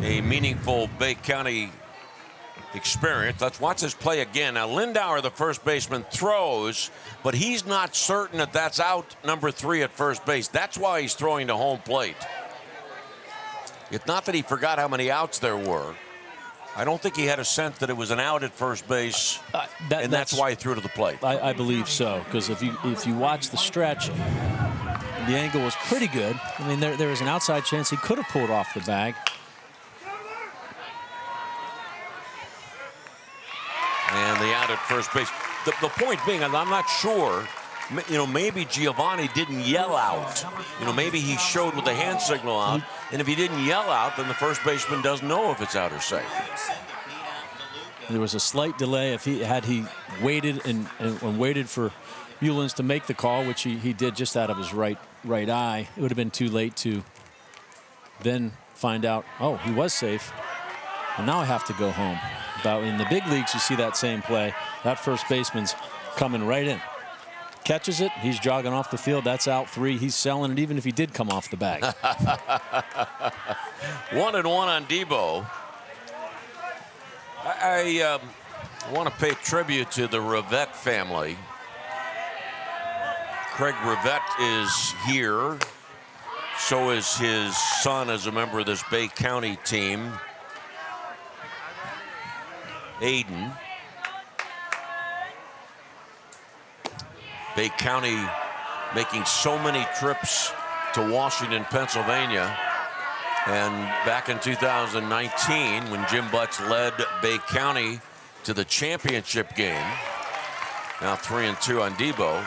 [SPEAKER 3] meaningful BayCounty experience. Let's watch this play again. Now, Lindauer, the first baseman, throws, but he's not certain that that's out number 3 at first base. That's why he's throwing to home plate. It's not that he forgot how many outs there were. I don't think he had a sense that it was an out at first base, and that's why he threw to the plate.
[SPEAKER 4] I believe so, because if you watch the stretch, the angle was pretty good. I mean, there was an outside chance he could have pulled off the bag.
[SPEAKER 3] And the out at first base. The point being, I'm not sure, maybe Giovanni didn't yell out. Maybe he showed with the hand signal out. And if he didn't yell out, then the first baseman doesn't know if it's out or safe.
[SPEAKER 4] There was a slight delay. If he waited and waited for Mullins to make the call, which he did just out of his right eye, it would have been too late to then find out, oh, he was safe. And now I have to go home. But in the big leagues, you see that same play. That first baseman's coming right in. Catches it, he's jogging off the field. That's out 3. He's selling it even if he did come off the bag.
[SPEAKER 3] 1-1 on Debo. I want to pay tribute to the Rivette family. Craig Rivette is here. So is his son as a member of this BayCounty team, Aiden. BayCounty making so many trips to Washington, Pennsylvania. And back in 2019, when Jim Butts led BayCounty to the championship game, now 3-2 on Debo.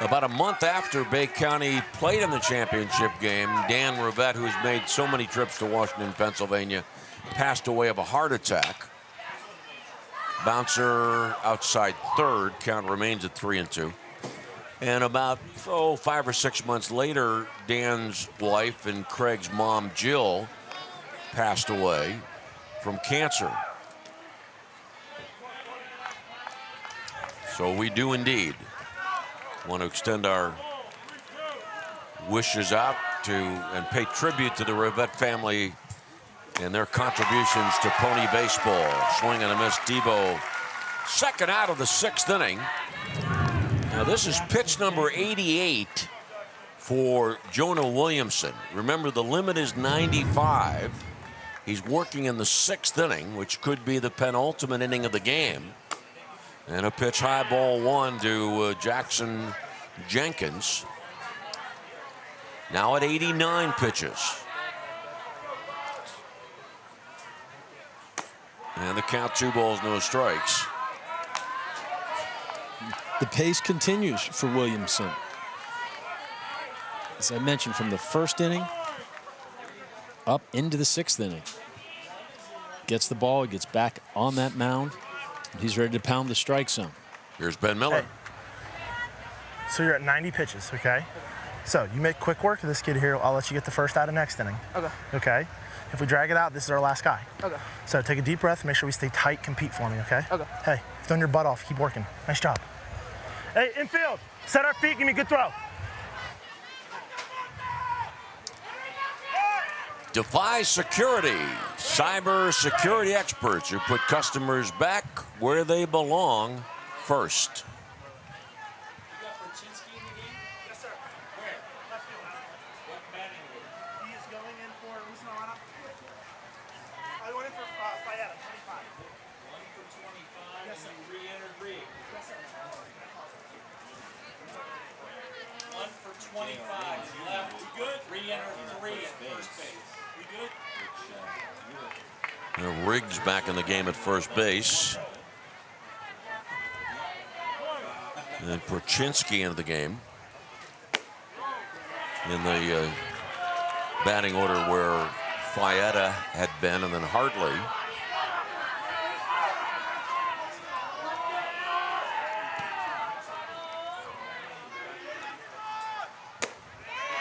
[SPEAKER 3] About a month after BayCounty played in the championship game, Dan Rivette, who's made so many trips to Washington, Pennsylvania, passed away of a heart attack. Bouncer outside third, count remains at 3-2. And about 5 or 6 months later, Dan's wife and Craig's mom, Jill, passed away from cancer. So we do indeed want to extend our wishes out to and pay tribute to the Rivette family and their contributions to pony baseball. Swing and a miss. Debo, second out of the sixth inning. Now this is pitch number 88 for Jonah Williamson. Remember, the limit is 95. He's working in the sixth inning, which could be the penultimate inning of the game. And a pitch, high ball 1 to Jackson Jenkins. Now at 89 pitches. And the count, 2 balls, no strikes.
[SPEAKER 4] The pace continues for Williamson. As I mentioned, from the first inning up into the sixth inning. Gets the ball, gets back on that mound. He's ready to pound the strike zone.
[SPEAKER 3] Here's Ben Miller.
[SPEAKER 9] Hey. So you're at 90 pitches, okay? So you make quick work of this kid here. I'll let you get the first out of next inning.
[SPEAKER 12] Okay.
[SPEAKER 9] Okay? If we drag it out, this is our last guy.
[SPEAKER 12] Okay.
[SPEAKER 9] So take a deep breath, make sure we stay tight, compete for me, okay?
[SPEAKER 12] Okay.
[SPEAKER 9] Hey, throwing your butt off, keep working. Nice job. Hey, infield, set our feet, give me a good throw.
[SPEAKER 3] Defy Security, cyber security experts who put customers back where they belong first. Riggs back in the game at first base. And Perchinsky into the game. In the batting order where Fietta had been, and then Hartley.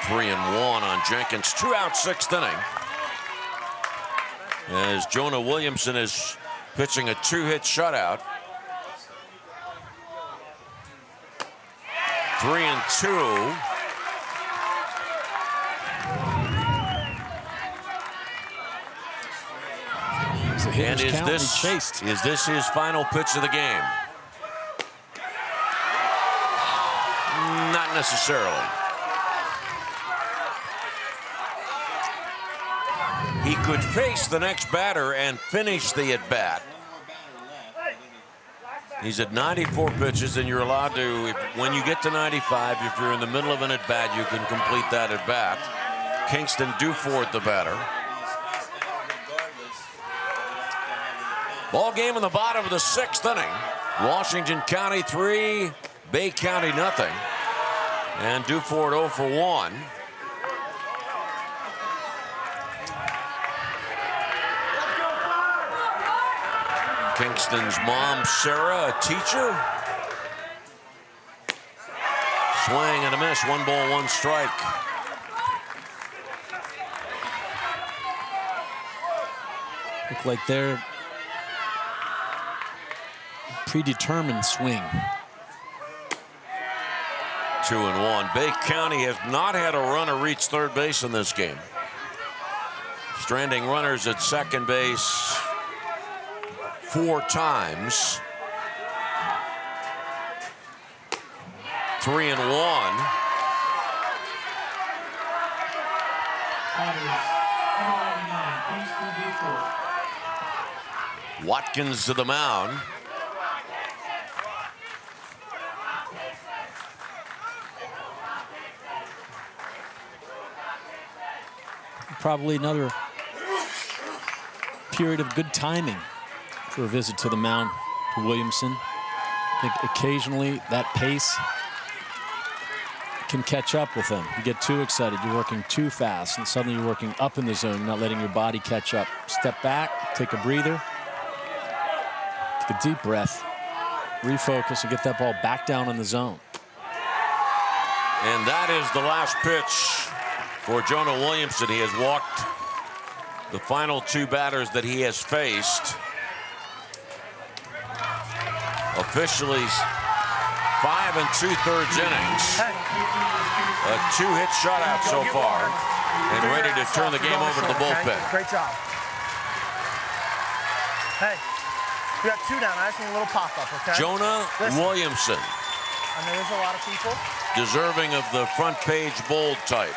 [SPEAKER 3] Three and one on Jenkins. 2 out, 6th inning. As Jonah Williamson is pitching a 2-hit shutout. 3 and 2. And is this his final pitch of the game? Not necessarily. He could face the next batter and finish the at-bat. He's at 94 pitches, and you're allowed to, when you get to 95, if you're in the middle of an at-bat, you can complete that at-bat. Kingston Dufort, the batter. Ball game in the bottom of the 6th inning. Washington County 3, BayCounty nothing. And Dufort 0 for 1. Kingston's mom, Sarah, a teacher. Swing and a miss. 1 ball, 1 strike.
[SPEAKER 4] Look like they're predetermined swing.
[SPEAKER 3] 2 and 1. BayCounty has not had a runner reach third base in this game. Stranding runners at second base 4 times. 3 and 1. Watkins to the mound.
[SPEAKER 4] Probably another period of good timing for a visit to the mound to Williamson. I think occasionally that pace can catch up with him. You get too excited, you're working too fast, and suddenly you're working up in the zone, not letting your body catch up. Step back, take a breather, take a deep breath, refocus, and get that ball back down in the zone.
[SPEAKER 3] And that is the last pitch for Jonah Williamson. He has walked the final 2 batters that he has faced. Officially 5 2/3 innings. A 2-hit shutout so far. And ready to turn the game over to the bullpen.
[SPEAKER 9] Great job. Hey, we got 2 down. I just need a little pop-up, okay?
[SPEAKER 3] Jonah Williamson.
[SPEAKER 9] I know there's a lot of people.
[SPEAKER 3] Deserving of the front page bold type.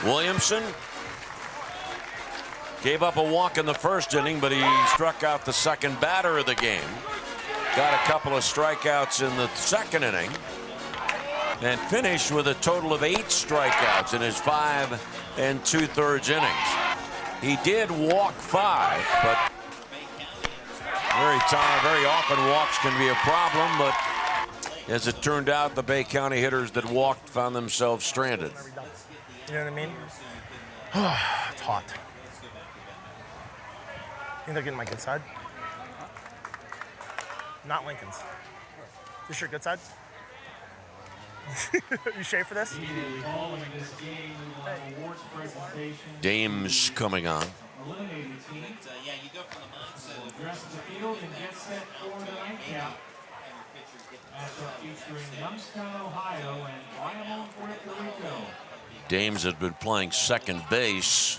[SPEAKER 3] Williamson gave up a walk in the first inning, but he struck out the second batter of the game. Got a couple of strikeouts in the second inning and finished with a total of 8 strikeouts in his 5 2/3 innings. He did walk 5, but very often walks can be a problem, but as it turned out, the BayCounty hitters that walked found themselves stranded.
[SPEAKER 9] You know what I mean? It's hot. You think they're getting my good side? Not Lincoln's. Is this your good side? You shave for this?
[SPEAKER 3] Dames coming on. Dames had been playing second base.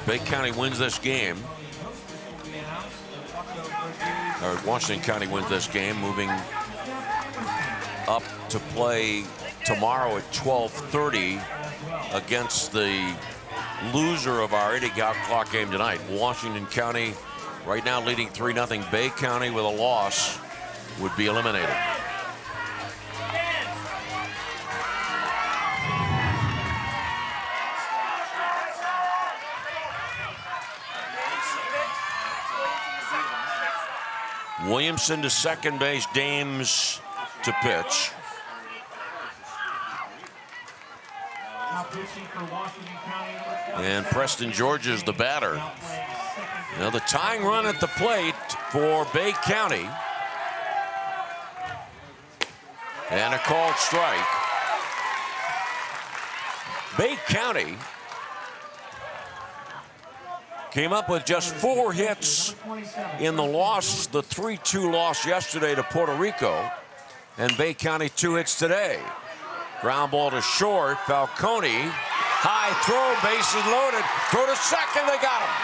[SPEAKER 3] BayCounty wins this game. Or Washington County wins this game, moving up to play tomorrow at 12:30 against the loser of our 8 o'clock game tonight. Washington County right now leading 3-0. BayCounty with a loss would be eliminated. Williamson to second base, Dames to pitch. And Preston George is the batter. Now the tying run at the plate for BayCounty. And a called strike. BayCounty came up with just 4 hits in the loss, the 3-2 loss yesterday to Puerto Rico. And BayCounty 2 hits today. Ground ball to short. Falcone, high throw, bases loaded. Throw to second, they got him.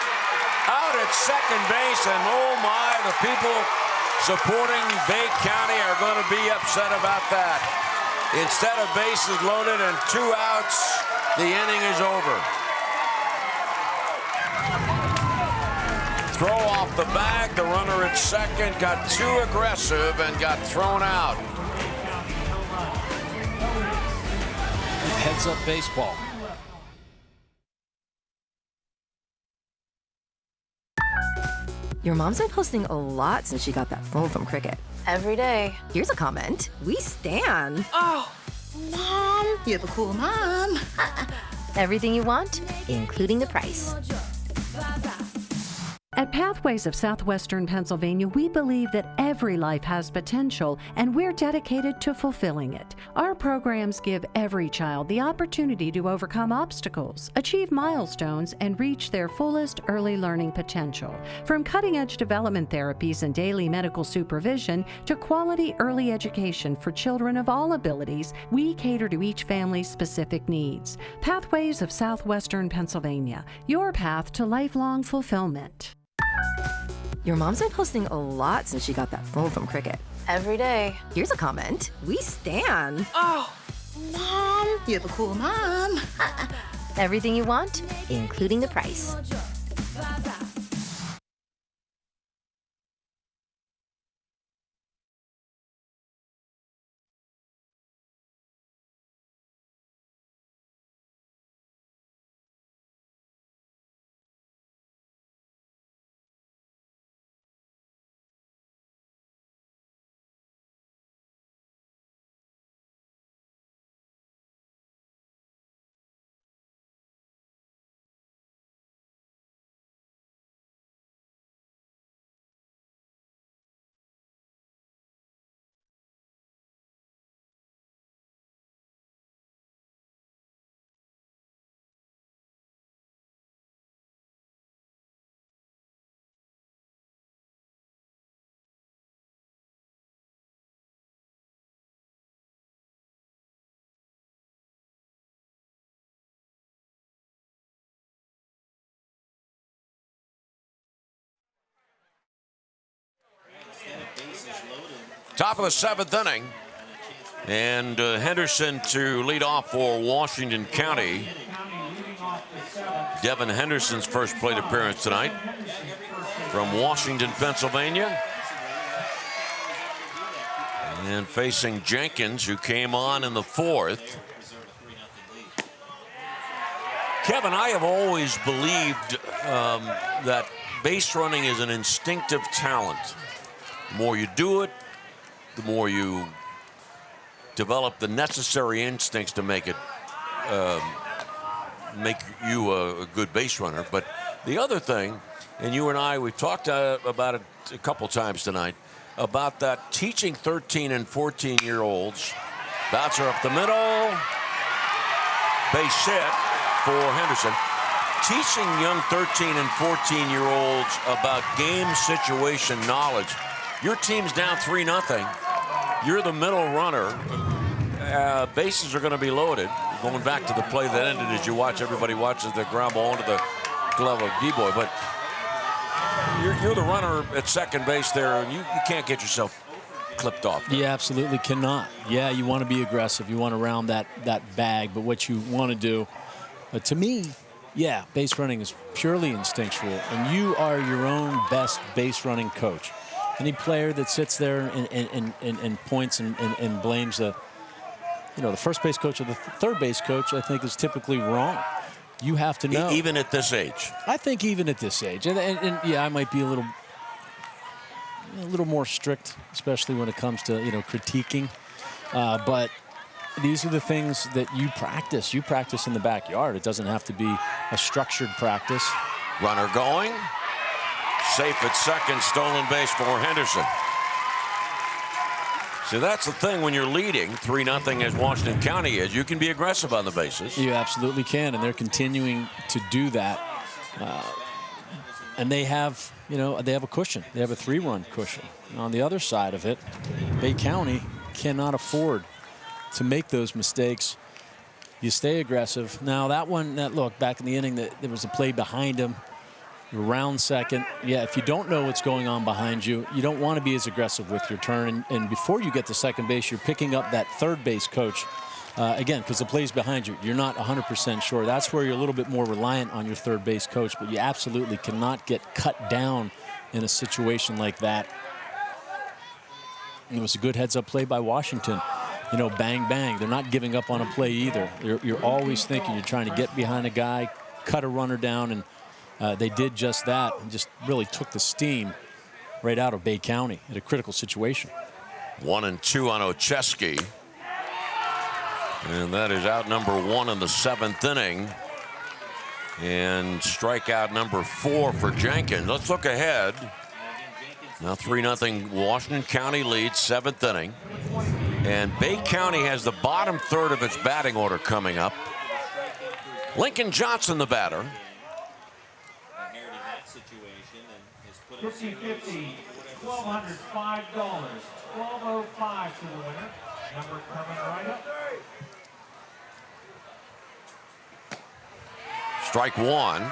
[SPEAKER 3] Out at second base, and oh my, the people supporting BayCounty are going to be upset about that. Instead of bases loaded and 2 outs, the inning is over. Throw off the bag, the runner at second got too aggressive and got thrown out.
[SPEAKER 4] Heads up baseball.
[SPEAKER 11] Your mom's been posting a lot since she got that phone from Cricket. Every day. Here's a comment. We stan.
[SPEAKER 12] Oh, Mom. You have a cool mom.
[SPEAKER 11] Everything you want, including the price.
[SPEAKER 17] At Pathways of Southwestern Pennsylvania, we believe that every life has potential, and we're dedicated to fulfilling it. Our programs give every child the opportunity to overcome obstacles, achieve milestones, and reach their fullest early learning potential. From cutting-edge development therapies and daily medical supervision to quality early education for children of all abilities, we cater to each family's specific needs. Pathways of Southwestern Pennsylvania, your path to lifelong fulfillment.
[SPEAKER 11] Your mom's been posting a lot since she got that phone from Cricket. Every day. Here's a comment. We stan.
[SPEAKER 12] Oh, Mom. You have a cool mom.
[SPEAKER 11] Everything you want, including the price.
[SPEAKER 3] Top of the 7th inning. And Henderson to lead off for Washington County. Devin Henderson's first plate appearance tonight from Washington, Pennsylvania. And facing Jenkins, who came on in the 4th. Kevin, I have always believed that base running is an instinctive talent. The more you do it, the more you develop the necessary instincts to make you a good base runner. But the other thing, and you and I, we've talked about it a couple times tonight, about that teaching 13 and 14-year-olds. Bouncer up the middle. Base hit for Henderson. Teaching young 13 and 14-year-olds about game situation knowledge. Your team's down 3-0. You're the middle runner. Bases are going to be loaded. Going back to the play that ended as you watch, everybody watches the ground ball into the glove of D-Boy. But you're the runner at second base there, and you can't get yourself clipped off there.
[SPEAKER 4] You absolutely cannot. Yeah, you want to be aggressive. You want to round that bag. But what you want to do, to me, yeah, base running is purely instinctual. And you are your own best base running coach. Any player that sits there and points and blames the first base coach or the third base coach, I think is typically wrong. You have to know.
[SPEAKER 3] Even at this age?
[SPEAKER 4] I think even at this age. And yeah, I might be a little a little more strict, especially when it comes to, critiquing. But these are the things that you practice. You practice in the backyard. It doesn't have to be a structured practice.
[SPEAKER 3] Runner going. Safe at second. Stolen base for Henderson. So that's the thing when you're leading 3-0 as Washington County is. You can be aggressive on the bases.
[SPEAKER 4] You absolutely can, and they're continuing to do that. And they have, they have a cushion. They have a 3-run cushion. And on the other side of it, BayCounty cannot afford to make those mistakes. You stay aggressive. Now that look, back in the inning, there was a play behind him. Round second. Yeah, if you don't know what's going on behind you, you don't want to be as aggressive with your turn. And before you get to second base, you're picking up that third base coach. Again, because the play's behind you. You're not 100% sure. That's where you're a little bit more reliant on your third base coach, but you absolutely cannot get cut down in a situation like that. It was a good heads-up play by Washington. Bang, bang. They're not giving up on a play either. You're always thinking you're trying to get behind a guy, cut a runner down, and they did just that and just really took the steam right out of BayCounty at a critical situation.
[SPEAKER 3] 1-2 on Ocheski. And that is out number 1 in the 7th inning. And strikeout number 4 for Jenkins. Let's look ahead. Now 3-0 Washington County leads, 7th inning. And BayCounty has the bottom third of its batting order coming up. Lincoln Johnson, the batter.
[SPEAKER 7] 50-50, $1,205. $1,205 to the winner. Number coming right up.
[SPEAKER 3] Strike 1.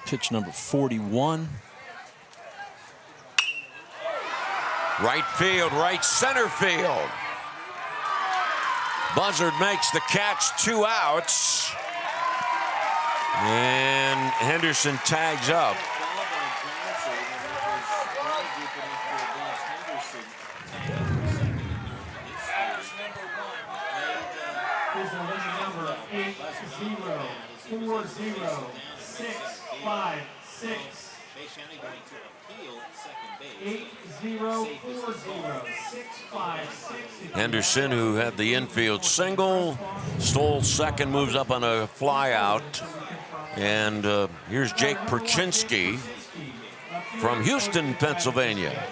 [SPEAKER 4] Pitch number 41.
[SPEAKER 3] Right field, right center field. Buzzard makes the catch, 2 outs. And Henderson tags up.
[SPEAKER 7] Here's the winning number 8040656. 8040656.
[SPEAKER 3] Henderson, who had the infield single, stole second, moves up on a fly out. And here's Jake Perchinsky from Houston, Pennsylvania.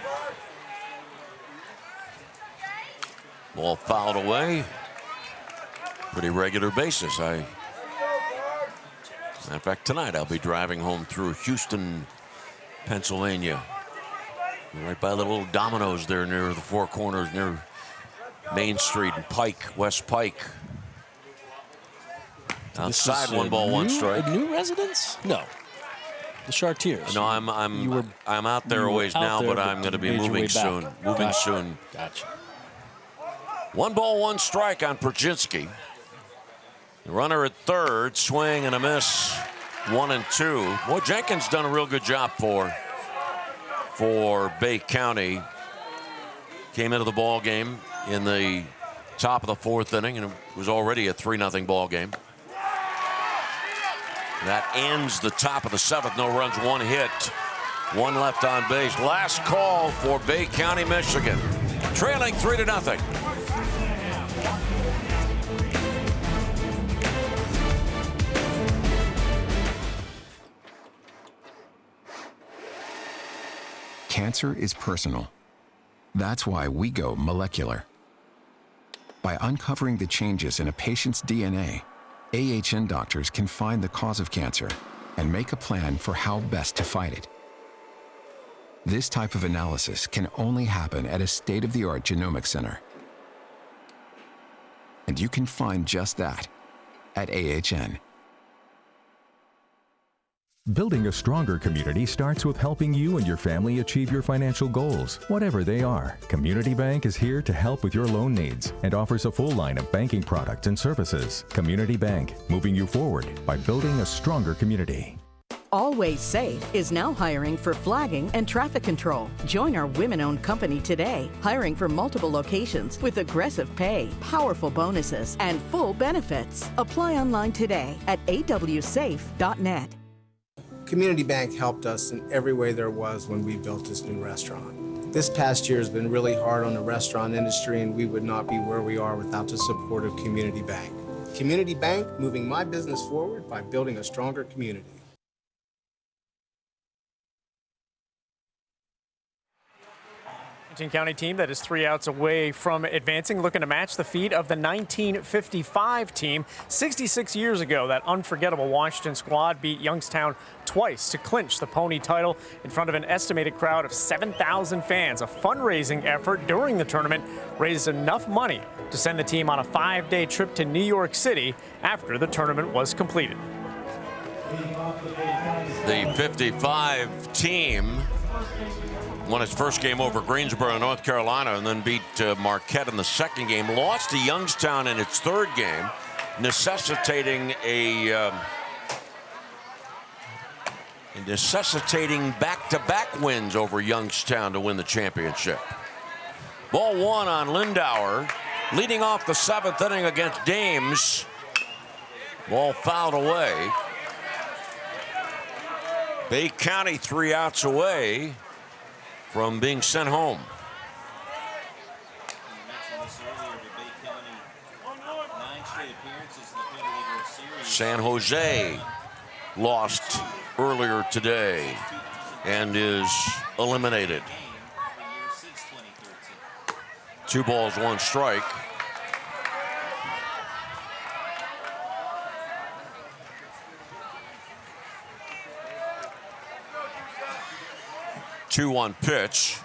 [SPEAKER 3] Ball fouled away. Pretty regular basis. Matter of fact, tonight I'll be driving home through Houston, Pennsylvania. Right by the little Domino's there near the Four Corners, near Main Street and Pike, West Pike. Outside, 1 ball, 1 strike.
[SPEAKER 4] A new residence? No. The Chartiers.
[SPEAKER 3] No, I'm out there a ways now, but I'm going to be moving soon. Soon.
[SPEAKER 4] Gotcha.
[SPEAKER 3] 1 ball, 1 strike on Perchinsky. The runner at third, swing and a miss. 1-2. Boy, Jenkins done a real good job for BayCounty. Came into the ball game in the top of the 4th inning, and it was already a 3-0 ball game. That ends the top of the 7th. No runs, 1 hit, 1 left on base. Last call for BayCounty, Michigan. Trailing 3-0.
[SPEAKER 1] Cancer is personal. That's why we go molecular. By uncovering the changes in a patient's DNA, AHN doctors can find the cause of cancer and make a plan for how best to fight it. This type of analysis can only happen at a state-of-the-art genomics center. And you can find just that at AHN.
[SPEAKER 6] Building a stronger community starts with helping you and your family achieve your financial goals, whatever they are. Community Bank is here to help with your loan needs and offers a full line of banking products and services. Community Bank, moving you forward by building a stronger community.
[SPEAKER 13] Always Safe is now hiring for flagging and traffic control. Join our women-owned company today, hiring for multiple locations with aggressive pay, powerful bonuses, and full benefits. Apply online today at awsafe.net.
[SPEAKER 16] Community Bank helped us in every way there was when we built this new restaurant. This past year has been really hard on the restaurant industry, and we would not be where we are without the support of Community Bank. Community Bank, moving my business forward by building a stronger community.
[SPEAKER 2] County team that is 3 outs away from advancing, looking to match the feat of the 1955 team. 66 years ago, that unforgettable Washington squad beat Youngstown twice to clinch the Pony title in front of an estimated crowd of 7,000 fans. A fundraising effort during the tournament raised enough money to send the team on a 5-day trip to New York City after the tournament was completed.
[SPEAKER 3] The 55 team won its first game over Greensboro, North Carolina, and then beat Marquette in the second game. Lost to Youngstown in its third game, necessitating back-to-back wins over Youngstown to win the championship. Ball one on Lindauer, leading off the 7th inning against Dames. Ball fouled away. BayCounty 3 outs away from being sent home. San Jose lost earlier today and is eliminated. 2 balls, 1 strike. Two-one pitch.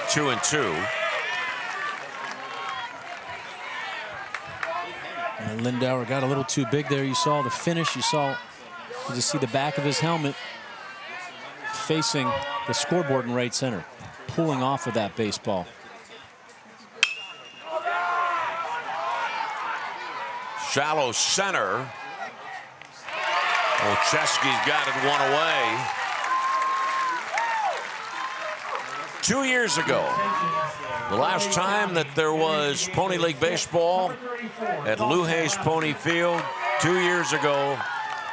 [SPEAKER 3] 2-2.
[SPEAKER 4] And Lindauer got a little too big there. You saw the finish. You just see the back of his helmet facing the scoreboard in right center, pulling off of that baseball.
[SPEAKER 3] Shallow center. Olszewski's got it 1 away. 2 years ago, the last time that there was Pony League baseball at Lou Hayes Pony Field, 2 years ago,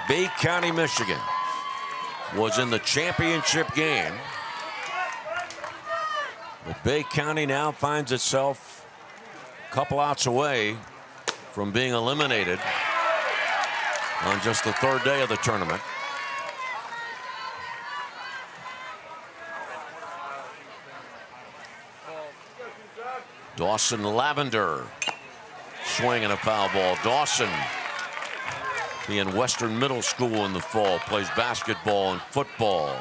[SPEAKER 3] BayCounty, Michigan was in the championship game. But BayCounty now finds itself a couple outs away from being eliminated on just the 3rd day of the tournament. Dawson Lavender swinging a foul ball. Dawson, being Western Middle School in the fall, plays basketball and football.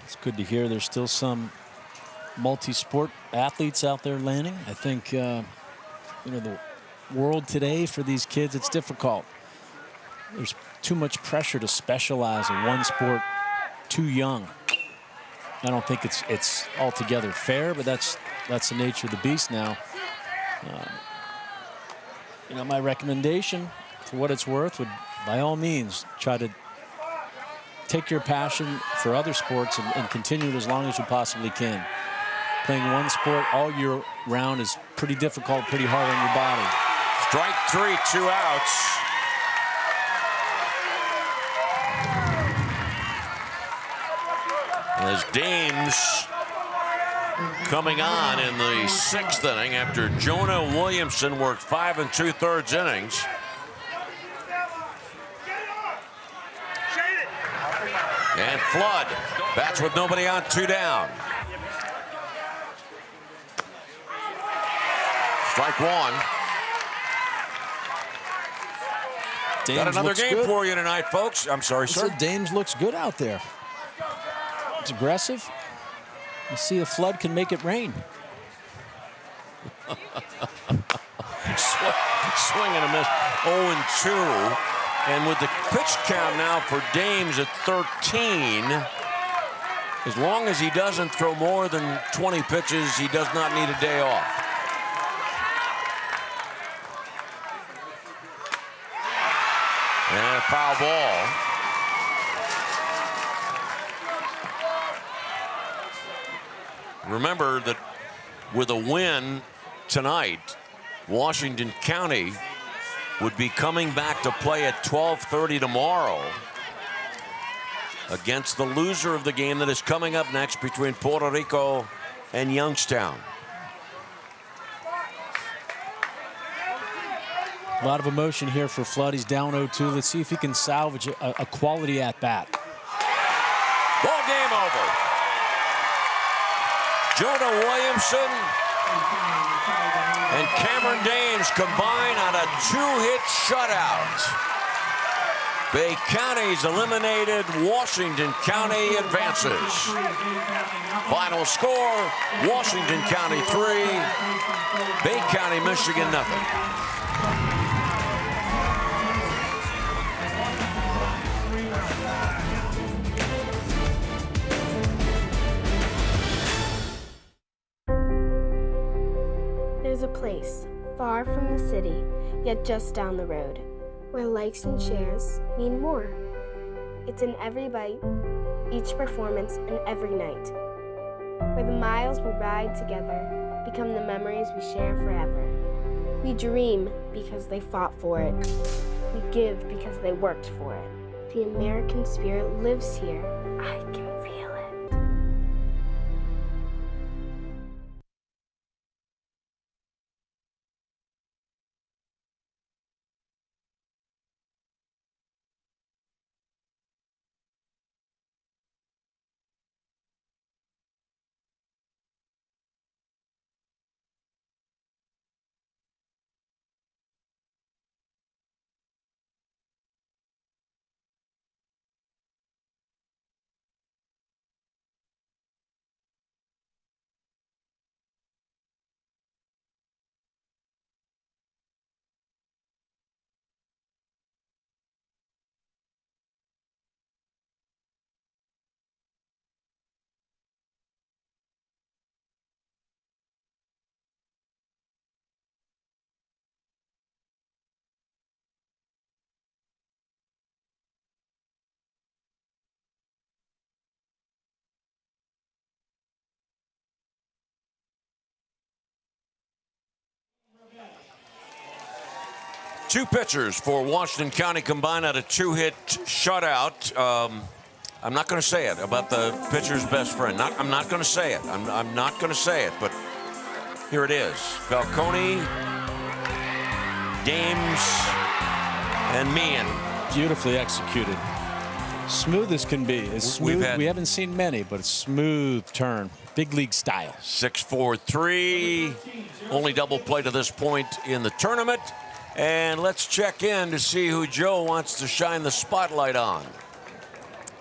[SPEAKER 4] It's good to hear there's still some multi-sport athletes out there, Lanning. I think, the world today for these kids, it's difficult. There's too much pressure to specialize in one sport too young. I don't think it's altogether fair, but that's the nature of the beast now. My recommendation, for what it's worth, would by all means try to take your passion for other sports and continue it as long as you possibly can. Playing one sport all year round is pretty difficult, pretty hard on your body.
[SPEAKER 3] Strike 3, 2 outs. As Dames coming on in the 6th inning after Jonah Williamson worked 5 2/3 innings. And Flood bats with nobody on, 2 down. Strike 1.
[SPEAKER 4] Dames
[SPEAKER 3] got another game
[SPEAKER 4] good
[SPEAKER 3] for you tonight, folks. I'm sorry, sir.
[SPEAKER 4] Dames looks good out there. It's aggressive. You see if Flood can make it rain.
[SPEAKER 3] Swing and a miss. 0-2. And with the pitch count now for Dames at 13, as long as he doesn't throw more than 20 pitches, he does not need a day off. And a foul ball. Remember that with a win tonight, Washington County would be coming back to play at 12:30 tomorrow against the loser of the game that is coming up next between Puerto Rico and Youngstown.
[SPEAKER 4] A lot of emotion here for Flood. He's down 0-2. Let's see if he can salvage a quality at-bat.
[SPEAKER 3] Ball game over. Jonah Williamson and Cameron Dames combine on a two-hit shutout. BayCounty's eliminated. Washington County advances. Final score, Washington County 3, BayCounty, Michigan, nothing.
[SPEAKER 19] There's a place, far from the city, yet just down the road, where likes and shares mean more. It's in every bite, each performance, and every night, where the miles we ride together become the memories we share forever. We dream because they fought for it. We give because they worked for it. The American spirit lives here. I can feel it.
[SPEAKER 3] Two pitchers for Washington County combined at a two-hit shutout. I'm not going to say it about the pitcher's best friend. I'm not going to say it. I'm not going to say it, but here it is. Falcone, Dames, and Meehan.
[SPEAKER 4] Beautifully executed. Smooth as can be. As smooth, we haven't seen many, but a smooth turn. Big league style.
[SPEAKER 3] 6-4-3. Only double play to this point in the tournament. And let's check in to see who Joe wants to shine the spotlight on.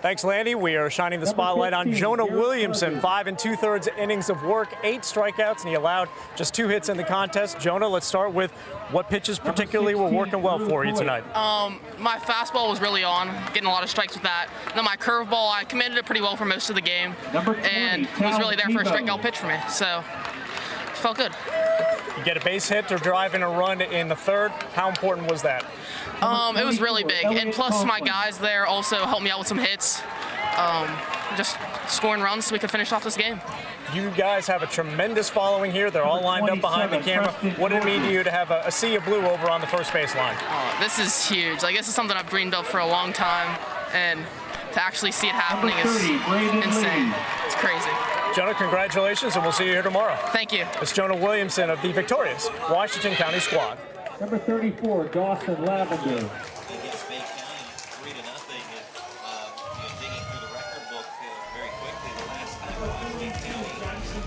[SPEAKER 2] Thanks, Landy. We are shining the spotlight on Jonah Williamson. 5 2/3 innings of work, 8 strikeouts, and he allowed just 2 hits in the contest. Jonah, let's start with what pitches particularly were working well for you tonight.
[SPEAKER 20] My fastball was really on, getting a lot of strikes with that. And then my curveball, I commanded it pretty well for most of the game, and it was really there for a strikeout pitch for me. So it felt good.
[SPEAKER 2] You get a base hit or drive in a run in the third. How important was that?
[SPEAKER 20] It was really big, and plus my guys there also helped me out with some hits. Just scoring runs so we could finish off this game.
[SPEAKER 2] You guys have a tremendous following here. They're all lined up behind the camera. What did it mean to you to have a sea of blue over on the first base line?
[SPEAKER 20] This is huge. Like, this is something I've dreamed of for a long time, and to actually see it happening is insane. It's crazy.
[SPEAKER 2] Jonah, congratulations, and we'll see you here tomorrow.
[SPEAKER 20] Thank you.
[SPEAKER 2] It's Jonah Williamson of the victorious Washington County squad.
[SPEAKER 7] Number 34, Dawson Lavender.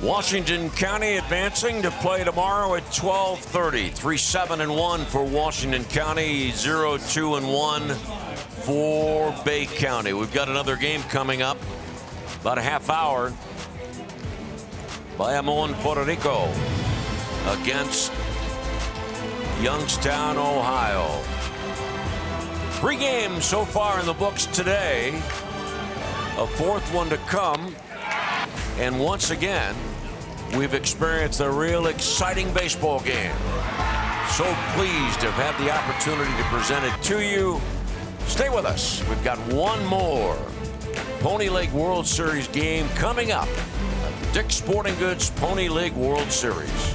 [SPEAKER 3] Washington County advancing to play tomorrow at 12:30. 3-7-1 for Washington County, 0-2-1 for BayCounty. We've got another game coming up, about a half hour. Bayamon, Puerto Rico against Youngstown, Ohio. 3 games so far in the books today. A 4th one to come. And once again, we've experienced a real exciting baseball game. So pleased to have had the opportunity to present it to you. Stay with us. We've got one more Pony League World Series game coming up at the Dick's Sporting Goods Pony League World Series.